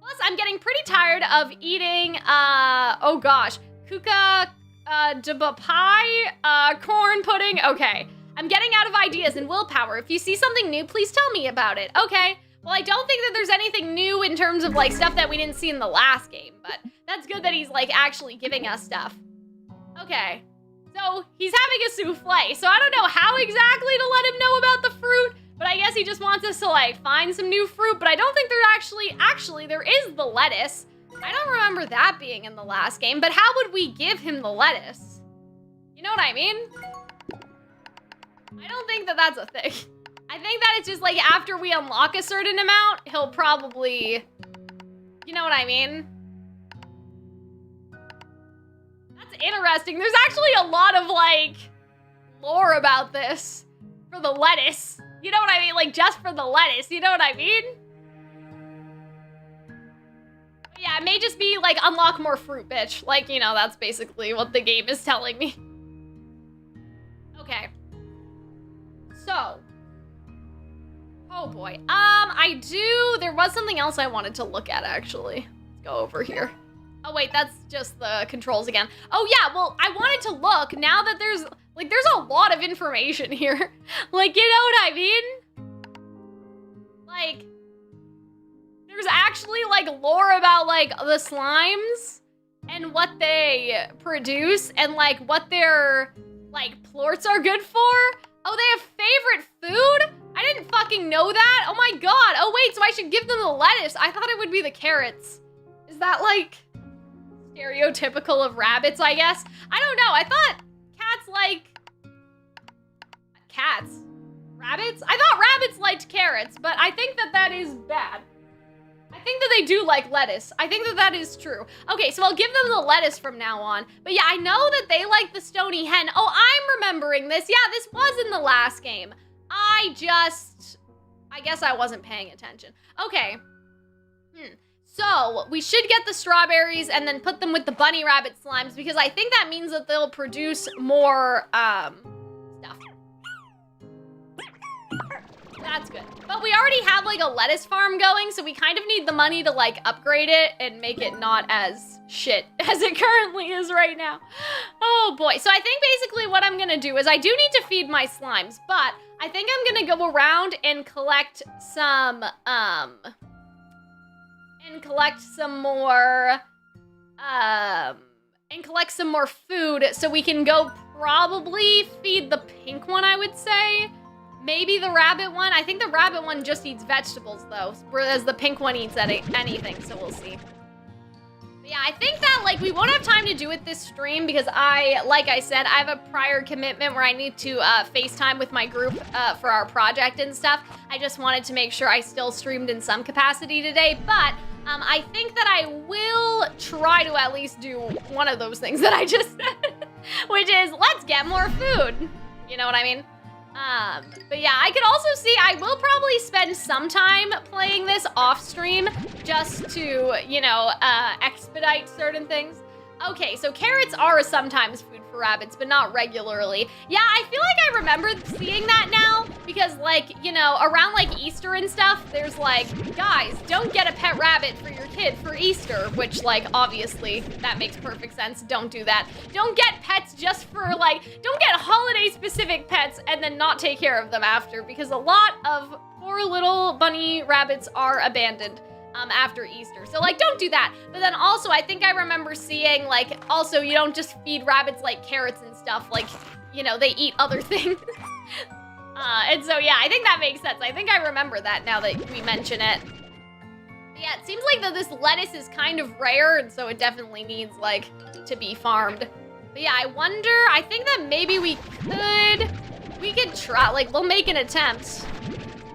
Plus, I'm getting pretty tired of eating, oh gosh, kuka, pie, corn pudding. Okay, I'm getting out of ideas and willpower. If you see something new, please tell me about it. Okay. Well, I don't think that there's anything new in terms of, like, stuff that we didn't see in the last game, but that's good that he's, like, actually giving us stuff. Okay. So he's having a souffle. So I don't know how exactly to let him know about the fruit, but I guess he just wants us to like find some new fruit, but I don't think there actually there is the lettuce. I don't remember that being in the last game, but how would we give him the lettuce? You know what I mean? I don't think that that's a thing. I think that it's just like after we unlock a certain amount, he'll probably, you know what I mean? That's interesting. There's actually a lot of like lore about this for the lettuce. You know what I mean? Like just for the lettuce, you know what I mean? But yeah, it may just be like unlock more fruit, bitch. Like, you know, that's basically what the game is telling me. Okay. So. Oh boy. There was something else I wanted to look at actually. Let's go over here. Oh wait, that's just the controls again. Oh yeah, well, I wanted to look now that there's a lot of information here. Like, you know what I mean? Like, there's actually like lore about like the slimes and what they produce and like what their like plorts are good for. Oh, they have favorite food? I didn't fucking know that. Oh my god. Oh wait, so I should give them the lettuce. I thought it would be the carrots. Is that like stereotypical of rabbits, I guess? I don't know. I thought cats like... Cats? Rabbits? I thought rabbits liked carrots, but I think that that is bad. I think that they do like lettuce. I think that that is true. Okay, so I'll give them the lettuce from now on. But yeah, I know that they like the stony hen. Oh, I'm remembering this. Yeah, this was in the last game. I guess I wasn't paying attention. Okay. So, we should get the strawberries and then put them with the bunny rabbit slimes because I think that means that they'll produce more, stuff. That's good. But we already have, like, a lettuce farm going, so we kind of need the money to, like, upgrade it and make it not as shit as it currently is right now. Oh, boy. So I think basically what I'm gonna do is I do need to feed my slimes, but I think I'm gonna go around and collect some more food so we can go probably feed the pink one, I would say. Maybe the rabbit one. I think the rabbit one just eats vegetables though, whereas the pink one eats anything, so we'll see. But yeah, I think that like we won't have time to do it this stream because like I said, I have a prior commitment where I need to FaceTime with my group for our project and stuff. I just wanted to make sure I still streamed in some capacity today, but I think that I will try to at least do one of those things that I just said, which is let's get more food. You know what I mean? But yeah, I could also see, I will probably spend some time playing this off stream just to, you know, expedite certain things. Okay, so carrots are sometimes food for rabbits, but not regularly. Yeah, I feel like I remember seeing that now because, like, you know, around, like, Easter and stuff, there's, like, guys, don't get a pet rabbit for your kid for Easter, which, like, obviously, that makes perfect sense. Don't do that. Don't get pets just for, like, don't get holiday-specific pets and then not take care of them after because a lot of poor little bunny rabbits are abandoned. After Easter. So, like, don't do that. But then also, I think I remember seeing, like, also, you don't just feed rabbits, like, carrots and stuff. Like, you know, they eat other things. And so, yeah, I think that makes sense. I think I remember that now that we mention it. But yeah, it seems like that this lettuce is kind of rare, and so it definitely needs, like, to be farmed. But yeah, I wonder, I think that maybe we could try, like, we'll make an attempt.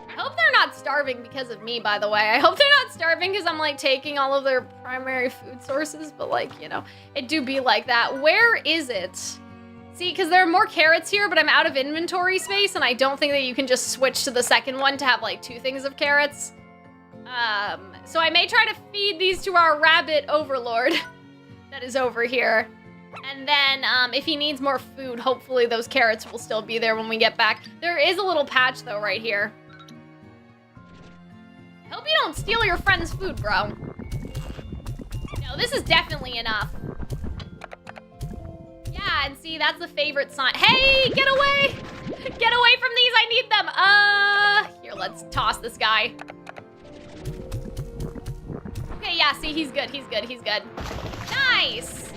I hope they're not starving because of me, by the way. I hope they're not starving because I'm, like, taking all of their primary food sources, but, like, you know, it do be like that. Where is it? See, because there are more carrots here, but I'm out of inventory space, and I don't think that you can just switch to the second one to have, like, 2 things of carrots. So I may try to feed these to our rabbit overlord that is over here. And then, if he needs more food, hopefully those carrots will still be there when we get back. There is a little patch, though, right here. I hope you don't steal your friend's food, bro. No, this is definitely enough. Yeah, and see, that's the favorite sign. Hey, get away! Get away from these, I need them! Here, let's toss this guy. Okay, yeah, see, he's good, he's good, he's good. Nice!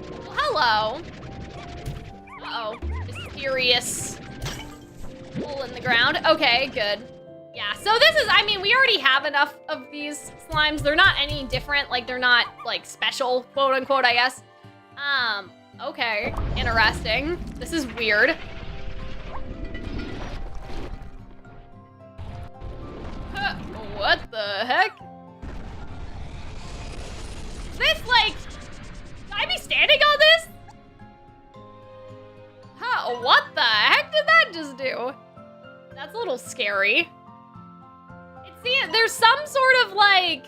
Well, hello. Uh-oh. Mysterious hole in the ground. Okay, good. Yeah, so this is, I mean, we already have enough of these slimes. They're not any different. Like, they're not, like, special, quote unquote, I guess. Okay. Interesting. This is weird. Huh, what the heck? Is this, like, should I be standing on this? Huh, what the heck did that just do? That's a little scary. See, there's some sort of, like,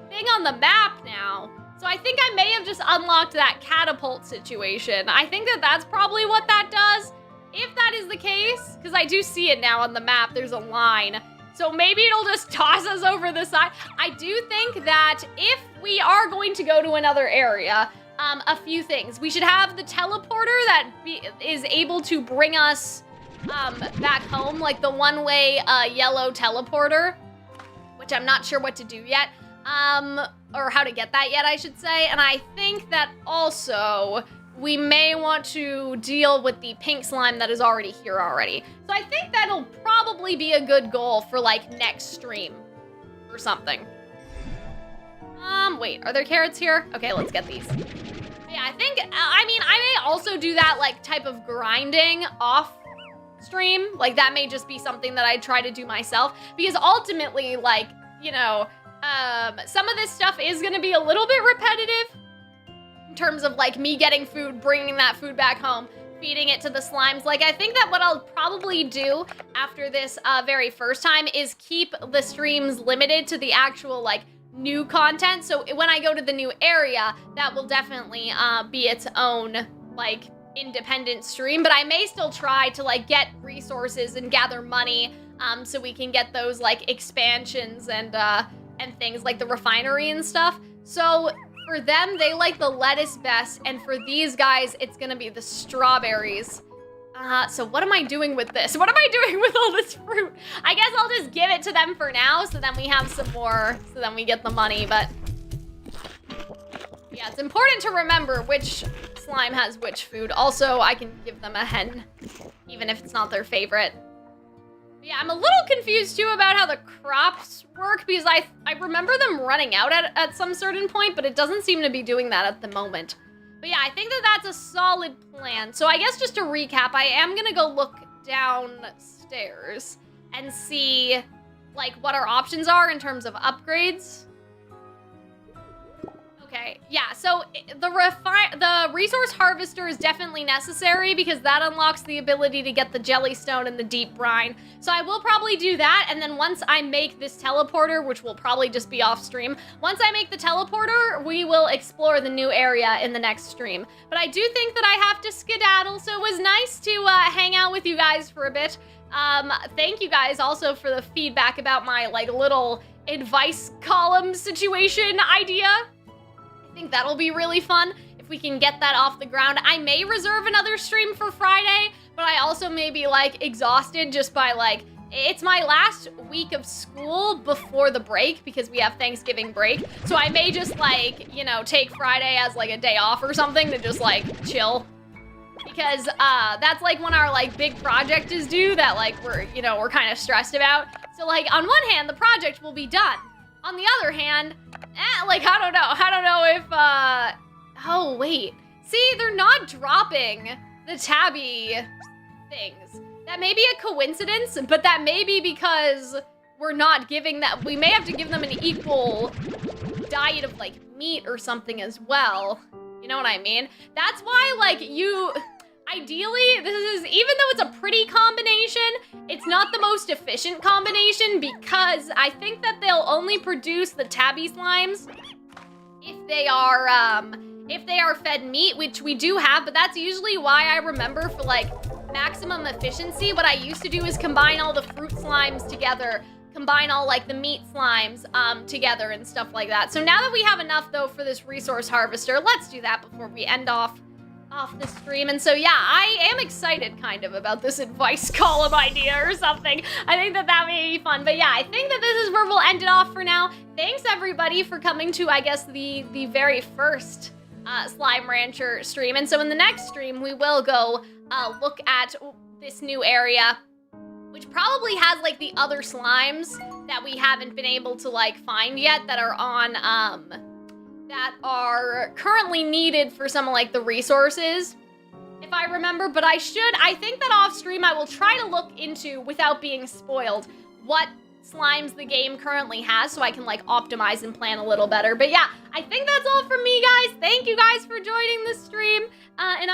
thing on the map now. So I think I may have just unlocked that catapult situation. I think that that's probably what that does. If that is the case, because I do see it now on the map, there's a line. So maybe it'll just toss us over the side. I do think that if we are going to go to another area, a few things. We should have the teleporter that is able to bring us back home, like the one-way yellow teleporter, which I'm not sure what to do yet, or how to get that yet, I should say. And I think that also we may want to deal with the pink slime that is already here already. So I think that'll probably be a good goal for, like, next stream or something. Wait, are there carrots here? Okay, let's get these. Yeah, I think, I mean, I may also do that, like, type of grinding off stream. Like, that may just be something that I try to do myself, because ultimately, like, you know, some of this stuff is gonna be a little bit repetitive in terms of, like, me getting food, bringing that food back home, feeding it to the slimes. Like, I think that what I'll probably do after this very first time is keep the streams limited to the actual, like, new content. So when I go to the new area, that will definitely be its own, like, independent stream, but I may still try to, like, get resources and gather money so we can get those, like, expansions and things like the refinery and stuff. So for them, they like the lettuce best, and for these guys, it's gonna be the strawberries. So what am I doing with this? What am I doing with all this fruit? I guess I'll just give it to them for now, so then we have some more, so then we get the money, but yeah, it's important to remember which slime has which food. Also, I can give them a hen, even if it's not their favorite. Yeah, I'm a little confused too about how the crops work, because I remember them running out at some certain point, but it doesn't seem to be doing that at the moment. But yeah, I think that that's a solid plan. So I guess just to recap, I am gonna go look downstairs and see, like, what our options are in terms of upgrades. Okay, yeah, so the resource harvester is definitely necessary because that unlocks the ability to get the jellystone and the deep brine. So I will probably do that, and then once I make this teleporter, which will probably just be off stream, once I make the teleporter, we will explore the new area in the next stream. But I do think that I have to skedaddle, so it was nice to hang out with you guys for a bit. Thank you guys also for the feedback about my, like, little advice column situation idea. I think that'll be really fun if we can get that off the ground. I may reserve another stream for Friday, but I also may be, like, exhausted just by, like, it's my last week of school before the break because we have Thanksgiving break. So I may just, like, you know, take Friday as, like, a day off or something to just, like, chill. Because that's, like, when our, like, big project is due that, like, we're kind of stressed about. So, like, on one hand, the project will be done. On the other hand, like, I don't know if, oh, wait. See, they're not dropping the tabby things. That may be a coincidence, but that may be because we're not giving that, we may have to give them an equal diet of, like, meat or something as well. You know what I mean? That's why, like, ideally, this is, even though it's a pretty combination, it's not the most efficient combination because I think that they'll only produce the tabby slimes if they are fed meat, which we do have, but that's usually why I remember for, like, maximum efficiency, what I used to do is combine all the fruit slimes together, combine all, like, the meat slimes together and stuff like that. So now that we have enough, though, for this resource harvester, let's do that before we end off the stream. And so, yeah, I am excited kind of about this advice column idea or something. I think that may be fun. But yeah, I think that this is where we'll end it off for now. Thanks everybody for coming to, I guess, the very first Slime Rancher stream. And so in the next stream, we will go look at this new area, which probably has, like, the other slimes that we haven't been able to, like, find yet that are on, that are currently needed for some of, like, the resources, if I remember. But I think that off stream I will try to look into, without being spoiled, what slimes the game currently has so I can, like, optimize and plan a little better. But yeah, I think that's all from me, guys. Thank you guys for joining the stream.